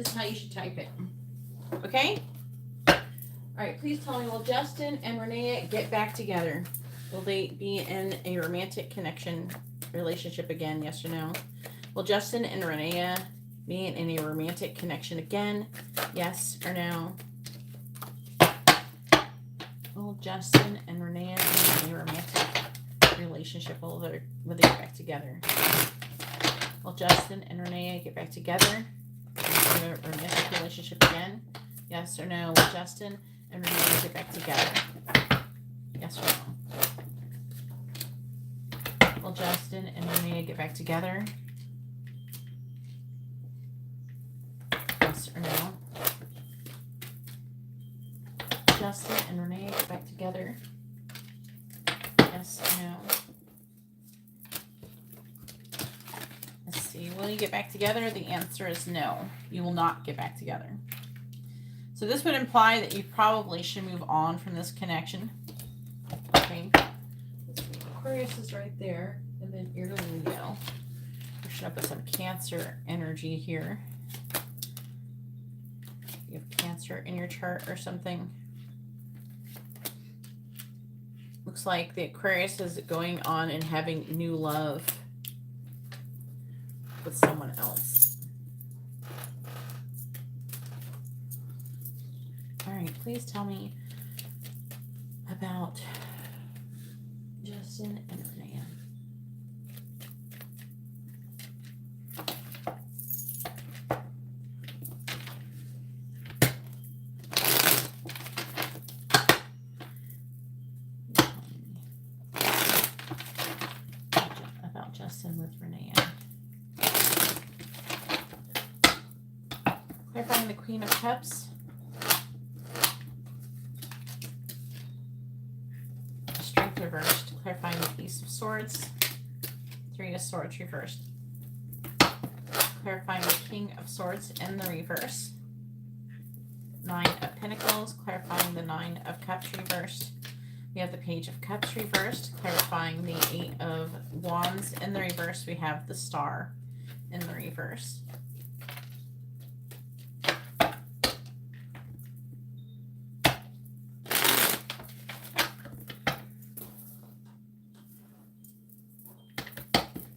This is how you should type it. Okay? All right, please tell me, will Justin and Renea get back together? Will they be in a romantic connection relationship again? Yes or no? Will Justin and Renea be in a romantic connection again? Yes or no? Will Justin and Renea be in a romantic relationship? Will they get back together? Will Justin and Renea get back together? In a romantic relationship again? Yes or no? Will Justin and Renea get back together? Yes or no? Will Justin and Renea get back together? Yes or no? Justin and Renea get back together? Yes or no? Let's see. Will you get back together? The answer is no. You will not get back together. So this would imply that you probably should move on from this connection. Okay. Aquarius is right there, and then you're Leo. We should put some Cancer energy here. You have Cancer in your chart or something. Looks like the Aquarius is going on and having new love with someone else. All right, please tell me about Justin and Renea. About Justin with Renea. Clarifying the Queen of Cups. Strength reversed. Clarifying the Ace of Swords. Three of Swords reversed. Clarifying the King of Swords in the reverse. Nine of Pentacles. Clarifying the Nine of Cups reversed. We have the Page of Cups reversed. Clarifying the Eight of Wands in the reverse. We have the Star in the reverse.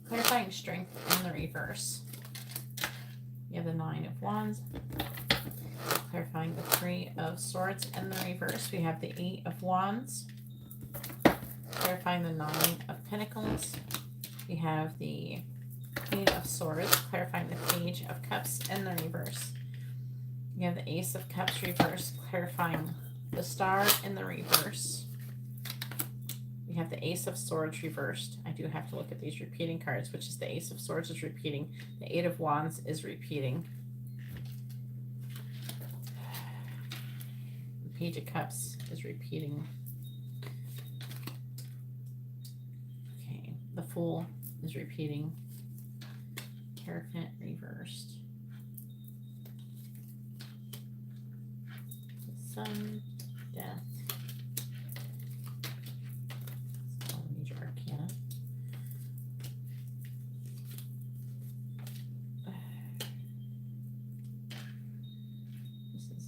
Clarifying Strength in the reverse. We have the Nine of Wands. Clarifying the Three of Swords in the reverse. We have the Eight of Wands. Clarifying the Nine of Pentacles. We have the Queen of Swords. Clarifying the Page of Cups in the reverse. We have the Ace of Cups reversed. Clarifying the Star in the reverse. We have the Ace of Swords reversed. I do have to look at these repeating cards, which is the Ace of Swords is repeating. The Eight of Wands is repeating. The Page of Cups is repeating. Okay, the Fool is repeating. Hierophant reversed. The Sun, Death. Major Arcana. This is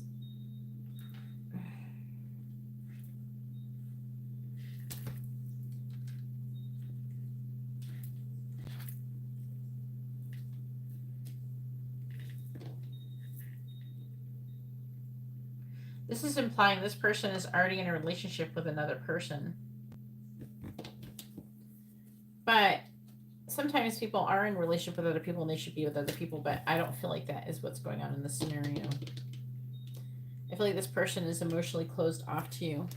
This is implying this person is already in a relationship with another person. But sometimes people are in a relationship with other people and they should be with other people, but I don't feel like that is what's going on in this scenario. I feel like this person is emotionally closed off to you.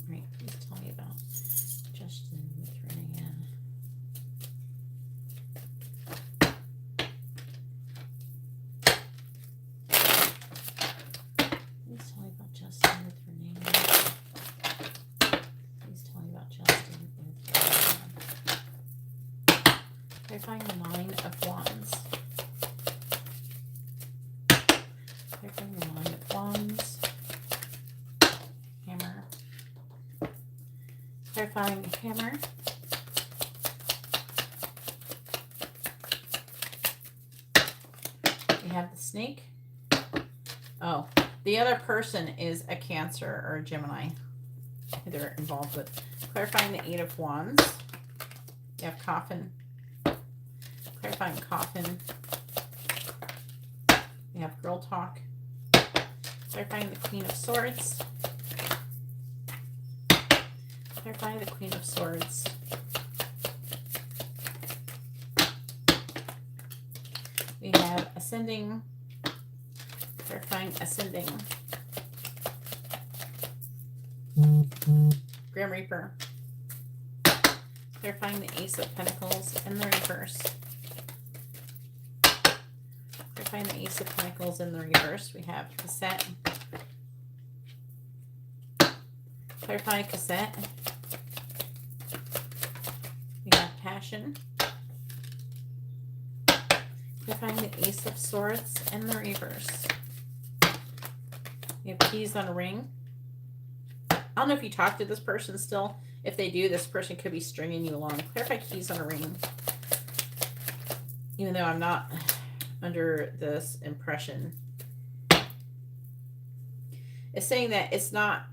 Right, please tell me about Justin with Renea. Please tell me about Justin with Renea. Please tell me about Justin with Renea. Clarifying the Nine of Wands. Clarifying the Nine of Wands. Hammer. Clarifying hammer. We have the snake. Oh, the other person is a Cancer or a Gemini who they're involved with. Clarifying the Eight of Wands. You have coffin. Clarifying coffin. We have girl talk. Clarifying the Queen of Swords. Clarifying the Queen of Swords. We have ascending. Clarifying ascending. Grim Reaper. Clarifying the Ace of Pentacles in the reverse. Clarifying the Ace of Pentacles in the reverse. We have cassette. Clarifying cassette. We have passion. Clarifying the Ace of Swords in the reverse. We have keys on a ring. I don't know if you talk to this person still. If they do, this person could be stringing you along. Clarify keys on a ring. Even though I'm not under this impression. It's saying that it's not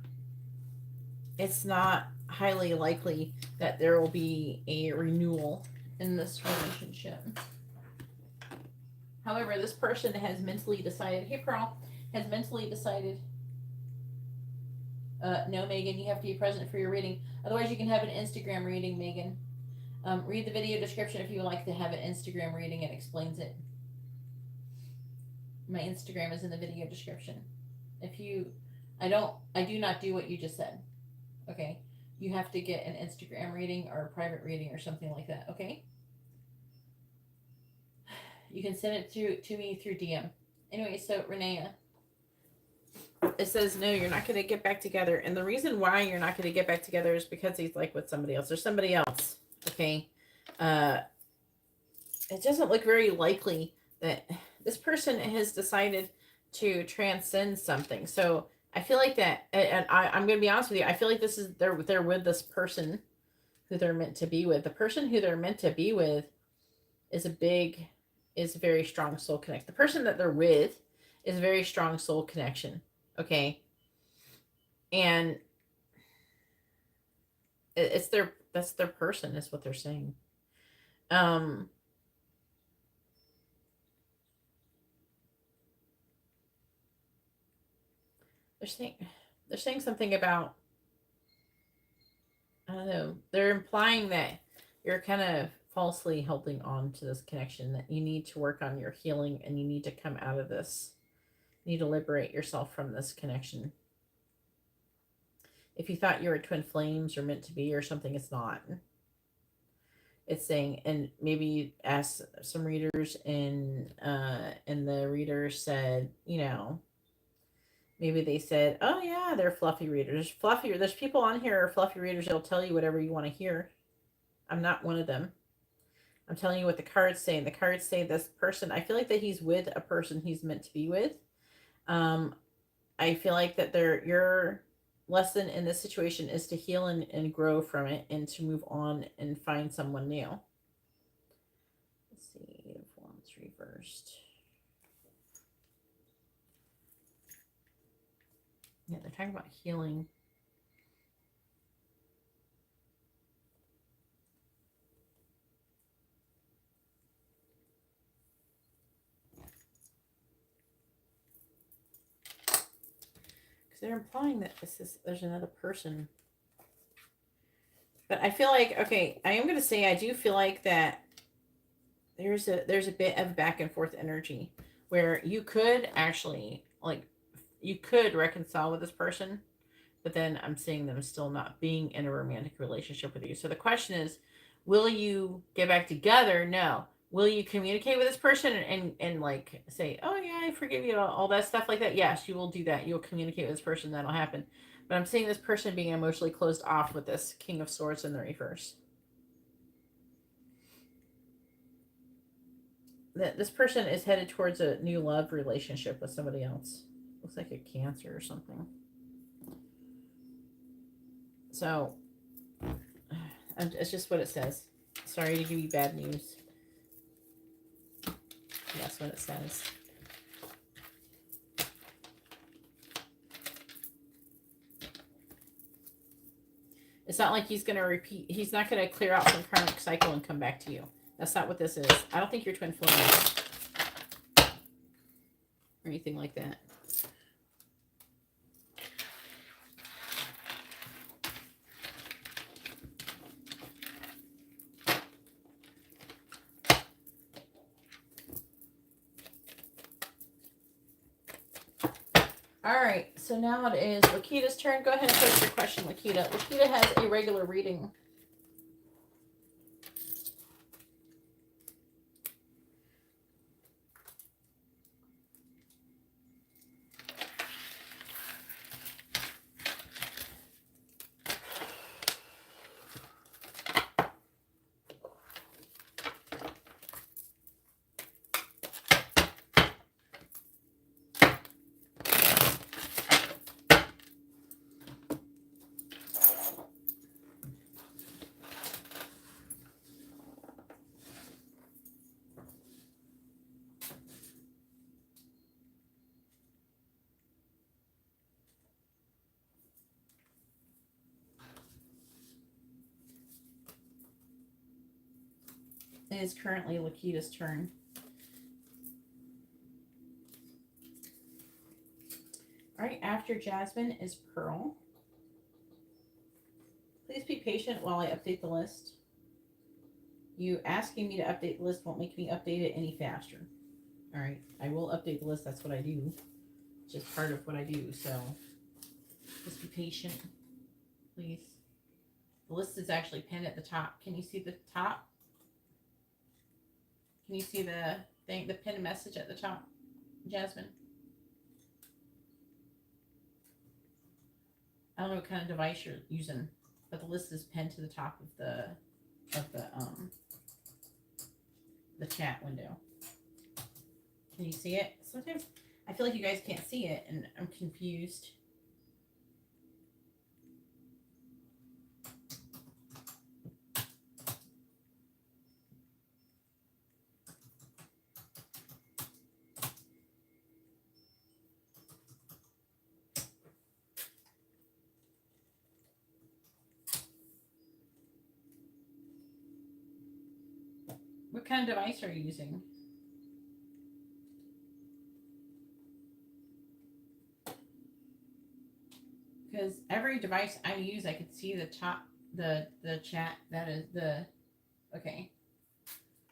highly likely that there will be a renewal in this relationship. However, this person has mentally decided, hey Pearl, has mentally decided, no, Megan, you have to be present for your reading. Otherwise, you can have an Instagram reading, Megan. Read the video description if you would like to have an Instagram reading. It explains it. My Instagram is in the video description. If you, I do not do what you just said. Okay. You have to get an Instagram reading or a private reading or something like that. Okay. You can send it to me through DM. Anyway, so Renea, it says, no, you're not going to get back together. And the reason why you're not going to get back together is because he's like with somebody else. There's somebody else. Okay. It doesn't look very likely that this person has decided to transcend something. So I feel like that, and I'm going to be honest with you. I feel like this is, they're with this person who they're meant to be with. The person who they're meant to be with is a very strong soul connection. The person that they're with is a very strong soul connection. Okay. And that's their person is what they're saying. They're saying something about, I don't know, they're implying that you're kind of falsely holding on to this connection, that you need to work on your healing and you need to come out of this. You need to liberate yourself from this connection. If you thought you were twin flames or meant to be or something, it's not. It's saying, and maybe you asked some readers and the reader said, you know, maybe they said, oh yeah, they're fluffy readers. There's people on here who are fluffy readers. They'll tell you whatever you want to hear. I'm not one of them. I'm telling you what the cards say. And the cards say this person, I feel like that he's with a person he's meant to be with. I feel like that your lesson in this situation is to heal and grow from it and to move on and find someone new. Let's see, Eight of Wands reversed. Yeah, they're talking about healing. They're implying that there's another person. But I feel like, okay, I am going to say I do feel like that there's a bit of back and forth energy where you could actually, like, you could reconcile with this person, but then I'm seeing them still not being in a romantic relationship with you. So the question is, will you get back together? No. Will you communicate with this person and like say, oh yeah, I forgive you, all that stuff like that? Yes, you will do that. You'll communicate with this person. That'll happen. But I'm seeing this person being emotionally closed off with this King of Swords in the reverse. This person is headed towards a new love relationship with somebody else. Looks like a Cancer or something. So It's just what it says. Sorry to give you bad news. That's what it says. It's not like he's going to repeat. He's not going to clear out some karmic cycle and come back to you. That's not what this is. I don't think you're twin flames or anything like that. All right, so now it is Lakita's turn. Go ahead and post your question, Lakita. Lakita has a regular reading. It is currently Lakita's turn. All right, after Jasmine is Pearl. Please be patient while I update the list. You asking me to update the list won't make me update it any faster. All right, I will update the list. That's what I do. It's just part of what I do, so just be patient, please. The list is actually pinned at the top. Can you see the top? Can you see the thing, the pinned message at the top, Jasmine? I don't know what kind of device you're using, but the list is pinned to the top of the chat window. Can you see it? Sometimes I feel like you guys can't see it, and I'm confused. What kind of device are you using? Because every device I use, I could see the top, the chat. That is the, okay.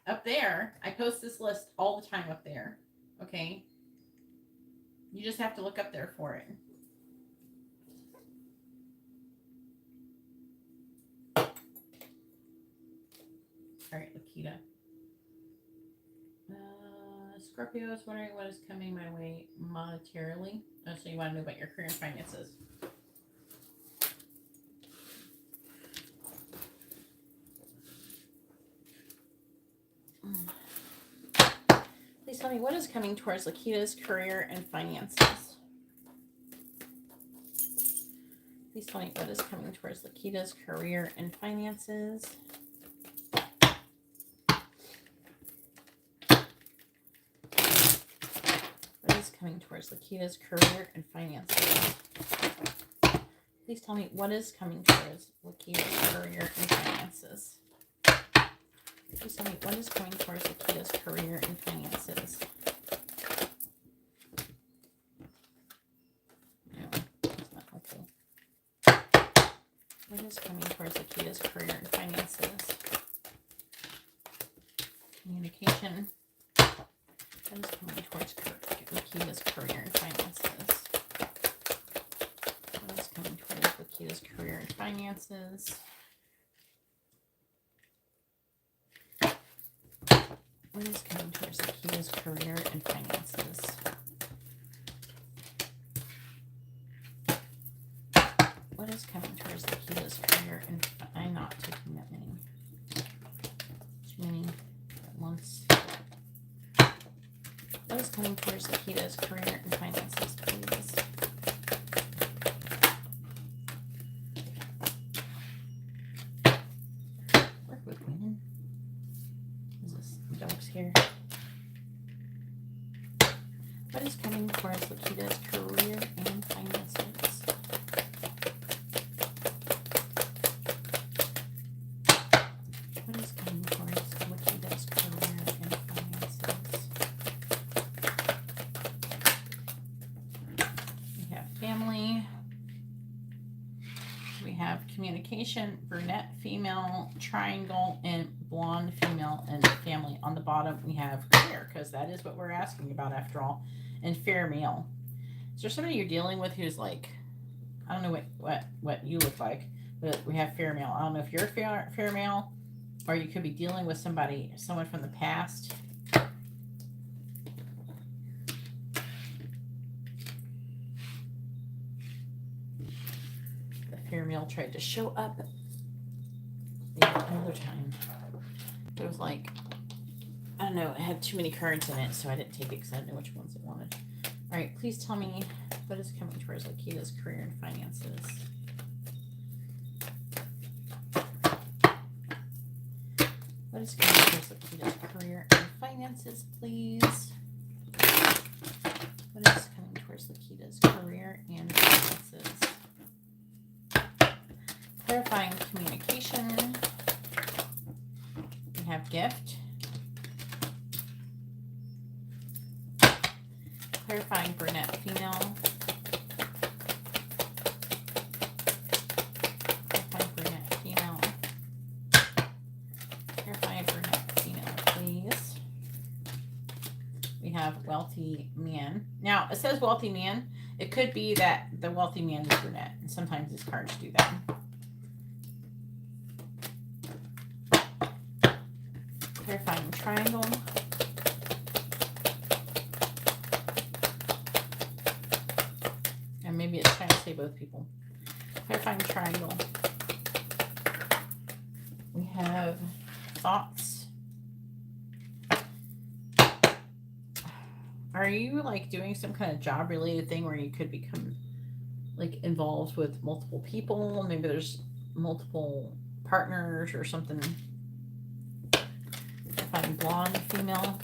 Up there, I post this list all the time up there. Okay. You just have to look up there for it. All right, Lakita. Scorpio is wondering what is coming my way monetarily. Oh, so you want to know about your career and finances. Please tell me what is coming towards Lakita's career and finances. Please tell me what is coming towards Lakita's career and finances. Coming towards Lakita's career and finances. Please tell me what is coming towards Lakita's career and finances. Please tell me what is coming towards Lakita's career and finances. No, that's not helpful. What is coming towards Lakita's career and finances? Communication. What is coming towards Lakita's career and finances? What is coming towards Lakita's career and finances? What is coming towards Lakita's career and finances? What is coming towards Lakita's career and I'm not taking that many. Too many at once. What is coming towards Lakita's career and finances, please? What is coming towards Lakita's career and finances? What is coming towards Lakita's career and finances? We have family. We have communication, brunette female, triangle, and blonde female, and family. On the bottom, we have career, because that is what we're asking about after all. And fair male. Is there somebody you're dealing with who's like, I don't know what you look like, but we have fair male. I don't know if you're fair male, or you could be dealing with someone from the past. The fair male tried to show up another time. It was like, I don't know, it had too many cards in it, so I didn't take it because I didn't know which ones it wanted. All right, please tell me what is coming towards Lakita's career and finances. What is coming towards Lakita's career and finances, please? What is coming towards Lakita's career and finances? Clarifying communication. We have gift. Clarifying brunette female. Clarifying brunette female. Clarifying brunette female, please. We have wealthy man. Now, it says wealthy man. It could be that the wealthy man is brunette. And sometimes these cards do that. Clarifying triangle. And maybe it's trying to say both people. Clarifying triangle. We have thoughts. Are you like doing some kind of job related thing where you could become like involved with multiple people? Maybe there's multiple partners or something. Clarifying blonde female.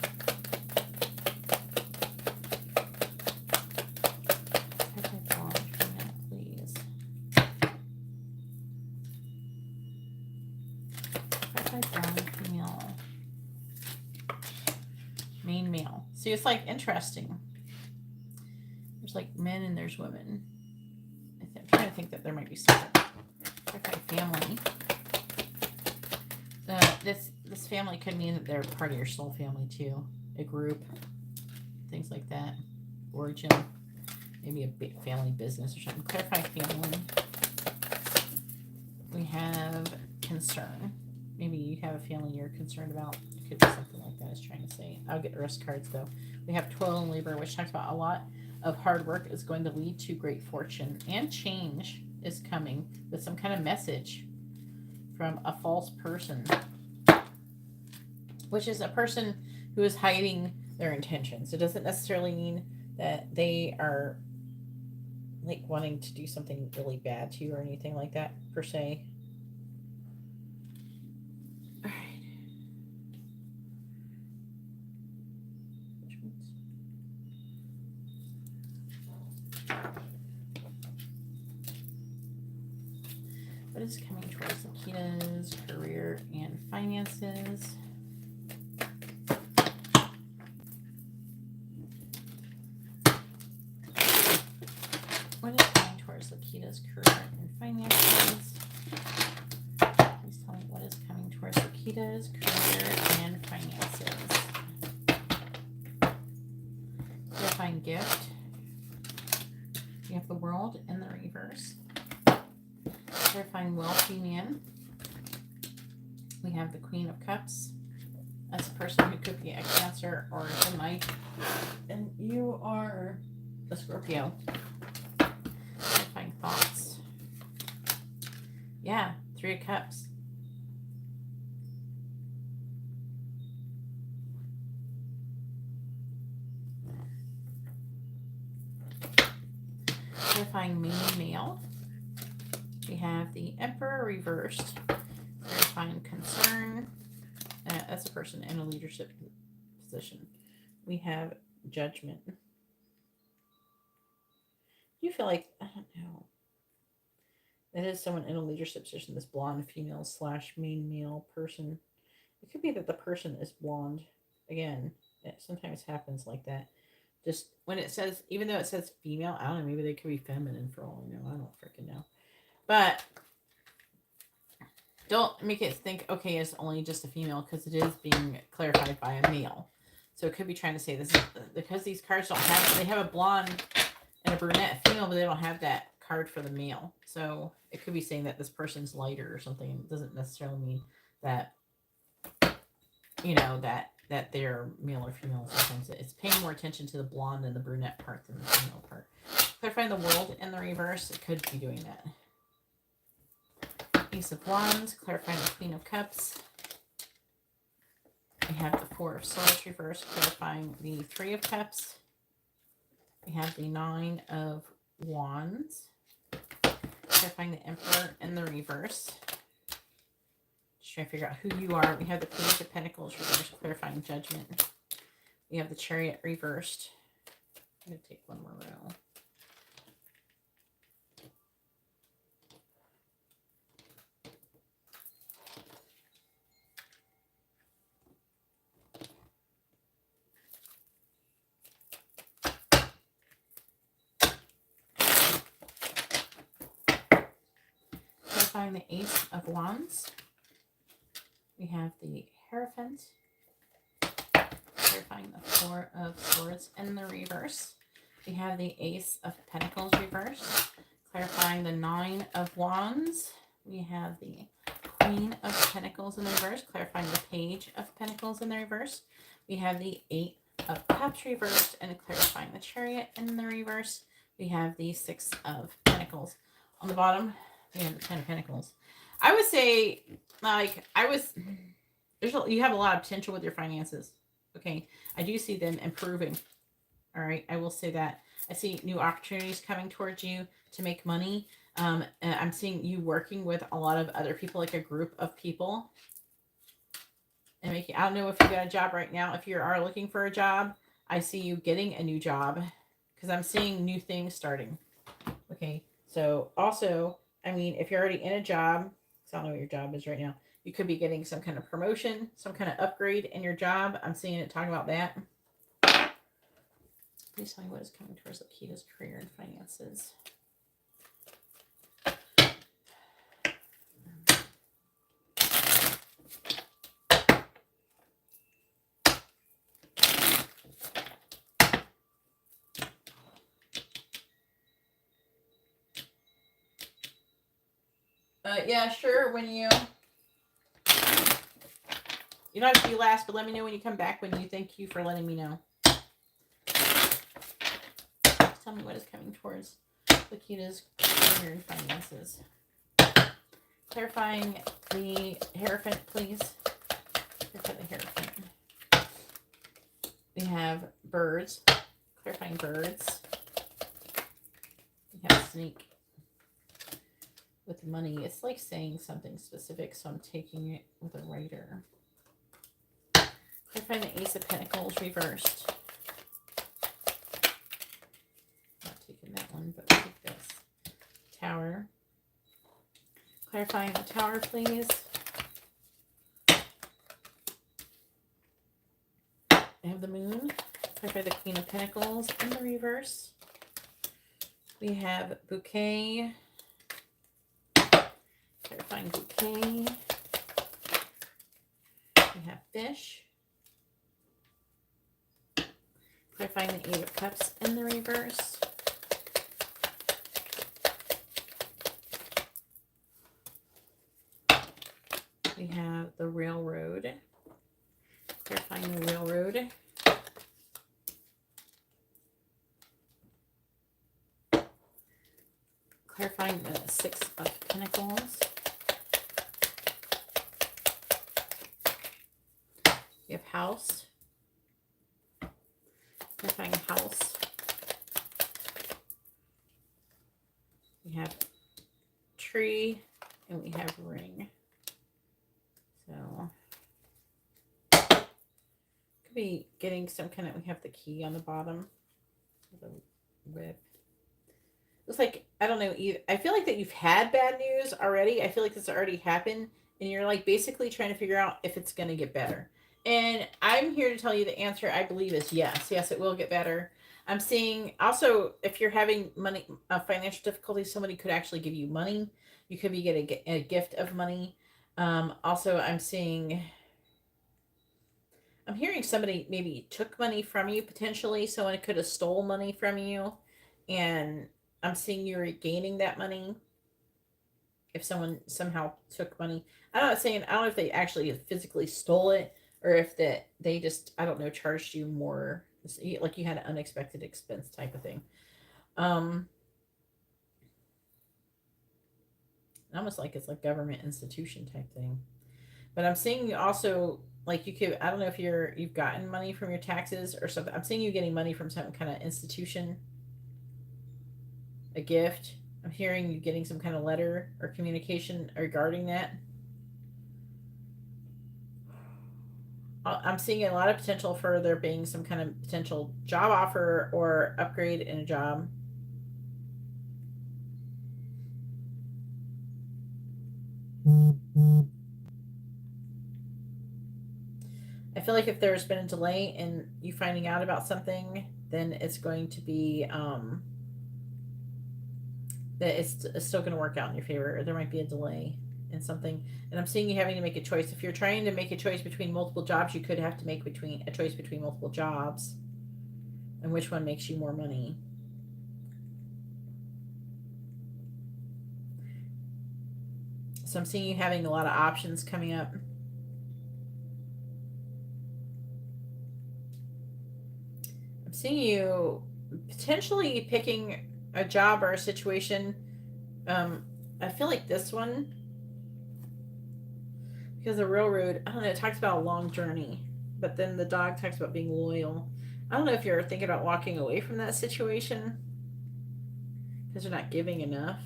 Main male. See, it's like interesting. There's like men and there's women. I'm trying to think that there might be something. Okay, family. This family could mean that they're part of your soul family too. A group, things like that. Origin, maybe a big family business or something. Clarify family. We have concern. Maybe you have a family you're concerned about. It could be something like that. Is trying to say. I'll get the rest cards though. We have toil and labor, which talks about a lot of hard work is going to lead to great fortune, and change is coming with some kind of message from a false person, which is a person who is hiding their intentions. It doesn't necessarily mean that they are like wanting to do something really bad to you or anything like that per se. All right. Which ones? What is coming towards Lakita's career and finances? What is coming towards Lakita's career and finances? Please tell me what is coming towards Lakita's career and finances. Clarifying gift. We have the world in the reverse. Clarifying wealthy man. We have the Queen of Cups. That's a person who could be a Cancer or a Gemini. And you are a Scorpio. Clarifying thoughts. Yeah, 3 of Cups. Clarifying main male. We have the Emperor reversed. Clarifying concern. That's a person in a leadership position. We have Judgment. You feel like, I don't know. It is someone in a leadership position, this blonde female / main male person. It could be that the person is blonde. Again, it sometimes happens like that. Just when it says, even though it says female, I don't know, maybe they could be feminine for all I know. I don't freaking know. But don't make it think, okay, it's only just a female, because it is being clarified by a male. So it could be trying to say this is because these cards don't have, they have a blonde and a brunette female, but they don't have that card for the male. So it could be saying that this person's lighter or something. It doesn't necessarily mean that, that they're male or female. Sometimes it's paying more attention to the blonde and the brunette part than the female part. Clarifying the world in the reverse, it could be doing that. Ace of Wands, clarifying the Queen of Cups. We have the Four of Swords reverse, clarifying the Three of Cups. We have the Nine of Wands, clarifying the Emperor in the reverse. Just trying to figure out who you are. We have the Page of Pentacles reversed, clarifying Judgment. We have the Chariot reversed. I'm going to take one more row. Clarifying the Ace of Wands. We have the Hierophant. Clarifying the Four of Swords in the reverse. We have the Ace of Pentacles reversed. Clarifying the Nine of Wands. We have the Queen of Pentacles in the reverse. Clarifying the Page of Pentacles in the reverse. We have the Eight of Cups reversed. And clarifying the Chariot in the reverse. We have the Six of Pentacles. On the bottom, we have the Ten of Pentacles. I would say, you have a lot of potential with your finances. Okay. I do see them improving. All right. I will say that. I see new opportunities coming towards you to make money. And I'm seeing you working with a lot of other people, like a group of people. And I don't know if you got a job right now. If you are looking for a job, I see you getting a new job, because I'm seeing new things starting. Okay. So also, I mean, if you're already in a job, so I don't know what your job is right now, you could be getting some kind of promotion, some kind of upgrade in your job. I'm seeing it talking about that. Please tell me what is coming towards Lakita's career and finances. Yeah, sure. When you don't have to be last, but let me know when you come back. When you thank you for letting me know. Tell me what is coming towards Lakita's career and finances. Clarifying the Hierophant, please. Clarify the Hierophant. We have birds. Clarifying birds. We have snake. With money, it's like saying something specific, so I'm taking it with a writer. Clarifying the Ace of Pentacles reversed. Not taking that one, but I'll take this. Tower. Clarifying the Tower, please. I have the Moon. Clarify the Queen of Pentacles in the reverse. We have Bouquet. Clarifying Bouquet. We have Fish. Clarifying the Eight of Cups in the reverse. We have the Railroad. Clarifying the Railroad. Clarifying the Six of Pentacles. We have House. Clarifying House. We have Tree, and we have Ring. So could be getting some kind of, we have the key on the bottom, the whip. It's like, I don't know, I feel like that you've had bad news already. I feel like this already happened, and you're like basically trying to figure out if it's going to get better. And I'm here to tell you the answer, I believe, is yes. Yes, it will get better. I'm seeing also, if you're having money, financial difficulties, somebody could actually give you money. You could be getting a gift of money. Also, I'm hearing somebody maybe took money from you potentially. Someone could have stole money from you, and I'm seeing you regaining that money. If someone somehow took money, I'm not saying, I don't know if they actually physically stole it, or if that they just, I don't know, charged you more, like you had an unexpected expense type of thing. Um, Almost like it's like government institution type thing. But I'm seeing you also, like you could, I don't know if you've gotten money from your taxes or something. I'm seeing you getting money from some kind of institution, a gift. I'm hearing you getting some kind of letter or communication regarding that. I'm seeing a lot of potential for there being some kind of potential job offer or upgrade in a job. I feel like if there's been a delay in you finding out about something, then it's going to be that it's still going to work out in your favor, or there might be a delay in something. And I'm seeing you having to make a choice. If you're trying to make a choice between multiple jobs, you could have to make a choice between multiple jobs, and which one makes you more money. So I'm seeing you having a lot of options coming up. I'm seeing you potentially picking a job or a situation. I feel like this one, because the railroad, I don't know, it talks about a long journey, but then the dog talks about being loyal. I don't know if you're thinking about walking away from that situation because they're not giving enough.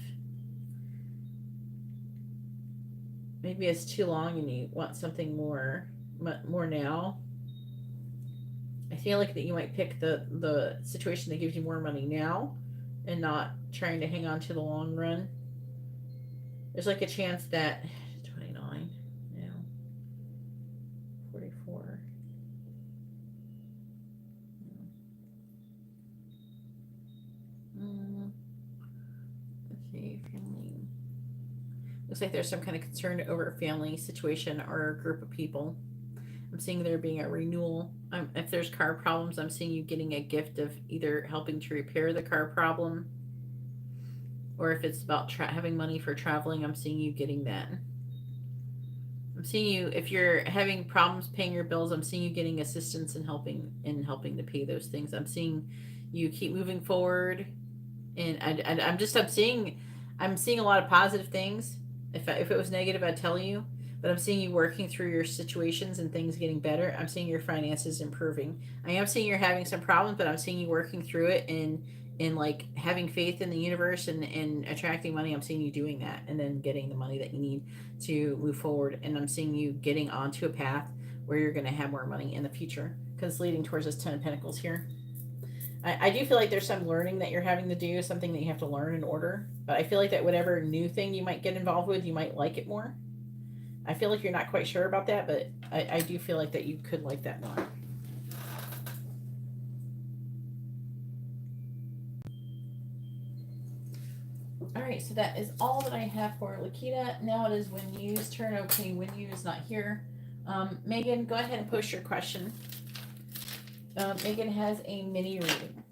Maybe it's too long and you want something more now. I feel like that you might pick the situation that gives you more money now and not trying to hang on to the long run. There's like a chance that 29 now, 44. Let's see, family. Looks like there's some kind of concern over a family situation or a group of people. I'm seeing there being a renewal. If there's car problems, I'm seeing you getting a gift of either helping to repair the car problem, or if it's about having money for traveling, I'm seeing you getting that. I'm seeing you, if you're having problems paying your bills, I'm seeing you getting assistance and helping to pay those things. I'm seeing you keep moving forward, and I'm seeing a lot of positive things. If it was negative, I'd tell you. But I'm seeing you working through your situations and things getting better. I'm seeing your finances improving. I am seeing you're having some problems, but I'm seeing you working through it and like having faith in the universe and attracting money. I'm seeing you doing that and then getting the money that you need to move forward. And I'm seeing you getting onto a path where you're going to have more money in the future because it's leading towards this 10 of Pentacles here. I do feel like there's some learning that you're having to do, something that you have to learn in order. But I feel like that whatever new thing you might get involved with, you might like it more. I feel like you're not quite sure about that, but I do feel like that you could like that more. All right, so that is all that I have for Lakita. Now it is Wenu's turn. Okay, Wenu is not here. Megan, go ahead and post your question. Megan has a mini reading.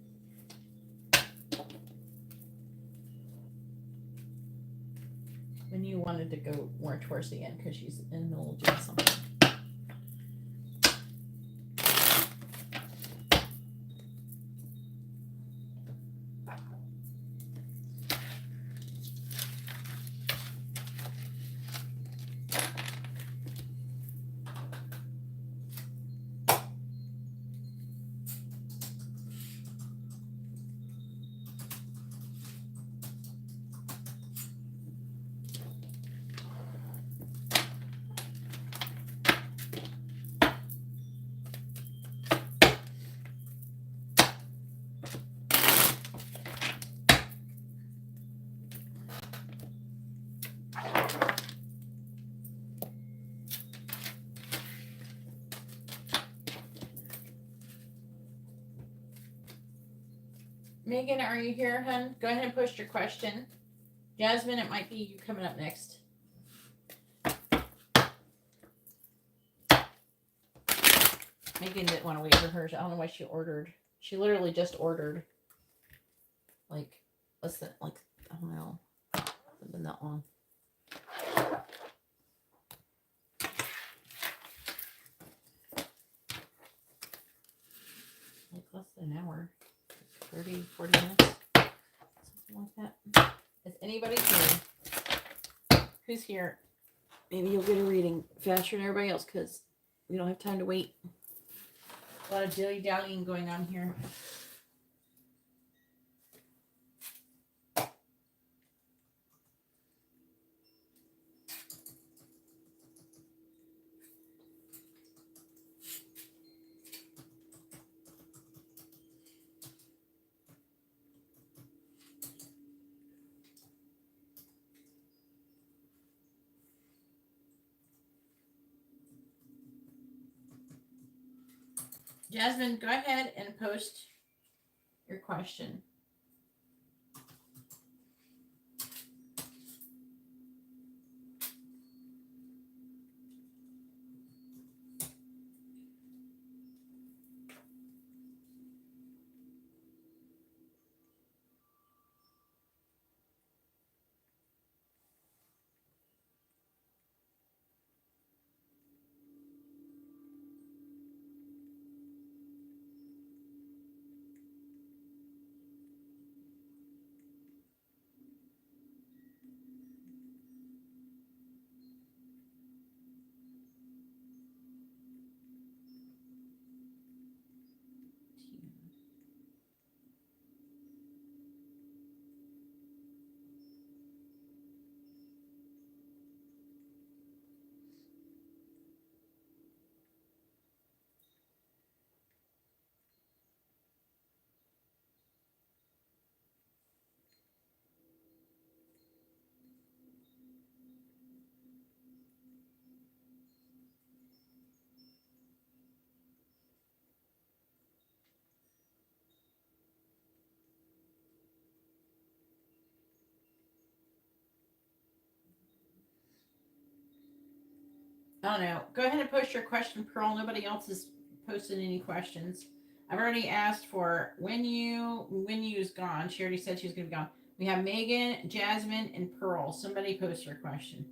Wenu wanted to go more towards the end because she's in the middle of doing something. Megan, are you here, hun? Go ahead and post your question. Jasmine, it might be you coming up next. Megan didn't want to wait for hers. I don't know why she ordered. She literally just ordered. Like, less than, like, I don't know. It hasn't been that long. Like, less than an hour. 30, 40 minutes. Something like that. Is anybody here? Who's here? Maybe you'll get a reading faster than everybody else because we don't have time to wait. A lot of dilly-dallying going on here. Jasmine, go ahead and post your question. I don't know. Go ahead and post your question, Pearl. Nobody else has posted any questions. I've already asked for Wenu's gone. She already said she was going to be gone. We have Megan, Jasmine, and Pearl. Somebody post your question.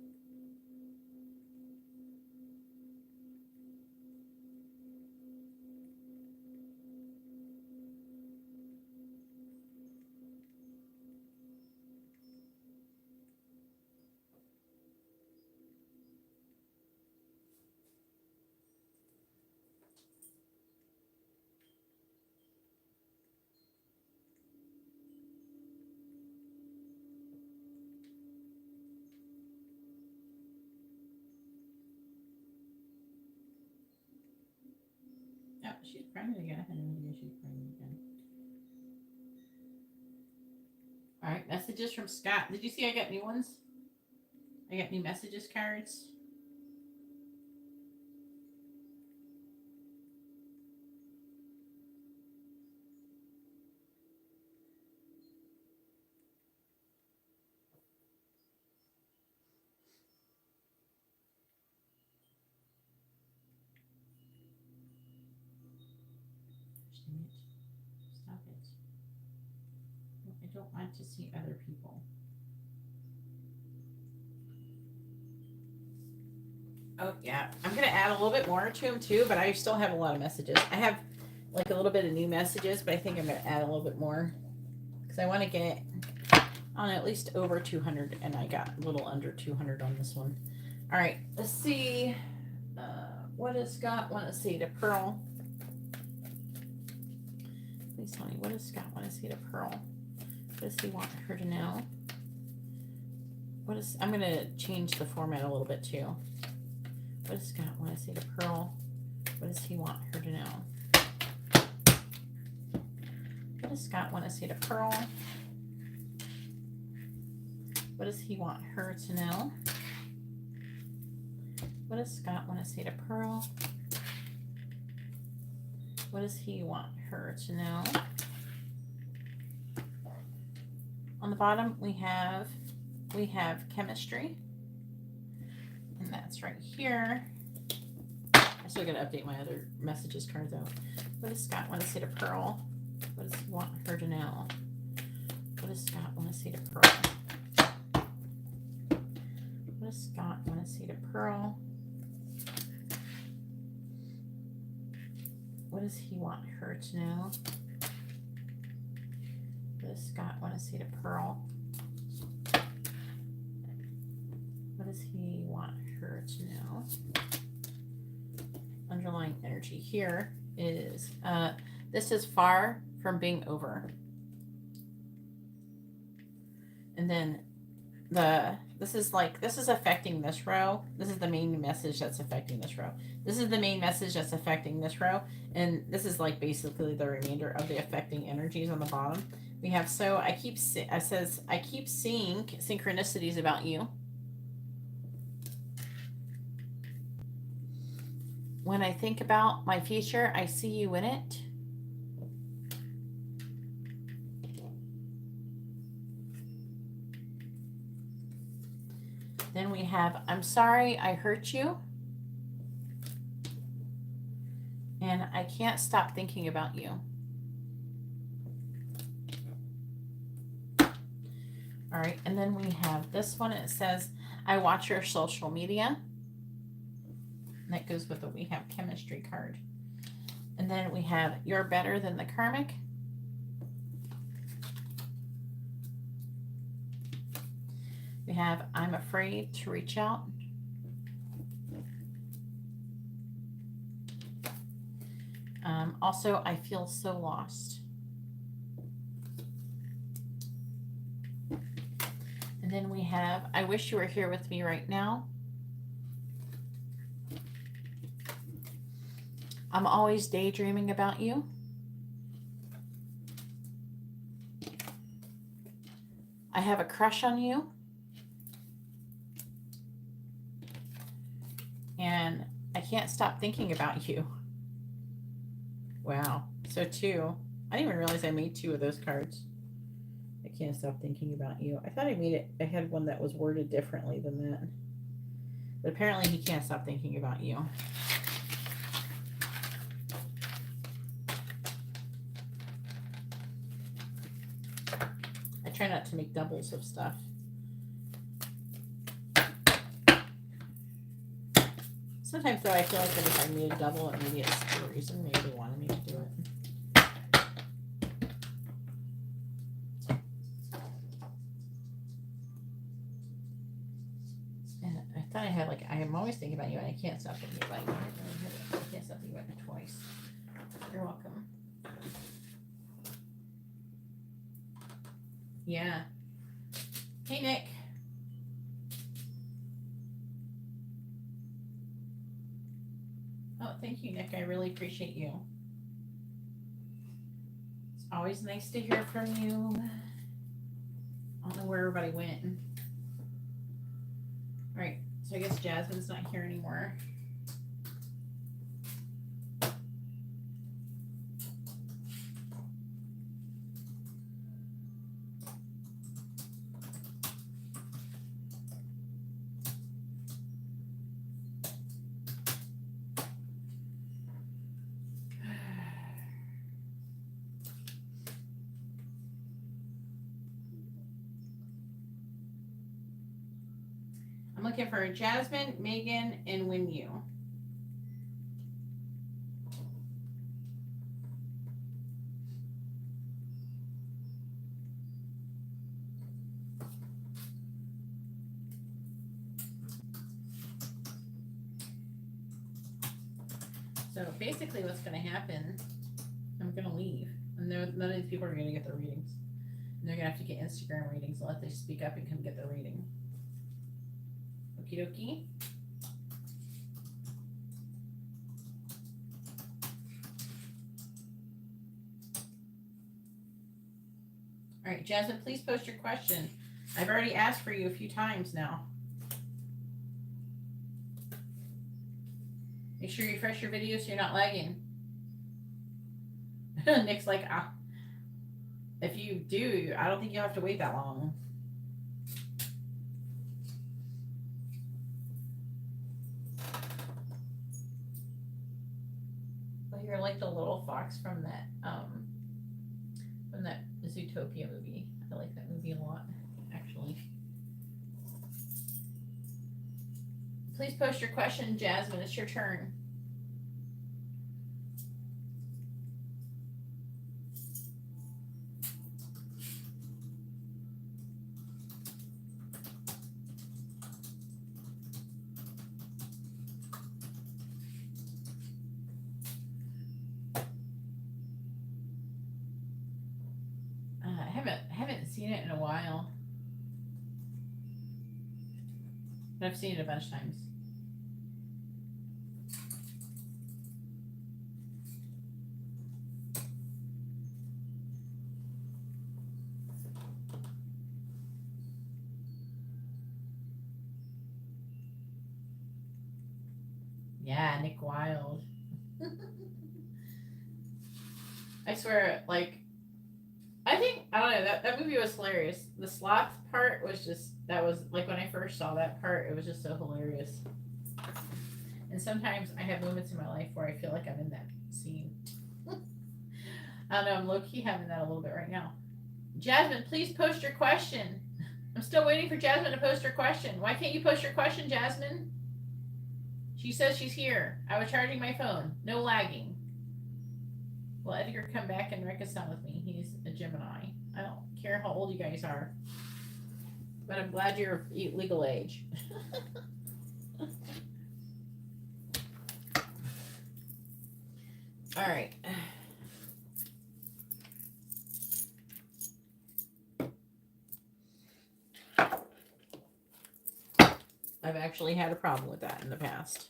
Oh, she's pregnant again. I didn't know she's pregnant again. All right, messages from Scott. Did you see I got new ones? I got new messages cards. Stop it. I don't want to see other people. Oh, yeah. I'm going to add a little bit more to them, too, but I still have a lot of messages. I have, like, a little bit of new messages, but I think I'm going to add a little bit more. Because I want to get on at least over 200, and I got a little under 200 on this one. All right. Let's see. What does Scott want to say to Pearl? Please tell me, what does Scott want to say to Pearl? What does he want her to know? I'm going to change the format a little bit, too. What does Scott want to say to Pearl? What does he want her to know? What does Scott want to say to Pearl? What does he want her to know? What does Scott want to say to Pearl? What does he want her to know? On the bottom, we have chemistry, and that's right here. I still got to update my other messages cards out. What does Scott want to say to Pearl? What does he want her to know? What does Scott want to say to Pearl? What does Scott want to say to Pearl? What does he want her to know? What does Scott want to say to Pearl? What does he want her to know? Underlying energy here is this is far from being over. And then this is affecting this row. This is the main message that's affecting this row. This is the main message that's affecting this row. And this is like basically the remainder of the affecting energies on the bottom. We have, so I keep seeing synchronicities about you. When I think about my future, I see you in it. Then we have, I'm sorry I hurt you. And I can't stop thinking about you. All right, and then we have this one. It says, I watch your social media. And that goes with the we have chemistry card. And then we have, you're better than the karmic. We have, I'm afraid to reach out. Also, I feel so lost. And then we have, I wish you were here with me right now. I'm always daydreaming about you. I have a crush on you. And I can't stop thinking about you. Wow. So 2. I didn't even realize I made 2 of those cards. I can't stop thinking about you. I thought I made it. I had one that was worded differently than that. But apparently he can't stop thinking about you. I try not to make doubles of stuff. Sometimes, though, I feel like that if I made a double, maybe it's for a reason. Maybe they wanted me to do it. And I thought I had, like, I am always thinking about you, and I can't stop thinking about you. I can't stop thinking about you twice. You're welcome. Yeah. Hey, Nick. Oh, thank you, Nick. I really appreciate you. It's always nice to hear from you. I don't know where everybody went. All right, so I guess Jasmine's not here anymore. I'm looking for Jasmine, Megan, and Wenu. So basically what's going to happen, I'm going to leave. And none of these people are going to get their readings. And they're going to have to get Instagram readings unless they speak up and come get their reading. Okie dokie. All right, Jasmine, please post your question. I've already asked for you a few times now. Make sure you refresh your video so you're not lagging. Nick's like, ah. if you do, I don't think you have to wait that long. But you're like the little fox from that Zootopia movie. I like that movie a lot, actually. Please post your question, Jasmine. It's your turn. I haven't seen it in a while, but I've seen it a bunch of times. Yeah, Nick Wilde. I swear, like, I don't know, that movie was hilarious. The sloth part was just, that was, like, when I first saw that part, it was just so hilarious. And sometimes I have moments in my life where I feel like I'm in that scene. I don't know, I'm low-key having that a little bit right now. Jasmine, please post your question. I'm still waiting for Jasmine to post her question. Why can't you post your question, Jasmine? She says she's here. I was charging my phone. No lagging. Will Edgar come back and reconcile with me? He's a Gemini. I don't care how old you guys are. But I'm glad you're legal age. All right. I've actually had a problem with that in the past.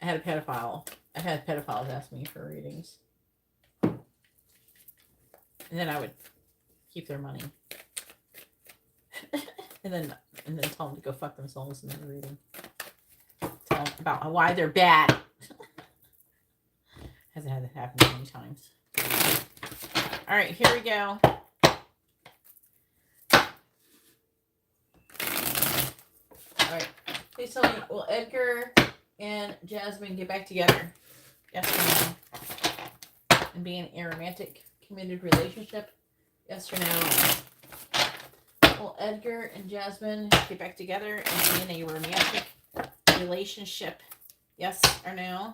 I had pedophiles ask me for readings. And then I would keep their money. and then tell them to go fuck themselves in the reading. Tell them about why they're bad. Hasn't had that happen many times. All right, here we go. All right, please tell me, will Edgar and Jasmine get back together? Yes or no? And be in a romantic, committed relationship? Yes or no? Will Edgar and Jasmine get back together and be in a romantic relationship? Yes or no?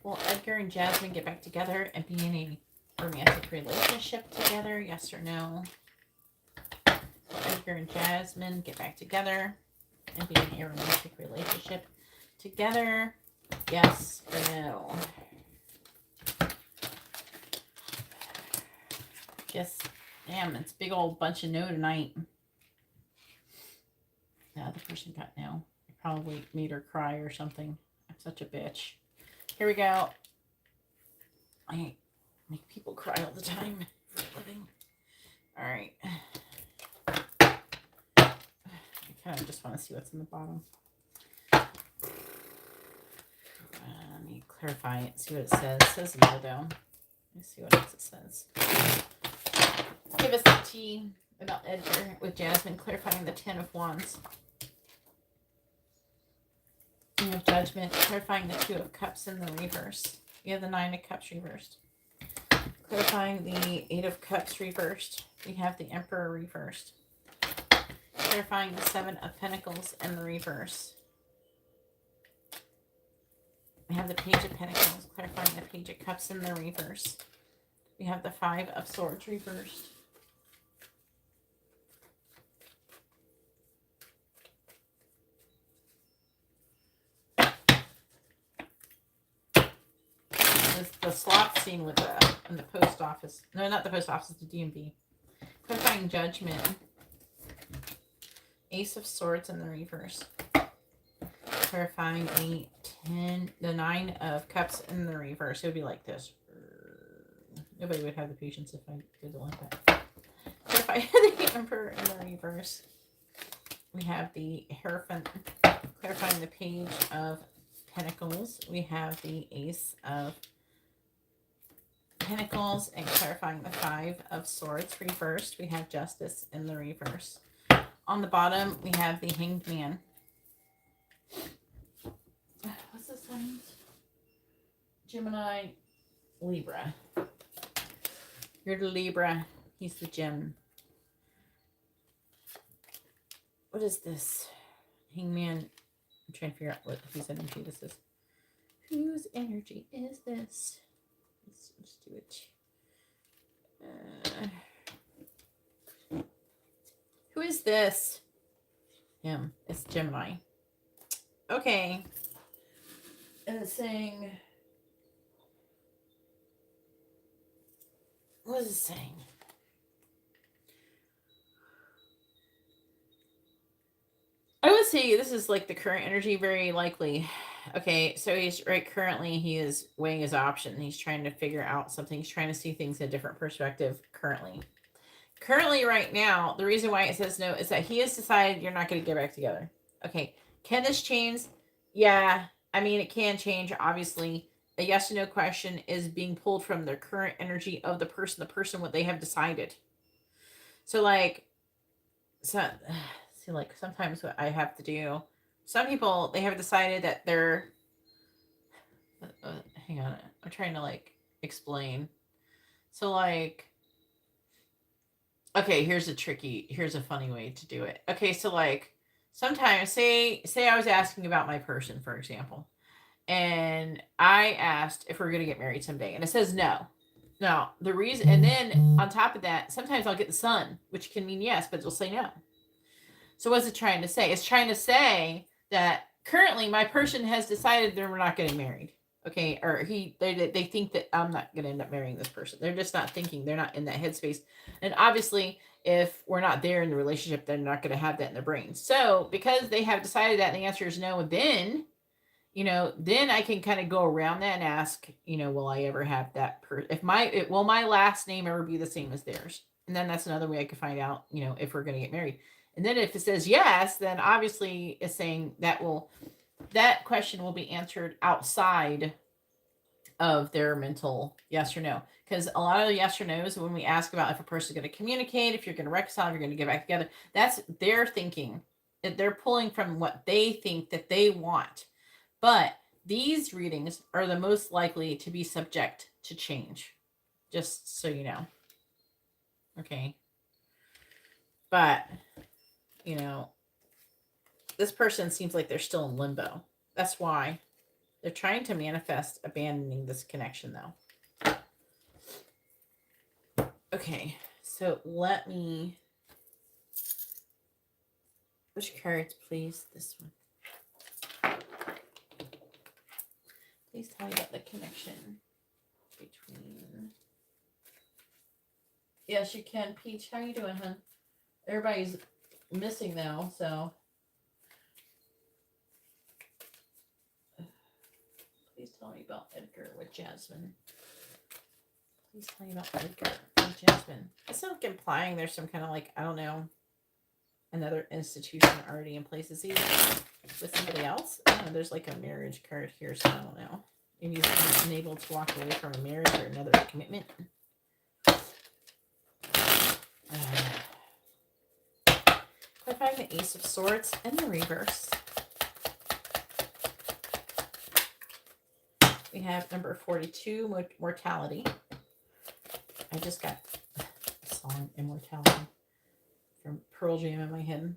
Will Edgar and Jasmine get back together and be in a romantic relationship together? Yes or no? Will Edgar and Jasmine get back together and be in a romantic relationship together? Yes or no? Yes. Damn, it's a big old bunch of no tonight. The other person got no. I probably made her cry or something. I'm such a bitch. Here we go. I make people cry all the time for a living. All right. I kind of just want to see what's in the bottom. Let me clarify it, see what it says. It says no, though. Let me see what else it says. Give us the tea about Edgar with Jasmine, clarifying the 10 of Wands. King of Judgment, clarifying the 2 of Cups in the reverse. We have the 9 of Cups reversed. Clarifying the 8 of Cups reversed. We have the Emperor reversed. Clarifying the 7 of Pentacles in the reverse. We have the Page of Pentacles, clarifying the Page of Cups in the reverse. We have the 5 of Swords reversed. The sloth scene with in the post office. No, not the post office, the DMV. Clarifying Judgment. Ace of Swords in the reverse. Clarifying the 9 of Cups in the reverse. It would be like this. Nobody would have the patience if I did it like that. Clarifying the Emperor in the reverse. We have the Hierophant. Clarifying the Page of Pentacles. We have the Ace of Pentacles and clarifying the Five of Swords reversed. We have Justice in the reverse. On the bottom, we have the Hanged Man. What's the signs? Gemini, Libra. You're the Libra. He's the Gem. What is this? Hangman. I'm trying to figure out whose energy this is. Whose energy is this? Let's do it. Who is this? Him. It's Gemini. Okay. And it's saying... What is it saying? I would say this is like the current energy, very likely. Okay, so he's right currently he is weighing his option. He's trying to figure out something. He's trying to see things in a different perspective currently. Currently, right now, the reason why it says no is that he has decided you're not going to get back together. Okay, can this change? Yeah, I mean, it can change, obviously. A yes or no question is being pulled from the current energy of the person, what they have decided. So, like, so, see, like, sometimes what I have to do, some people, they have decided that they're, hang on, I'm trying to, like, explain. So, like, okay, here's a funny way to do it. Okay, so, like, sometimes, say I was asking about my person, for example, and I asked if we're going to get married someday, and it says no. Now, the reason, and then on top of that, sometimes I'll get the sun, which can mean yes, but it'll say no. So what's it trying to say? It's trying to say that currently my person has decided that we're not getting married. Okay, or they think that I'm not going to end up marrying this person. They're just not thinking. They're not in that headspace. And obviously, if we're not there in the relationship, they're not going to have that in their brain. So because they have decided that and the answer is no, then, then I can kind of go around that and ask, will I ever have that will my last name ever be the same as theirs? And then that's another way I could find out, if we're going to get married. And then if it says yes, then obviously it's saying that question will be answered outside of their mental yes or no. Because a lot of the yes or no's, when we ask about if a person's going to communicate, if you're going to reconcile, if you're going to get back together, that's their thinking. They're pulling from what they think that they want. But these readings are the most likely to be subject to change. Just so you know. Okay. But, this person seems like they're still in limbo. That's why they're trying to manifest abandoning this connection, though. Okay, so let me... Which cards, please? This one. Please tell me about the connection between... Yes, you can. Peach, how you doing, hon? Everybody's missing now, so... Please tell me about Edgar with Jasmine. Please tell me about Edgar with Jasmine. It's like implying there's some kind of like, I don't know, another institution already in place. Is he with somebody else? I don't know, there's like a marriage card here, so I don't know. Maybe he's unable to walk away from a marriage or another commitment. Clarifying the Ace of Swords and the reverse. We have number 42, Mortality. I just got a song, Immortality, from Pearl Jam in my head.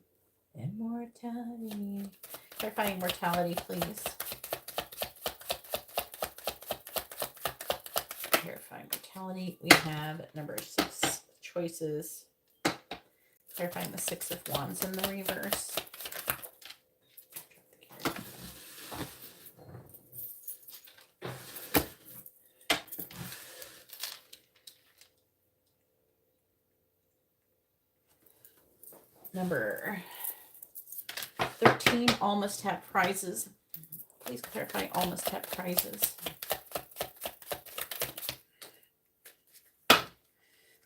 Immortality. Clarifying mortality, please. Clarifying mortality. We have number 6, Choices. Clarifying the 6 of Wands in the reverse. Number 13, All Must Have Prizes. Please clarify All Must Have Prizes.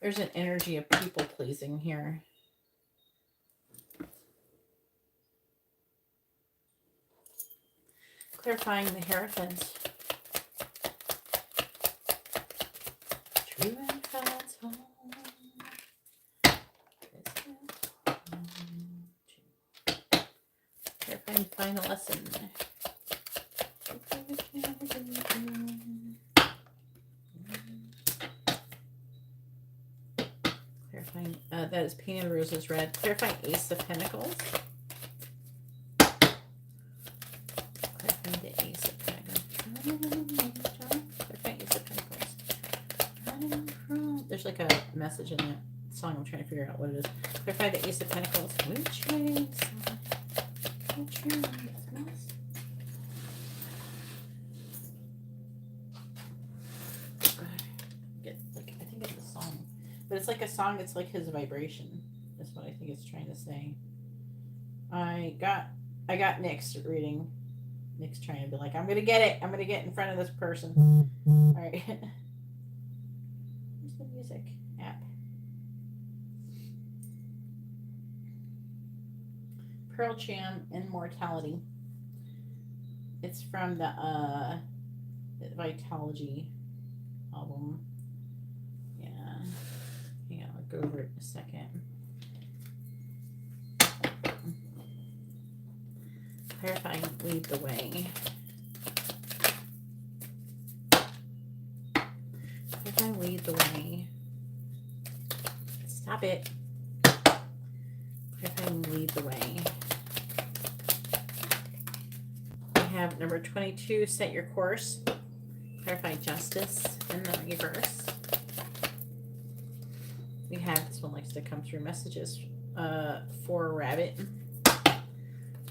There's an energy of people pleasing here. Clarifying the Hierophant. Truan's home. Find a lesson. Clarifying, that is Painted Roses Red. Clarifying Ace of Pentacles. Clarifying the Ace of Pentacles. Clarifying Ace of Pentacles. There's like a message in that song. I'm trying to figure out what it is. Clarify the Ace of Pentacles. Which way? Which way? But it's like a song, it's like his vibration. That's what I think it's trying to say. I got Nick's reading. Nick's trying to be like, I'm gonna get it. I'm gonna get in front of this person. Alright. Where's the music app? Pearl Jam Immortality. It's from the Vitology album. Go over it in a second. Clarifying, lead the way. Clarifying, lead the way. Stop it. Clarifying, lead the way. We have number 22, set your course. Clarify justice in the reverse. We have, this one likes to come through messages for Rabbit.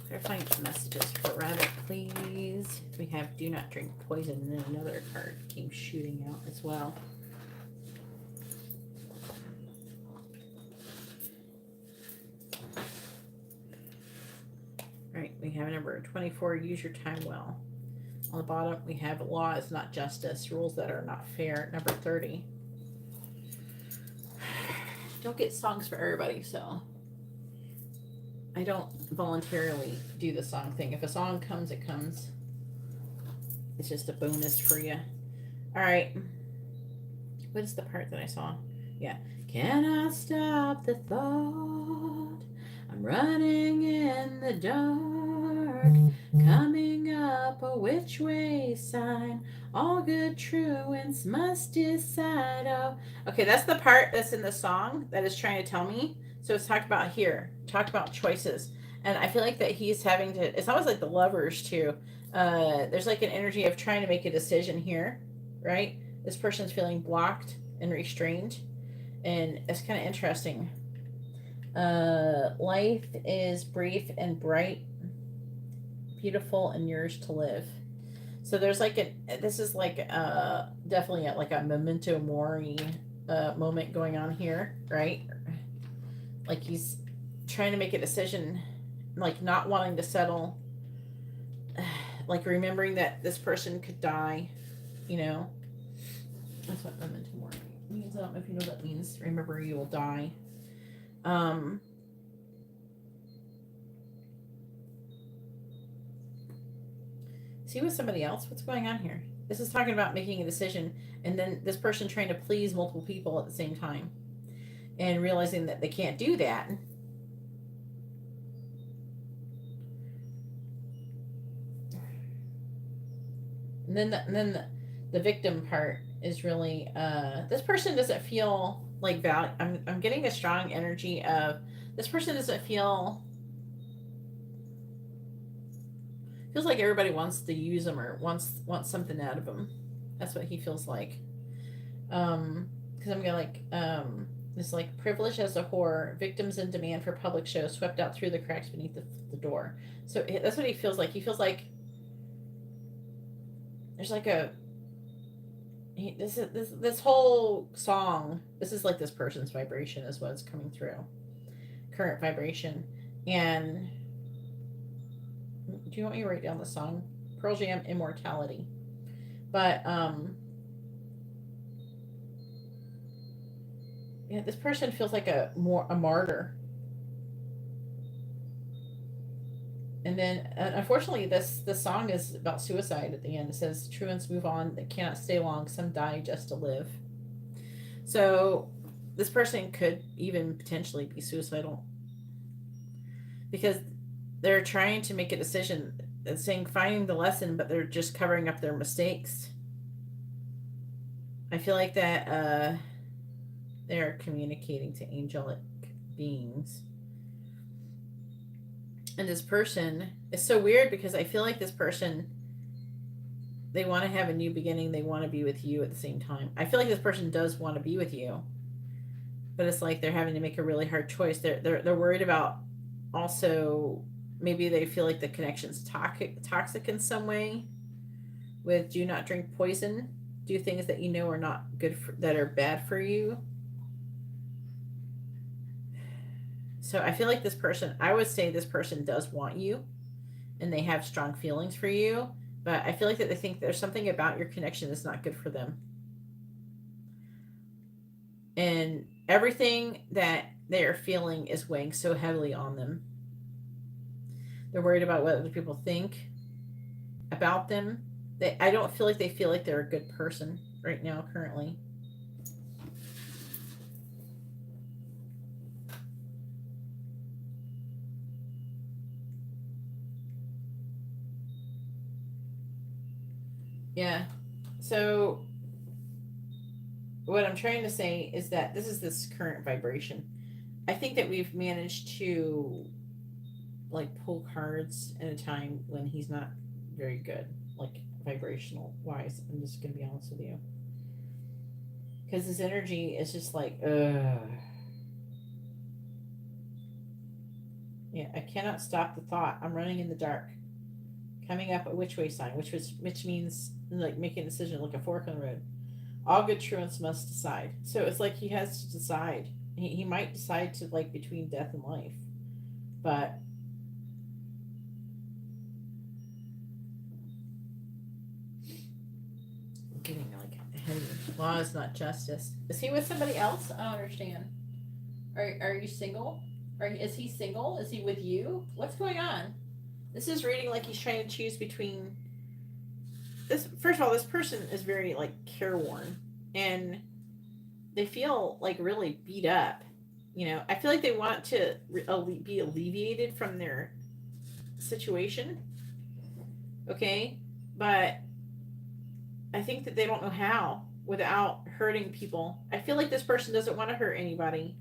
Clarifying messages for Rabbit, please. We have do not drink poison, and then another card came shooting out as well. All right, we have number 24, use your time well. On the bottom, we have law is not justice, rules that are not fair. Number 30. Don't get songs for everybody, so I don't voluntarily do the song thing. If a song comes, it comes. It's just a bonus for you. All right. What is the part that I saw? Yeah. Can I stop the thought? I'm running in the dark, coming up a which way sign. All good truants must decide. Oh, okay, that's the part that's in the song that is trying to tell me. So it's talked about here. Talk about choices, and I feel like that he's having to. It's almost like the lovers too. There's like an energy of trying to make a decision here, right? This person's feeling blocked and restrained, and it's kind of interesting. Life is brief and bright, beautiful and yours to live. So there's like this is like definitely like a memento mori moment going on here, right? Like he's trying to make a decision, like not wanting to settle, like remembering that this person could die, you know. That's what memento mori means. I don't know if you know what that means. Remember you will die. See with somebody else, what's going on here? This is talking about making a decision, and then this person trying to please multiple people at the same time, and realizing that they can't do that. And then the victim part is really this person doesn't feel like value. I'm getting a strong energy of this person doesn't feels like everybody wants to use him or wants something out of him. That's what he feels like. Because I'm gonna like it's like privilege as a whore, victims in demand for public show, swept out through the cracks beneath the door. So that's what he feels like. He feels like there's like this whole song. This is like this person's vibration is what's coming through, current vibration. And do you want me to write down the song? Pearl Jam Immortality. But yeah, this person feels like a martyr. And then unfortunately this song is about suicide at the end. It says truants move on, they cannot stay long, some die just to live. So this person could even potentially be suicidal because they're trying to make a decision, saying finding the lesson, but they're just covering up their mistakes. I feel like that they're communicating to angelic beings. And this person is so weird because I feel like this person, they want to have a new beginning. They want to be with you at the same time. I feel like this person does want to be with you, but it's like they're having to make a really hard choice. They're worried about, also maybe they feel like the connection's toxic in some way. With do not drink poison, do things that you know are not good for, that are bad for you. So I feel like this person, I would say this person does want you and they have strong feelings for you, but I feel like that they think there's something about your connection that's not good for them. And everything that they are feeling is weighing so heavily on them. They're worried about what other people think about them. I don't feel like they feel like they're a good person right now, currently. Yeah. So what I'm trying to say is that this is this current vibration. I think that we've managed to like pull cards at a time when he's not very good, like vibrational wise. I'm just gonna be honest with you. Because his energy is just like, ugh. Yeah, I cannot stop the thought. I'm running in the dark. Coming up a which way sign, which means like making a decision, like a fork in the road. All good truants must decide. So it's like he has to decide. He might decide to like between death and life, but I'm getting like heavy. Law is not justice. Is he with somebody else? I don't understand. Are you single? Is he single? Is he with you? What's going on? This is reading like he's trying to choose between this. First of all, this person is very like careworn and they feel like really beat up. You know, I feel like they want to be alleviated from their situation. Okay, but I think that they don't know how without hurting people. I feel like this person doesn't want to hurt anybody.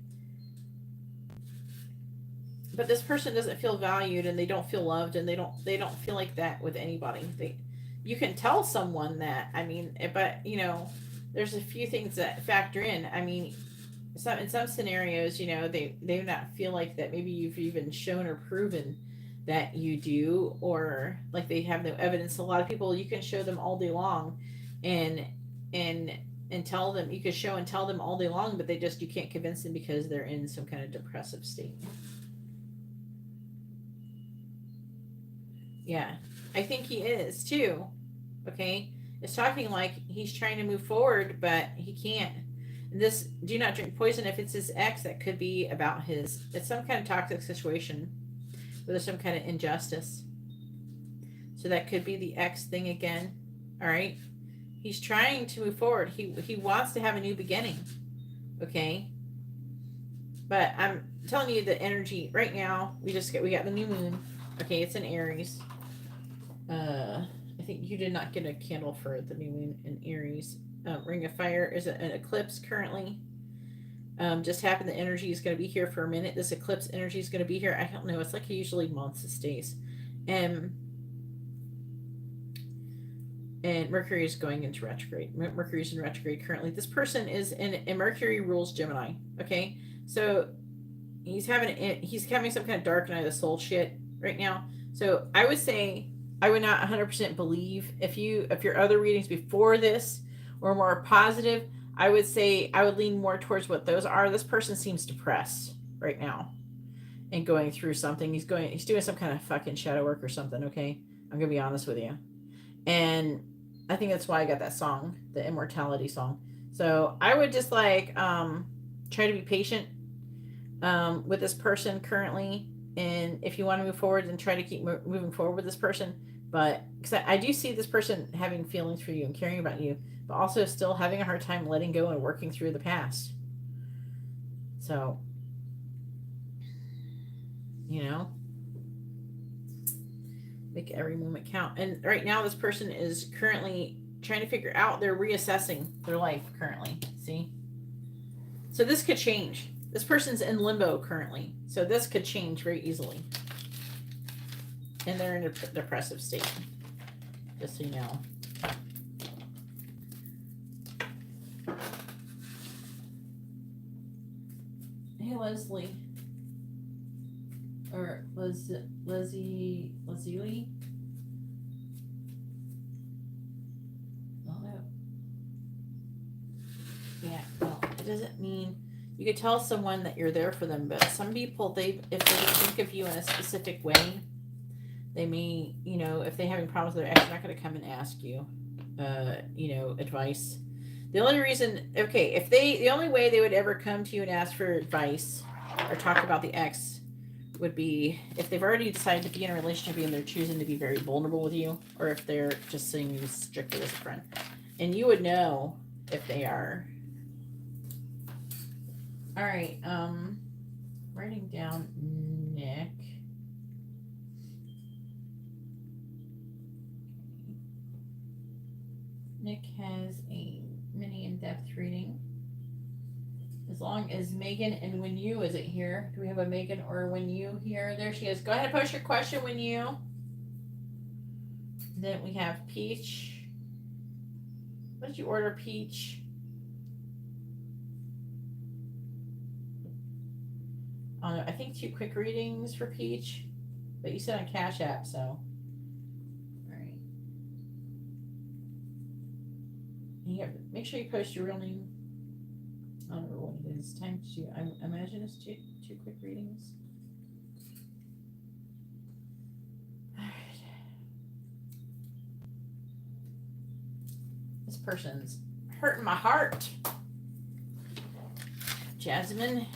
But this person doesn't feel valued and they don't feel loved and they don't feel like that with anybody. You can tell someone that. I mean, but you know, there's a few things that factor in. I mean, in some scenarios, you know, they not feel like that. Maybe you've even shown or proven that you do, or like they have no evidence. A lot of people, you can show them all day long, and and tell them, you can show and tell them all day long, but you can't convince them because they're in some kind of depressive state. Yeah, I think he is too. Okay, it's talking like he's trying to move forward, but he can't. This do not drink poison. If it's his ex, that could be about it's some kind of toxic situation where there's some kind of injustice. So that could be the ex thing again. All right, he's trying to move forward. He wants to have a new beginning. Okay, but I'm telling you the energy right now. We got the new moon. Okay, it's in Aries. I think you did not get a candle for the new moon in Aries. Ring of Fire is an eclipse currently. Just happened. The energy is going to be here for a minute. This eclipse energy is going to be here. I don't know. It's like usually months. It stays. And Mercury is going into retrograde. Mercury's in retrograde currently. This person is and Mercury rules Gemini. Okay, so he's having some kind of dark night of the soul shit right now. So I would say I would not 100% believe if your other readings before this were more positive. I would say I would lean more towards what those are. This person seems depressed right now and going through something. He's doing some kind of fucking shadow work or something. Okay, I'm gonna be honest with you, and I think that's why I got that song, the immortality song. So I would just like try to be patient with this person currently. And if you want to move forward and try to keep moving forward with this person, But because I do see this person having feelings for you and caring about you, but also still having a hard time letting go and working through the past. So, you know, make every moment count. And right now, this person is currently trying to figure out, they're reassessing their life currently. See? So this could change. This person's in limbo currently. So this could change very easily. And they're in a depressive state. Just so you know. Hey, Leslie. Or Leslie. Yeah, well, it doesn't mean you could tell someone that you're there for them, but some people, if they think of you in a specific way, they may, you know, if they're having problems with their ex, they're not going to come and ask you, you know, advice. The only reason, okay, the only way they would ever come to you and ask for advice or talk about the ex would be if they've already decided to be in a relationship and they're choosing to be very vulnerable with you, or if they're just seeing you strictly as a friend. And you would know if they are. All right, writing down Nick. Nick has a mini in-depth reading. As long as Megan and Wenu isn't here. Do we have a Megan or a Wenu here? There she is. Go ahead and post your question, Wenu. Then we have Peach. What did you order, Peach? I think 2 quick readings for Peach. But you said on CashApp, so. Alright. Make sure you post your real name. I don't know what it is. Time to, I imagine it's two quick readings. Alright. This person's hurting my heart. Jasmine.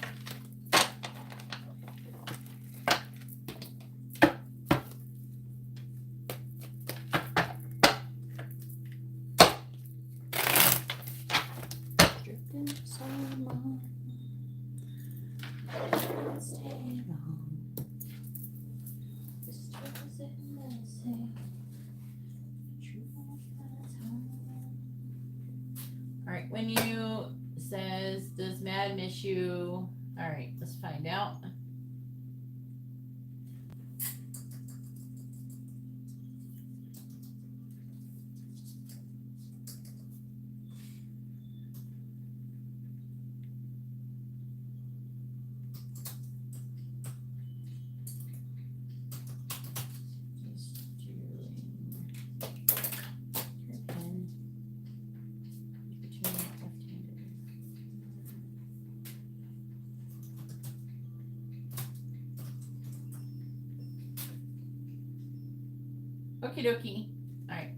Alright, Wenu says, does Mad miss you? Alright, let's find out. Okie dokie. Alright.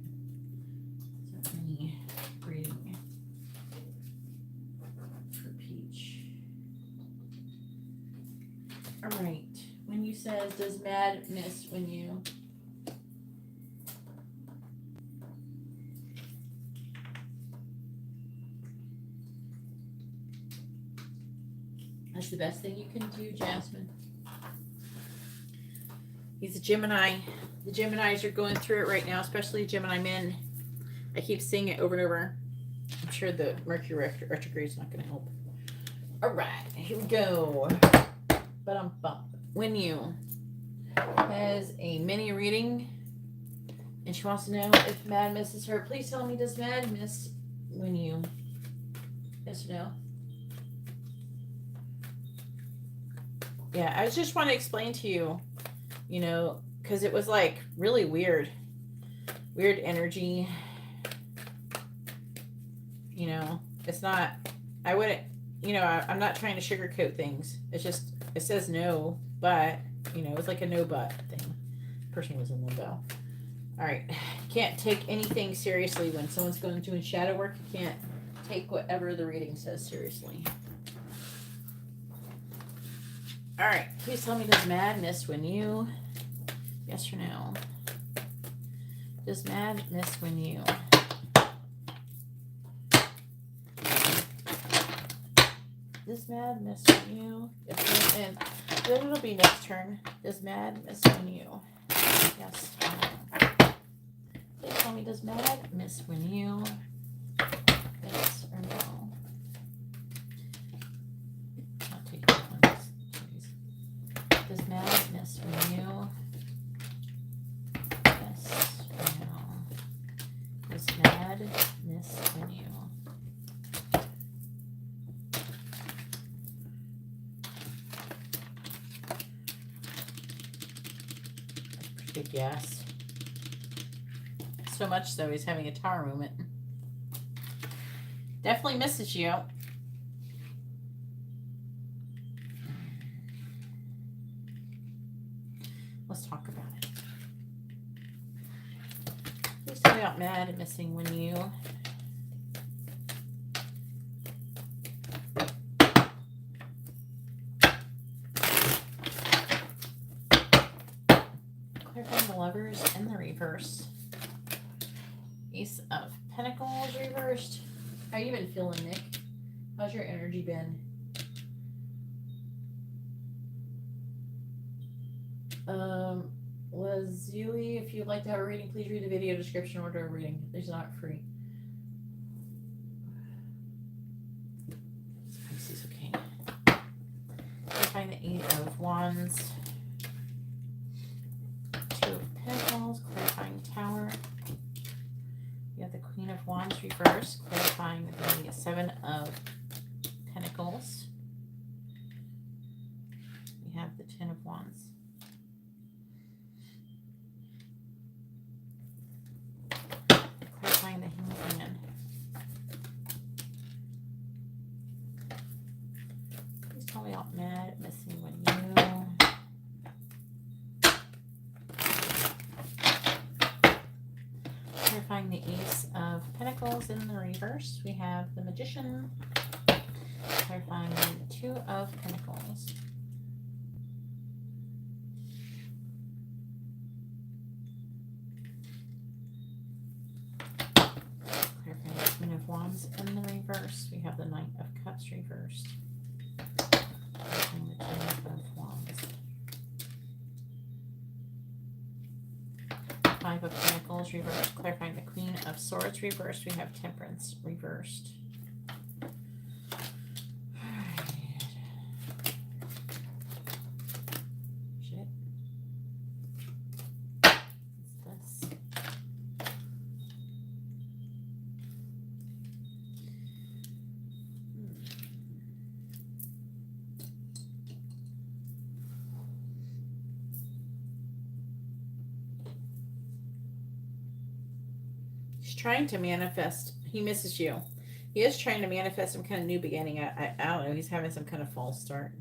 So any reading for Peach. Alright. Wenu says, does Mad miss Wenu? That's the best thing you can do, Jasmine. He's a Gemini. The Geminis are going through it right now, especially Gemini men. I keep seeing it over and over. I'm sure the Mercury retrograde is not going to help. All right, here we go. Wenu has a mini reading, and she wants to know if Mad misses her. Please tell me, does Mad miss Wenu? Yes or no? Yeah, I just want to explain to you, you know, because it was like really weird energy. You know, it's not, I wouldn't, you know, I'm not trying to sugarcoat things. It's just, it says no, but, you know, it's like a no but thing. Person was in limbo. All right. Can't take anything seriously when someone's going doing shadow work. You can't take whatever the reading says seriously. All right. Please tell me, does Mad miss Wenu? Yes or no? Does mad miss Wenu? Does mad miss Wenu? And then it'll be next turn. Does mad miss Wenu? Yes. Please tell me, does mad miss Wenu? Yes or no? I'll take that one, please. Does mad miss Wenu? Yes or no? Does mad miss Wenu? Big yes. So much so he's having a tower moment. Definitely misses you. Let's talk about it. Please tell me about mad and missing when you. Clarifying the lovers in the reverse. Ace of Pentacles reversed. How you been feeling, Nick? How's your energy been? Lazuli, if you'd like to have a reading, please read the video description or order a reading. It's not free. Pisces, okay. Clarifying the Eight of Wands. Two of Pentacles, clarifying Tower. You have the Queen of Wands reversed, clarifying the Seven of Pentacles. We have the Ten of Wands. Clarifying the Hangman. Please tell me out mad, missing when you. Clarifying the Ace of Pentacles in the reverse. We have the Magician. Clarifying the Two of Pentacles. Clarifying the Queen of Wands in the reverse. We have the Knight of Cups reversed. Clarifying the Ten of Wands. Five of Pentacles reversed, clarifying the Queen of Swords reversed. We have Temperance reversed. Alright. Shit. What's this? Trying to manifest. He misses you. He is trying to manifest some kind of new beginning. I don't know. He's having some kind of false start.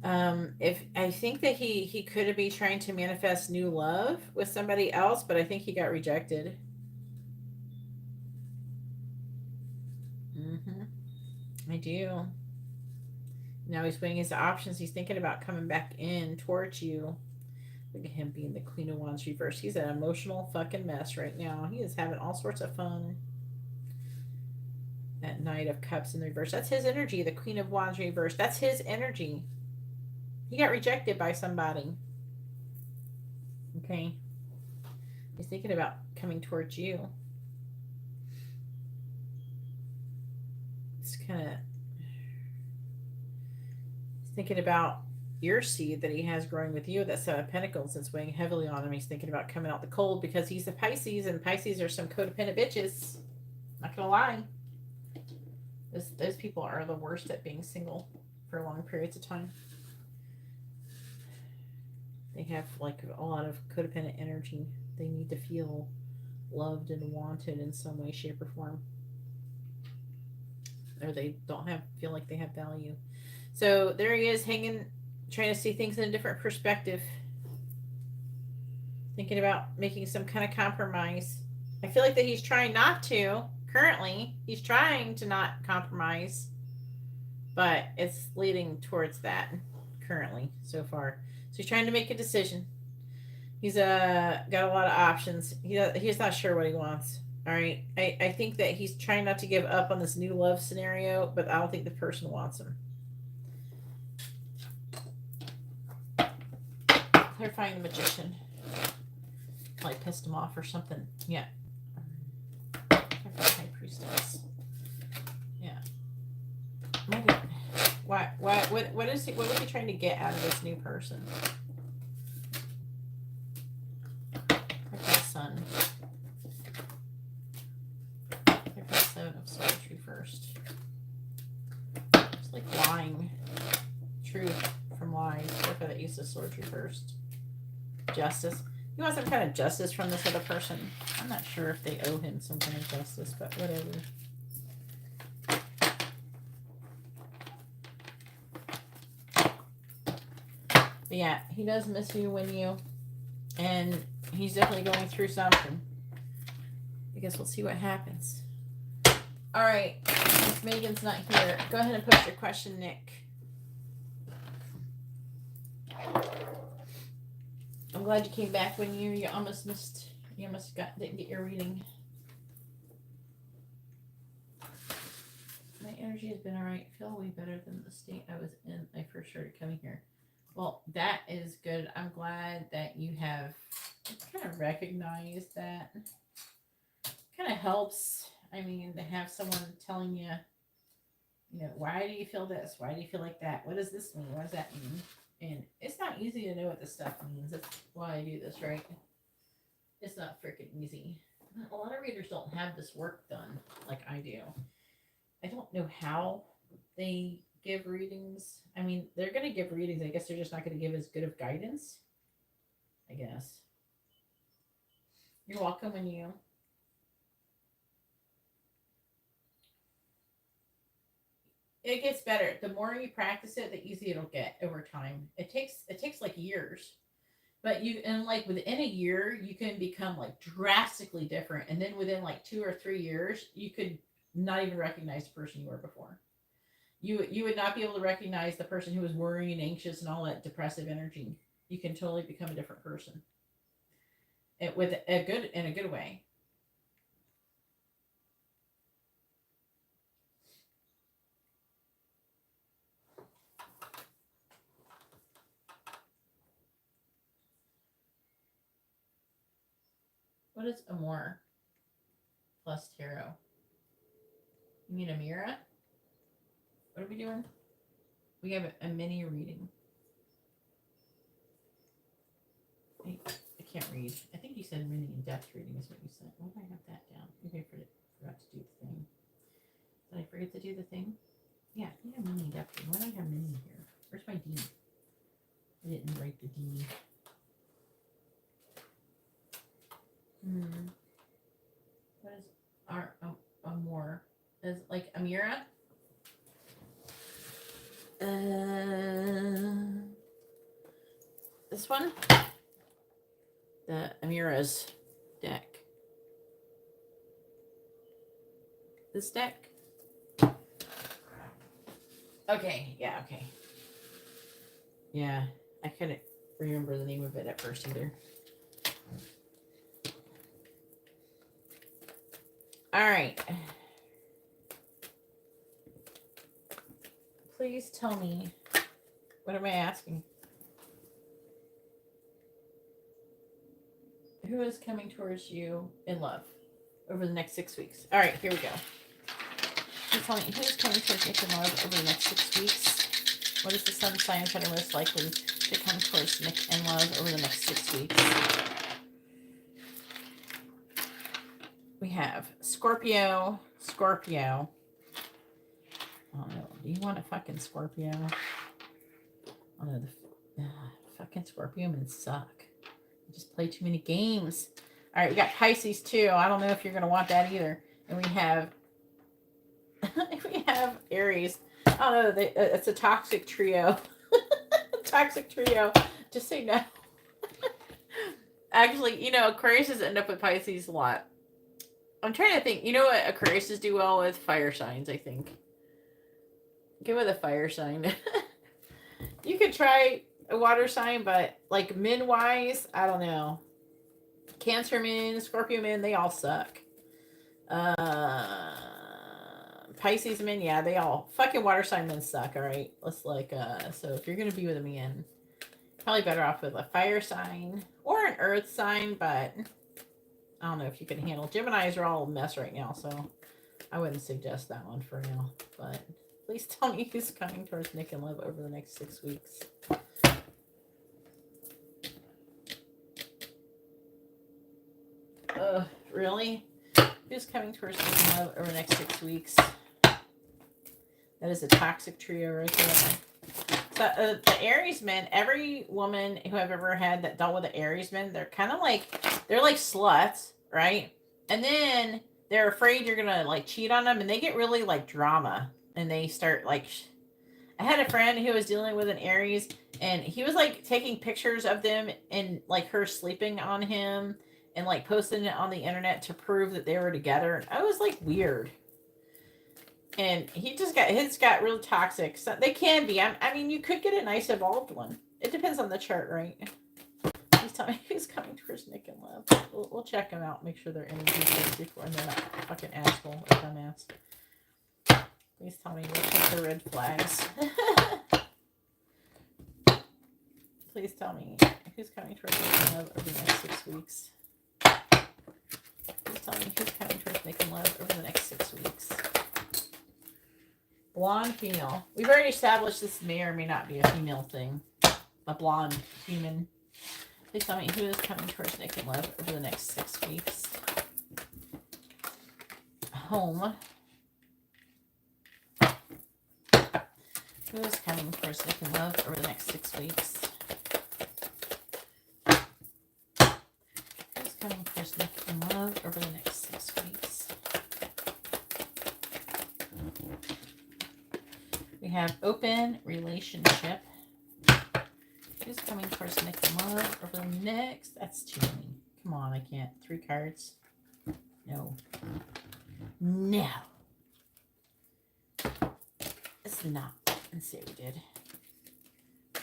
If I think that he could be trying to manifest new love with somebody else, but I think he got rejected. I do. Now he's weighing his options. He's thinking about coming back in towards you. Look at him being the Queen of Wands reversed. He's an emotional fucking mess right now. He is having all sorts of fun. That Knight of Cups in the reverse. That's his energy. The Queen of Wands reversed. That's his energy. He got rejected by somebody. Okay. He's thinking about coming towards you. It's kind of thinking about your seed that he has growing with you, that Seven of Pentacles that's weighing heavily on him. He's thinking about coming out the cold because he's a Pisces, and Pisces are some codependent bitches. Not gonna lie. Those people are the worst at being single for long periods of time. They have like a lot of codependent energy. They need to feel loved and wanted in some way, shape, or form. Or they don't feel like they have value. So there he is, hanging, trying to see things in a different perspective. Thinking about making some kind of compromise. I feel like that he's trying not to. Currently, he's trying to not compromise. But it's leading towards that currently, so far. So he's trying to make a decision. He's got a lot of options. He's not sure what he wants. All right. I think that he's trying not to give up on this new love scenario, but I don't think the person wants him. Clarifying the magician. Probably pissed him off or something. Yeah. High priestess. Yeah. My God. Why? What is he? What was he trying to get out of this new person? Son. Seven of Swords reversed. It's like lying. Truth from lies. Look at the Ace of Swords reversed. Justice. He wants some kind of justice from this other person. I'm not sure if they owe him some kind of justice, but whatever. But yeah, he does miss you, Wenu, and he's definitely going through something. I guess we'll see what happens. All right, if Megan's not here, go ahead and post your question, Nick. I'm glad you came back when you almost missed. You almost didn't get your reading. My energy has been all right. I feel way better than the state I was in when I first started coming here. Well, that is good. I'm glad that you have kind of recognized that. Kind of helps. I mean, to have someone telling you, you know, why do you feel this? Why do you feel like that? What does this mean? What does that mean? And it's not easy to know what this stuff means. That's why I do this, right? It's not freaking easy. A lot of readers don't have this work done like I do. I don't know how they give readings. I mean, they're going to give readings. I guess they're just not going to give as good of guidance. I guess. You're welcome when you. It gets better. The more you practice it, the easier it'll get over time. It takes like years. But like within a year, you can become like drastically different. And then within like 2 or 3 years, you could not even recognize the person you were before. You would not be able to recognize the person who was worrying and anxious and all that depressive energy. You can totally become a different person. In a good way. What is Amor plus tarot? You mean Amira? What are we doing? We have a mini reading. I can't read. I think you said mini in-depth reading is what you said. Why did I have that down? Maybe I forgot to do the thing. Did I forget to do the thing? Yeah, I think I have mini in-depth reading. Why do I have mini here? Where's my D? I didn't write the D. What is our Amor? Is like Amira? This one? The Amira's deck. This deck? Okay, yeah, okay. Yeah, I couldn't remember the name of it at first either. All right. Please tell me, what am I asking? Who is coming towards you in love over the next 6 weeks? All right, here we go. Please tell me, who is coming towards Nick in love over the next 6 weeks? What is the sun signs that are most likely to come towards Nick in love over the next 6 weeks? We have Scorpio. Oh no, do you want a fucking Scorpio? Oh no, the fucking Scorpio men suck. You just play too many games. All right, we got Pisces too. I don't know if you're gonna want that either. And we have Aries. I don't know. It's a toxic trio. Toxic trio. Just say no. Actually, Aquarius end up with Pisces a lot. I'm trying to think. You know what Aquarius do well with? Fire signs, I think. Go with a fire sign. You could try a water sign, but like men wise, I don't know. Cancer men, Scorpio men, they all suck. Pisces men, yeah, they all fucking water sign men suck. All right, let's like so if you're gonna be with a man, probably better off with a fire sign or an earth sign, but I don't know if you can handle. Geminis are all a mess right now, so I wouldn't suggest that one for now. But please tell me who's coming towards Nick and Love over the next 6 weeks. Really? Who's coming towards Nick and Love over the next 6 weeks? That is a toxic trio right there. So the Aries men, every woman who I've ever had that dealt with the Aries men, they're kind of like, they're like sluts, right? And then they're afraid you're gonna like cheat on them, and they get really like drama, and they start like. I had a friend who was dealing with an Aries, and he was like taking pictures of them and like her sleeping on him, and like posting it on the internet to prove that they were together. And I was like weird. And he just got his got real toxic. So they can be. I mean, you could get a nice evolved one. It depends on the chart, right? Please tell me who's coming towards Nick and Love. We'll check them out. Make sure they're energy first before, and they're not fucking asshole or dumbass. Please tell me. We'll check the red flags. Please tell me who's coming towards Nick and Love over the next 6 weeks. Please tell me who's coming towards Nick and Love over the next 6 weeks. Blonde female. We've already established this may or may not be a female thing. A blonde human. Please tell me who is coming towards Nick and Love over the next 6 weeks. Home. Who is coming towards Nick and Love over the next 6 weeks? Who's coming towards Nick and Love over the next 6 weeks? We have open relationship. Who's coming towards Nick and Love over the next? That's too many. Come on, I can't. 3 cards. No. No. It's not. Let's see what we did. Okay,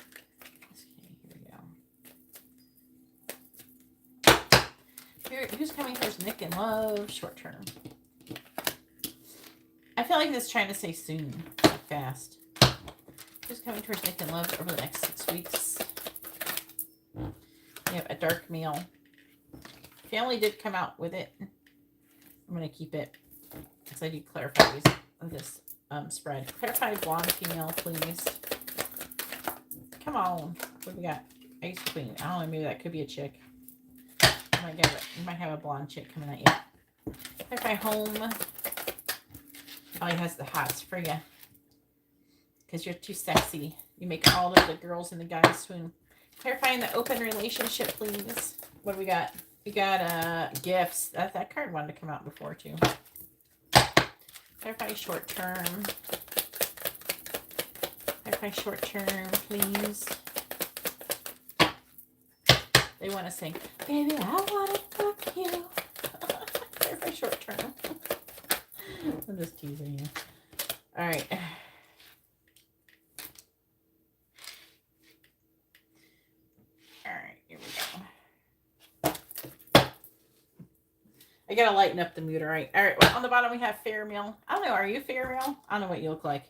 here we go. Who's coming towards Nick and Love? Short term. I feel like this is trying to say soon. Like fast. Who's coming towards Nick and Love over the next 6 weeks? We have a dark male. Family did come out with it. I'm going to keep it because I do clarify this spread. Clarify blonde female, please. Come on. What do we got? Ice Queen. I don't know. Maybe that could be a chick. You might have a blonde chick coming at you. Clarify home. Probably has the hots for you. Because you're too sexy. You make all of the girls and the guys swoon. Clarifying the open relationship, please. What do we got? We got gifts. That card wanted to come out before too. Clarify short term. Clarify short term, please. They want to sing, baby, I want to fuck you. Clarify short term. I'm just teasing you. All right. Here we go. I gotta lighten up the mood, all right? All right, well, on the bottom we have fair male. I don't know, are you fair male? I don't know what you look like.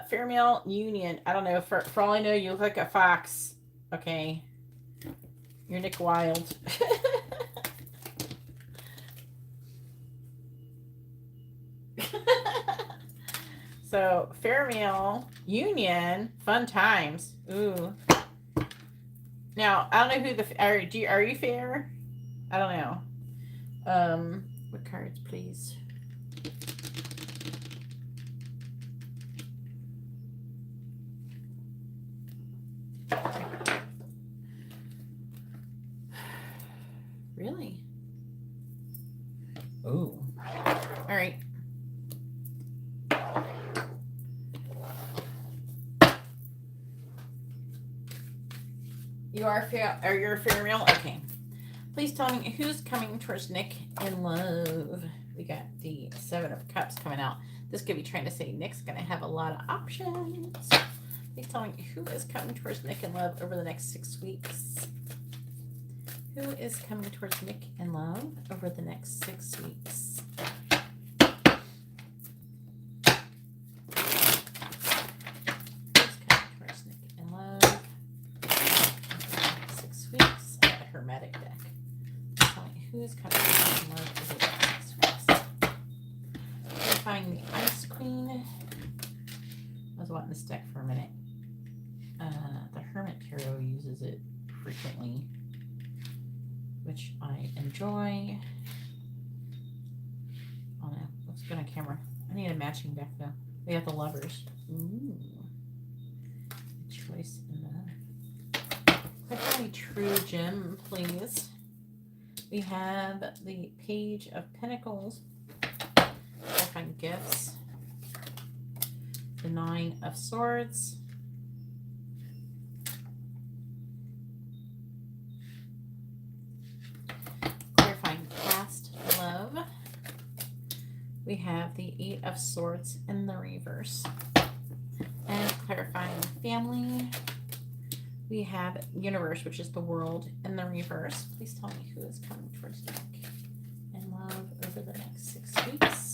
Fair male union. I don't know, for all I know, you look like a fox. Okay. You're Nick Wilde. So, fair male union, fun times. Ooh. Now, I don't know who the are you fair? I don't know. What cards, please? Really? Oh. All right. You are fair, or you're a fair male? Okay. Please tell me who's coming towards Nick and Love. We got the 7 of Cups coming out. This could be trying to say Nick's going to have a lot of options. Please tell me who is coming towards Nick and Love over the next 6 weeks. Who is coming towards Nick and Love over the next 6 weeks? Who's coming towards Nick and Love over the next 6 weeks? I got a hermetic deck. Please tell me who is coming towards Nick and Love over the next 6 weeks. Clarifying the Ice Queen. I was wanting this deck for a minute. The Hermit Tarot uses it frequently, which I enjoy. Oh no, looks good on camera. I need a matching deck though. We have the Lovers. Ooh. Good choice in that. Click on a true gem, please. We have the Page of Pentacles. Click on gifts. The Nine of Swords. Clarifying past love. We have the Eight of Swords in the reverse. And clarifying family. We have Universe, which is the world, in the reverse. Please tell me who is coming towards Nick and Love over the next 6 weeks.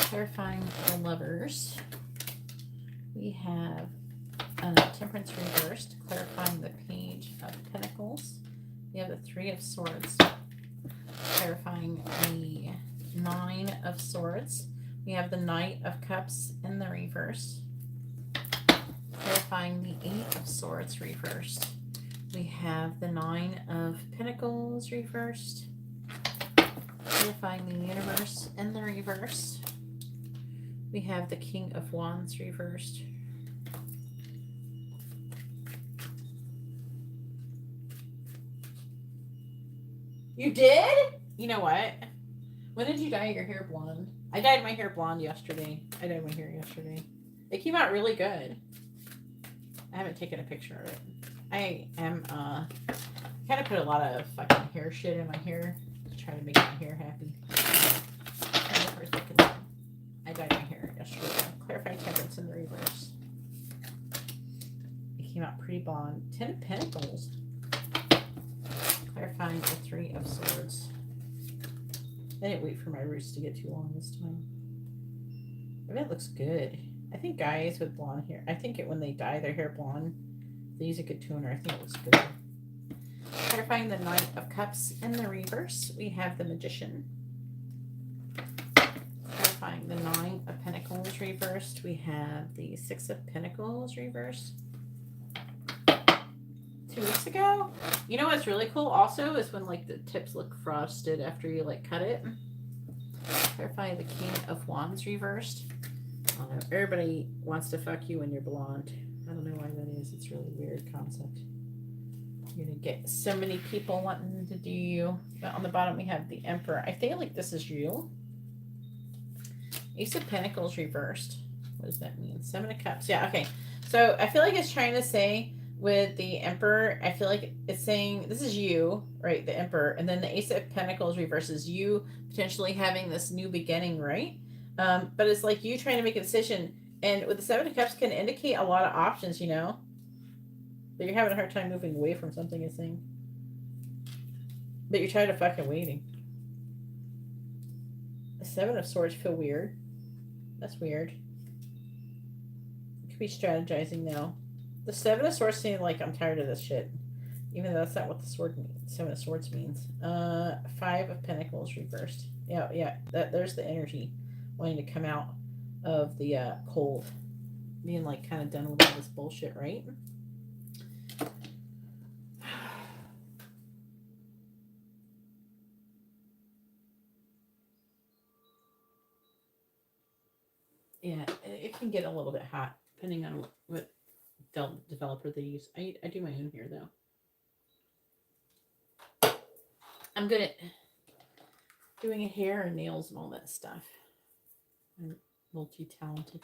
Clarifying the Lovers. We have Temperance reversed. Clarifying the Page of Pentacles. We have the Three of Swords. Clarifying the Nine of Swords. We have the Knight of Cups in the reverse. Clarifying the Eight of Swords reversed. We have the Nine of Pentacles reversed. Clarifying the Universe in the reverse. We have the King of Wands reversed. You did? You know what? When did you dye your hair blonde? I dyed my hair blonde yesterday. It came out really good. I haven't taken a picture of it. I am kind of put a lot of fucking hair shit in my hair to try to make my hair happy. I dyed my hair yesterday. Clarify Temperance in the reverse. It came out pretty blonde. 10 of Pentacles. Clarifying the Three of Swords. I didn't wait for my roots to get too long this time. I bet it looks good. I think guys with blonde hair, I think when they dye their hair blonde, they use a good toner. I think it looks good. Clarifying the Knight of Cups in the reverse. We have the Magician. Clarifying the Nine of Pentacles reversed. We have the Six of Pentacles reversed. 2 weeks ago. You know what's really cool also is when like the tips look frosted after you like cut it. Clarify the King of Wands reversed. I don't know. Everybody wants to fuck you when you're blonde. I don't know why that is. It's a really weird concept. You're gonna get so many people wanting to do you. But on the bottom we have the Emperor. I feel like this is you. Ace of Pentacles reversed. What does that mean? Seven of Cups. Yeah, okay. So I feel like it's trying to say with the Emperor, I feel like it's saying this is you, right? The Emperor. And then the Ace of Pentacles reverses you potentially having this new beginning, right? But it's like you trying to make a decision. And with the Seven of Cups can indicate a lot of options, you know? But you're having a hard time moving away from something, it's saying. But you're tired of fucking waiting. The Seven of Swords feel weird. That's weird. You could be strategizing now. The Seven of Swords seem like I'm tired of this shit. Even though that's not what the sword means. Seven of Swords means. Five of Pentacles reversed. Yeah. There's the energy wanting to come out of the cold. Being like kind of done with all this bullshit, right? Yeah, it can get a little bit hot depending on what developer they use. I do my own hair though. I'm good at doing hair and nails and all that stuff. I'm multi-talented.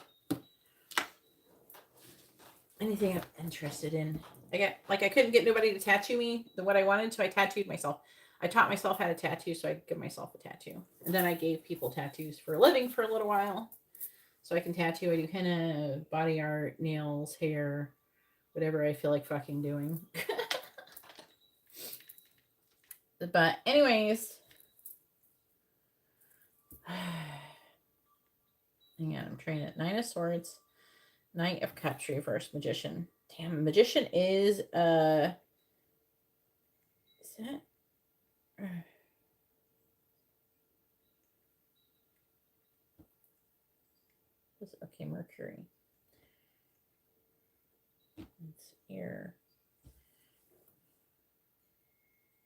Anything I'm interested in. I couldn't get nobody to tattoo me what I wanted, so I tattooed myself. I taught myself how to tattoo so I could give myself a tattoo. And then I gave people tattoos for a living for a little while. So I can tattoo. I do henna, body art, nails, hair, whatever I feel like fucking doing. But anyways, hang on, I'm trying it. 9 of Swords, Knight of Cups, reverse, Magician. Damn, Magician is that? Okay, Mercury. It's here.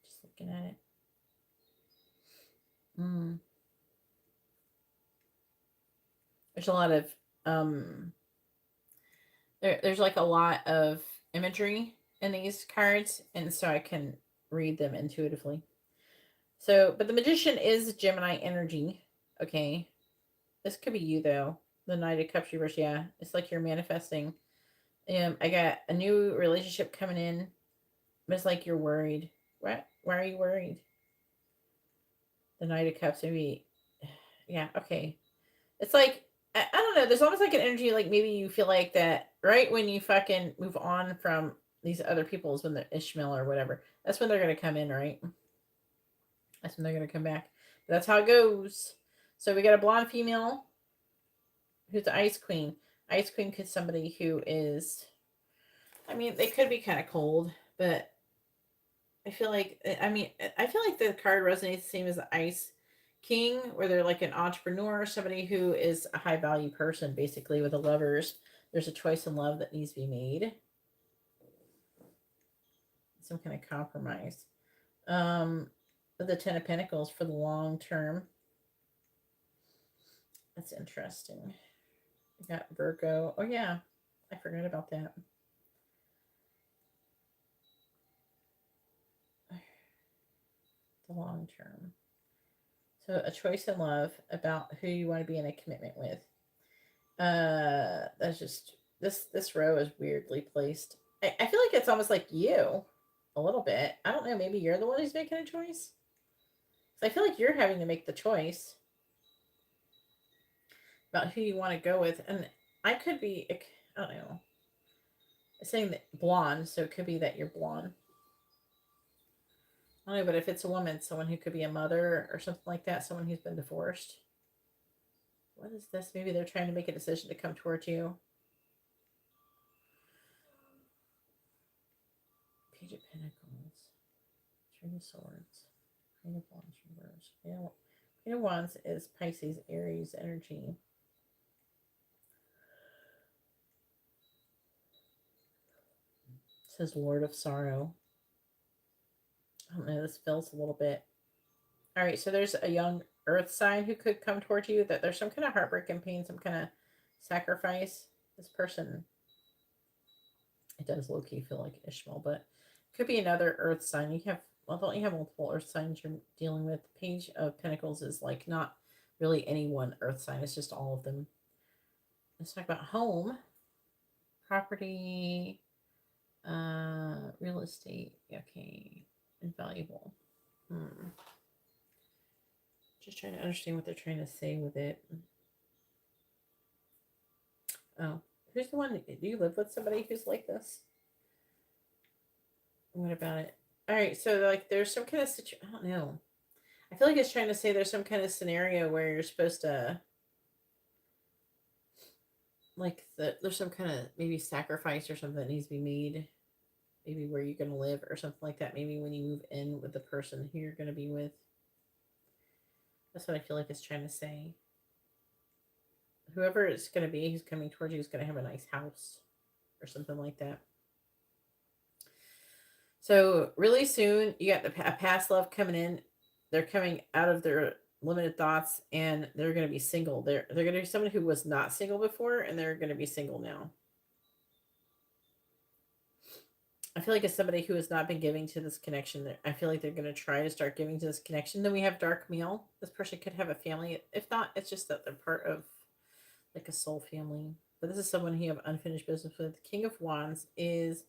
Just looking at it. There's a lot of there's like a lot of imagery in these cards, and so I can read them intuitively. So, but the Magician is Gemini energy. Okay, this could be you though. The Knight of Cups reverse. Yeah, it's like you're manifesting. I got a new relationship coming in, but it's like you're worried. What? Why are you worried? The Knight of Cups, maybe. Yeah. Okay. It's like I don't know. There's almost like an energy, like maybe you feel like that right when you fucking move on from these other people's, when they're Ishmael or whatever. That's when they're gonna come in, right? That's when they're gonna come back. But that's how it goes. So we got a blonde female who's the Ice Queen. Ice Queen could somebody who is, I mean, they could be kind of cold, but I feel like, I feel like the card resonates the same as the Ice King, where they're like an entrepreneur, somebody who is a high value person, basically, with the Lovers. There's a choice in love that needs to be made. Some kind of compromise. The Ten of Pentacles for the long term. That's interesting. We got Virgo. Oh yeah, I forgot about that. The long term. So a choice in love about who you want to be in a commitment with. That's just this row is weirdly placed. I feel like it's almost like you, a little bit. I don't know. Maybe you're the one who's making a choice. So I feel like you're having to make the choice about who you want to go with, and I could be. I don't know. I'm saying that blonde, so it could be that you're blonde. I don't know, but if it's a woman, someone who could be a mother or something like that, someone who's been divorced. What is this? Maybe they're trying to make a decision to come towards you. Page of Pentacles. Three of Swords. Queen of Wands reverse. Queen of Wands is Pisces, Aries energy. It says Lord of Sorrow. I don't know, this feels a little bit. All right, so there's a young earth sign who could come towards you, that there's some kind of heartbreak and pain, some kind of sacrifice. This person, it does low-key feel like Ishmael, but it could be another earth sign. You have, well, don't you have multiple earth signs you're dealing with? The Page of Pentacles is like not really any one earth sign. It's just all of them. Let's talk about home, property, real estate. Okay, invaluable. Just trying to understand what they're trying to say with it. Oh, who's the one? Do you live with somebody who's like this? What about it? All right, so like there's some kind of I don't know. I feel like it's trying to say there's some kind of scenario where you're supposed to, like, there's some kind of maybe sacrifice or something that needs to be made. Maybe where you're going to live or something like that. Maybe when you move in with the person who you're going to be with. That's what I feel like it's trying to say. Whoever it's going to be who's coming towards you is going to have a nice house or something like that. So really soon, you got a past love coming in. They're coming out of their limited thoughts, and they're going to be single. They're going to be someone who was not single before, and they're going to be single now. I feel like it's somebody who has not been giving to this connection. I feel like they're going to try to start giving to this connection. Then we have Dark Male. This person could have a family. If not, it's just that they're part of like a soul family. But this is someone who you have unfinished business with. King of Wands is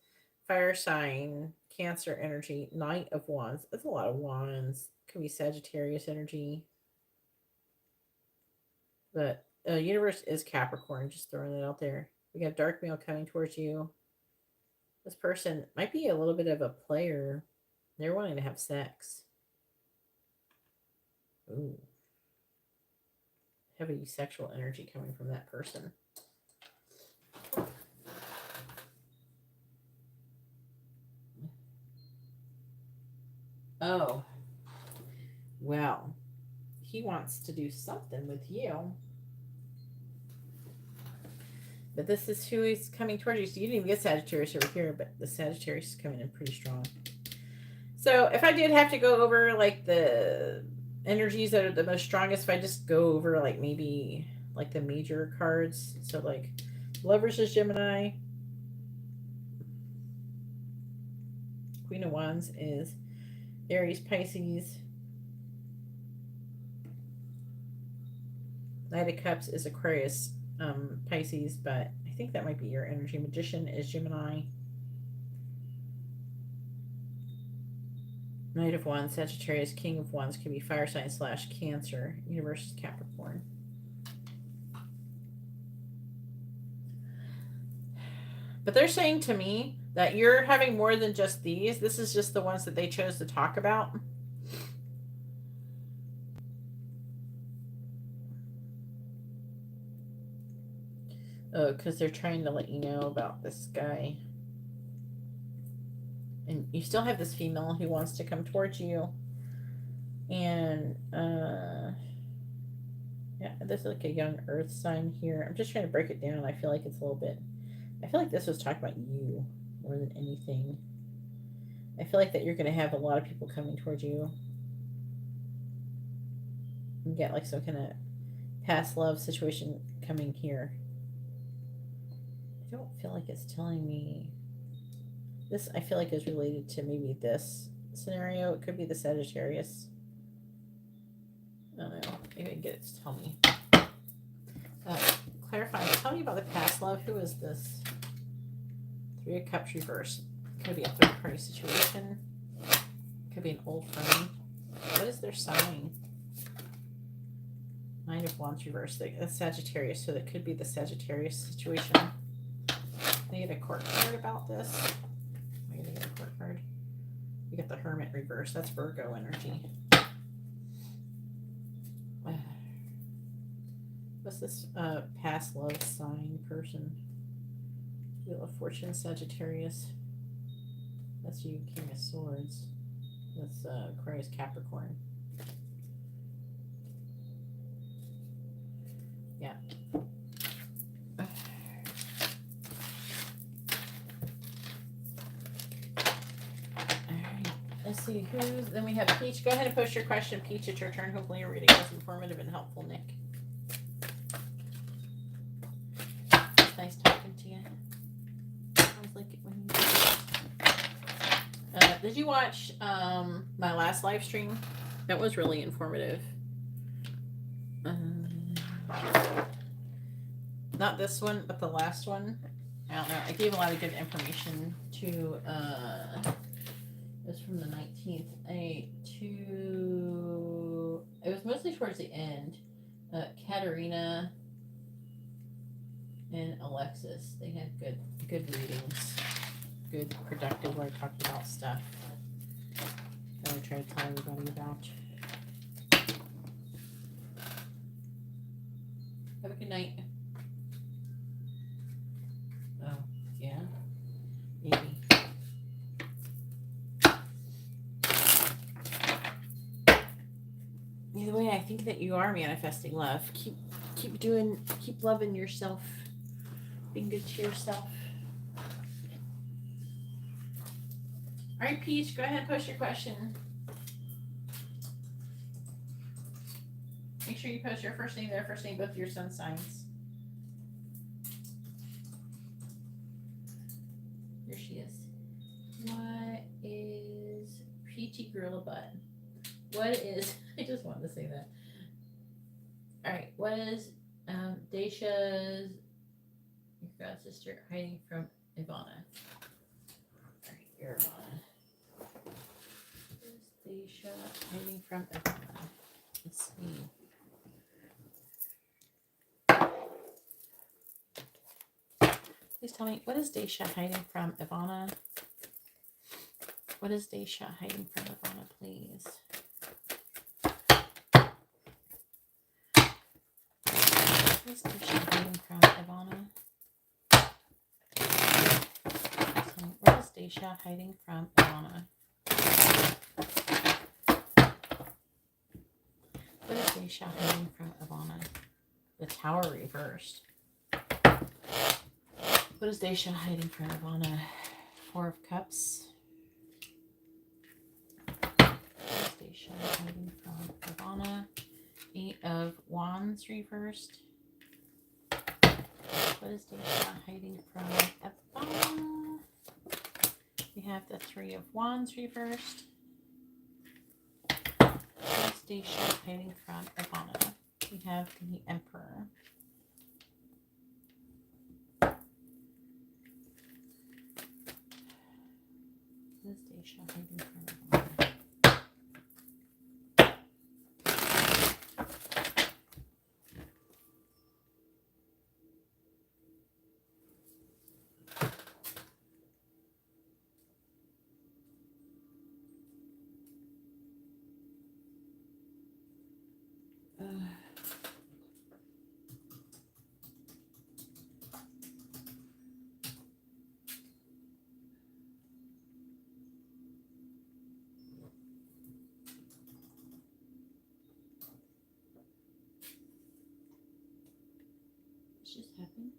fire sign. Cancer energy. Knight of Wands. That's a lot of wands. Could be Sagittarius energy. But universe is Capricorn. Just throwing it out there. We got dark male coming towards you. This person might be a little bit of a player. They're wanting to have sex. Ooh. Heavy sexual energy coming from that person. Oh. Well, he wants to do something with you. But this is who he's coming towards you. So you didn't even get Sagittarius over here, but the Sagittarius is coming in pretty strong. So if I did have to go over like the energies that are the most strongest, if I just go over like maybe like the major cards. So like Lovers is Gemini. Queen of Wands is Aries, Pisces. Knight of Cups is Aquarius, Pisces, but I think that might be your energy. Magician is Gemini. Knight of Wands, Sagittarius, King of Wands could be fire sign / Cancer. Universe is Capricorn. But they're saying to me that you're having more than just these. This is just the ones that they chose to talk about. Oh, because they're trying to let you know about this guy. And you still have this female who wants to come towards you. And, yeah, there's like a young earth sign here. I'm just trying to break it down. I feel like it's a little bit, I feel like this was talking about you more than anything. I feel like that you're going to have a lot of people coming towards you. You get like some kind of past love situation coming here. I don't feel like it's telling me. This, I feel like, is related to maybe this scenario. It could be the Sagittarius. I don't know. Maybe I can get it to tell me. Clarifying. Tell me about the past love. Who is this? 3 of Cups reverse. Could be a third-party situation. Could be an old friend. What is their sign? 9 of Wands reverse. That's Sagittarius, so that could be the Sagittarius situation. I get a court card about this. I'm going to get a court card. You get the Hermit reverse. That's Virgo energy. What's this past love sign person? Wheel of Fortune, Sagittarius. That's you, King of Swords. That's Aquarius, Capricorn. Yeah. Let's see who's. Then we have Peach. Go ahead and post your question, Peach. It's your turn. Hopefully, your reading was informative and helpful, Nick. It's nice talking to you. Sounds like it when you. Did you watch my last live stream? That was really informative. Not this one, but the last one. I don't know. I gave a lot of good information to. It was from the 19th. It was mostly towards the end. Katarina and Alexis. They had good readings. Good, productive, where I talked about stuff that I try to tell everybody about. Have a good night. Oh, yeah. Maybe. Either way, I think that you are manifesting love. Keep loving yourself. Being good to yourself. All right, Peach, go ahead and post your question. Make sure you post your first name, their first name, both your sun signs. Here she is. What is Peachy Gorilla Butt? What is, I just wanted to say that. All right, what is Daisha's, your god sister, hiding from Ivana? All right, you're Ivana. Daisha hiding from Ivana? Let's see. Please tell me, what is Daisha hiding from Ivana? What is Daisha hiding from Ivana, please? What is Daisha hiding from Ivana? What is Daisha hiding from Ivana? What is Daisha hiding from Ivana? The Tower reversed. What is Daisha hiding from Ivana? Four of Cups. What is Daisha hiding from Ivana? Eight of Wands reversed. What is Daisha hiding from Ivana? We have the Three of Wands reversed. What is Daisha hiding from Ivana? We have the Emperor. What is Daisha hiding from Ivana? What just happened?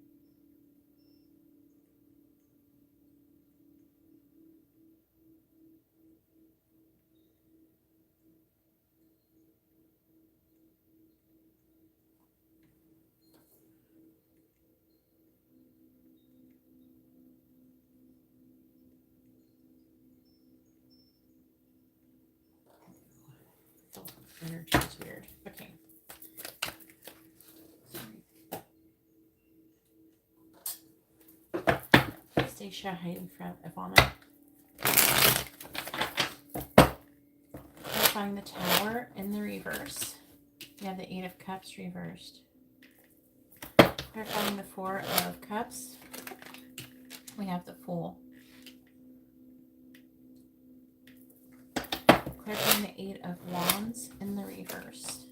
Oh, energy is weird. Okay. What is Daisha hiding from Ivana? Clarifying the Tower in the reverse. We have the Eight of Cups reversed. Clarifying the Four of Cups. We have the Fool. Clarifying the Eight of Wands in the reverse.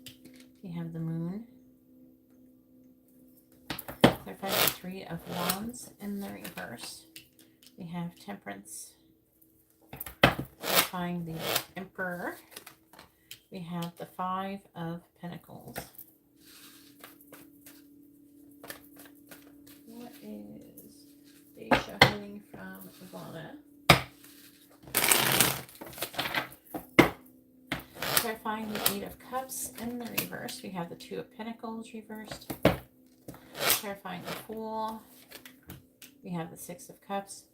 We have the Moon. Clarifying the Three of Wands in the reverse. We have Temperance. Clarifying the Emperor. We have the Five of Pentacles. What is Daisha hiding from Ivana? Clarifying the Eight of Cups in the reverse. We have the Two of Pentacles reversed. Clarifying the Fool. We have the Six of Cups.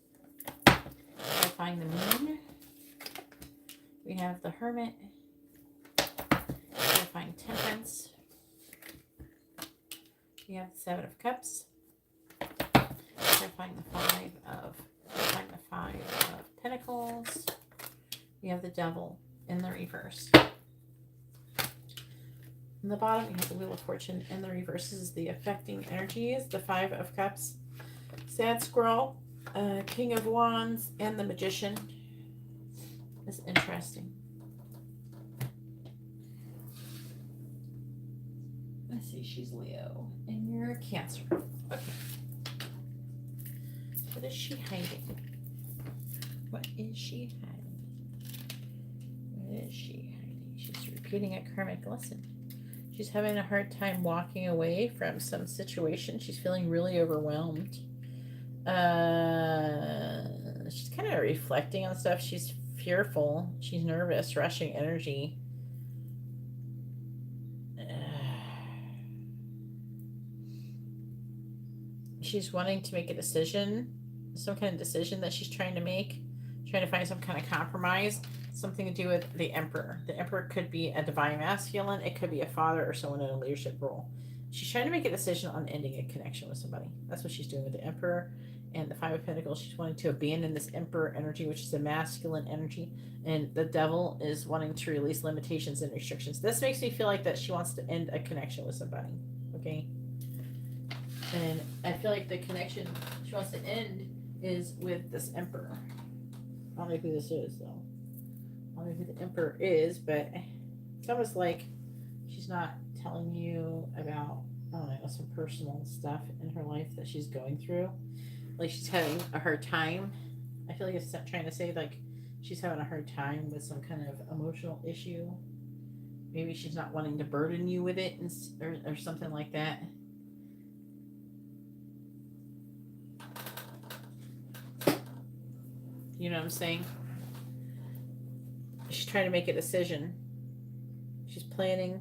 Clarifying the Moon. We have the Hermit. Clarifying Temperance. We have the Seven of Cups. Clarifying the Five of Pentacles. We have the Devil in the reverse. In the bottom, we have the Wheel of Fortune in the reverse. This is the affecting energies. The Five of Cups, Sad Squirrel, King of Wands, and the Magician. It's interesting. Let's see, she's Leo, and you're a Cancer. Okay. What is she hiding? What is she hiding? What is she hiding? She's repeating a karmic lesson. She's having a hard time walking away from some situation. She's feeling really overwhelmed. She's kind of reflecting on stuff. She's fearful. She's nervous, rushing energy. She's wanting to make a decision, some kind of decision that she's trying to make, trying to find some kind of compromise. Something to do with the Emperor. The Emperor could be a divine masculine. It could be a father or someone in a leadership role. She's trying to make a decision on ending a connection with somebody. That's what she's doing with the Emperor. and the Five of Pentacles, she's wanting to abandon this Emperor energy, which is a masculine energy, and the Devil is wanting to release limitations and restrictions. This makes me feel like that she wants to end a connection with somebody, okay? And I feel like the connection she wants to end is with this Emperor. I don't know who this is, though. I don't know who the Emperor is, but it's almost like she's not telling you about, I don't know, some personal stuff in her life that she's going through. Like she's having a hard time. I feel like it's trying to say like she's having a hard time with some kind of emotional issue. Maybe she's not wanting to burden you with it, or something like that. You know what I'm saying? She's trying to make a decision. She's planning.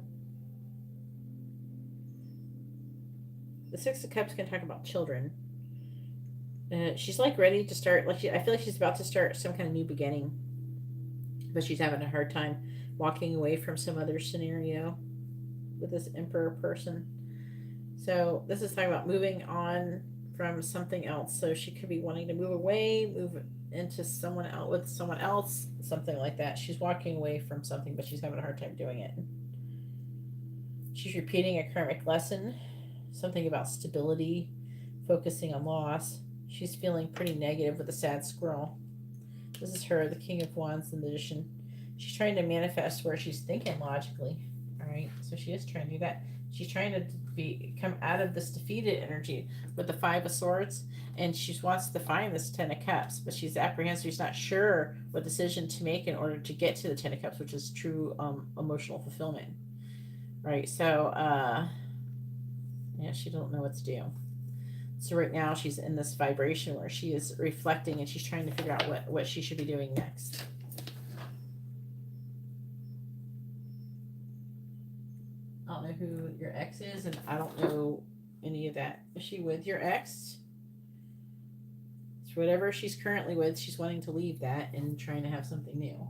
The Six of Cups can talk about children. She's like ready to start. I feel like she's about to start some kind of new beginning, but she's having a hard time walking away from some other scenario with this Emperor person. So this is talking about moving on from something else. So she could be wanting to move away, move into someone else, with someone else, something like that. She's walking away from something, but she's having a hard time doing it. She's repeating a karmic lesson, something about stability, focusing on loss. She's feeling pretty negative with the sad squirrel. This is her, the King of Wands, the Magician. She's trying to manifest where she's thinking logically. All right, so she is trying to do that. She's trying to come out of this defeated energy with the Five of Swords, and she wants to find this Ten of Cups, but she's apprehensive. She's not sure what decision to make in order to get to the Ten of Cups, which is true emotional fulfillment. Right, so yeah, she don't know what to do. So right now she's in this vibration where she is reflecting and she's trying to figure out what she should be doing next. I don't know who your ex is, and I don't know any of that. Is she with your ex? So whatever she's currently with, she's wanting to leave that and trying to have something new.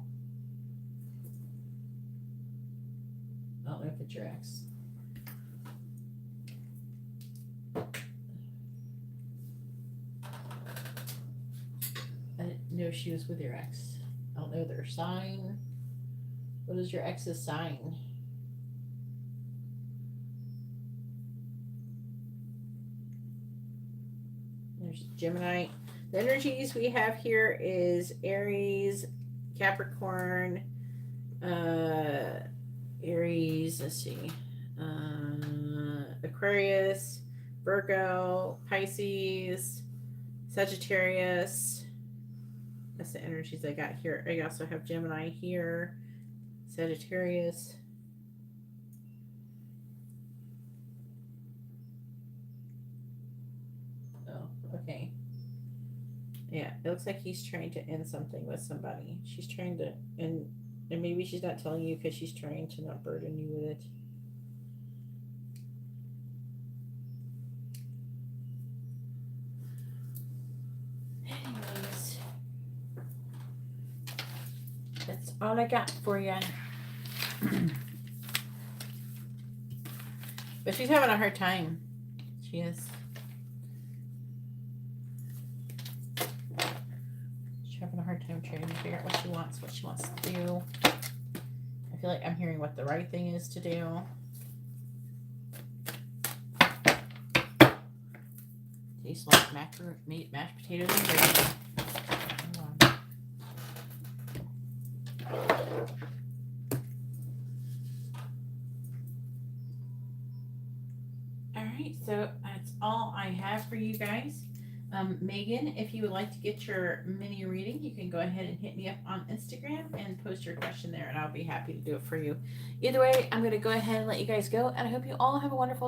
I don't know if it's your ex. I didn't know she was with your ex. I don't know their sign. What is your ex's sign? There's Gemini. The energies we have here is Aries, Capricorn, Aries, let's see, Aquarius, Virgo, Pisces, Sagittarius. That's the energies I got here. I also have Gemini here, Sagittarius. Oh, okay. Yeah, it looks like he's trying to end something with somebody. She's trying to, and maybe she's not telling you because she's trying to not burden you with it. Anyways, that's all I got for you. But she's having a hard time. She is. She's having a hard time trying to figure out what she wants to do. I feel like I'm hearing what the right thing is to do. Tastes like mashed potatoes and gravy. Alright, so that's all I have for you guys. Megan, if you would like to get your mini reading, you can go ahead and hit me up on Instagram and post your question there, and I'll be happy to do it for you. Either way, I'm going to go ahead and let you guys go, and I hope you all have a wonderful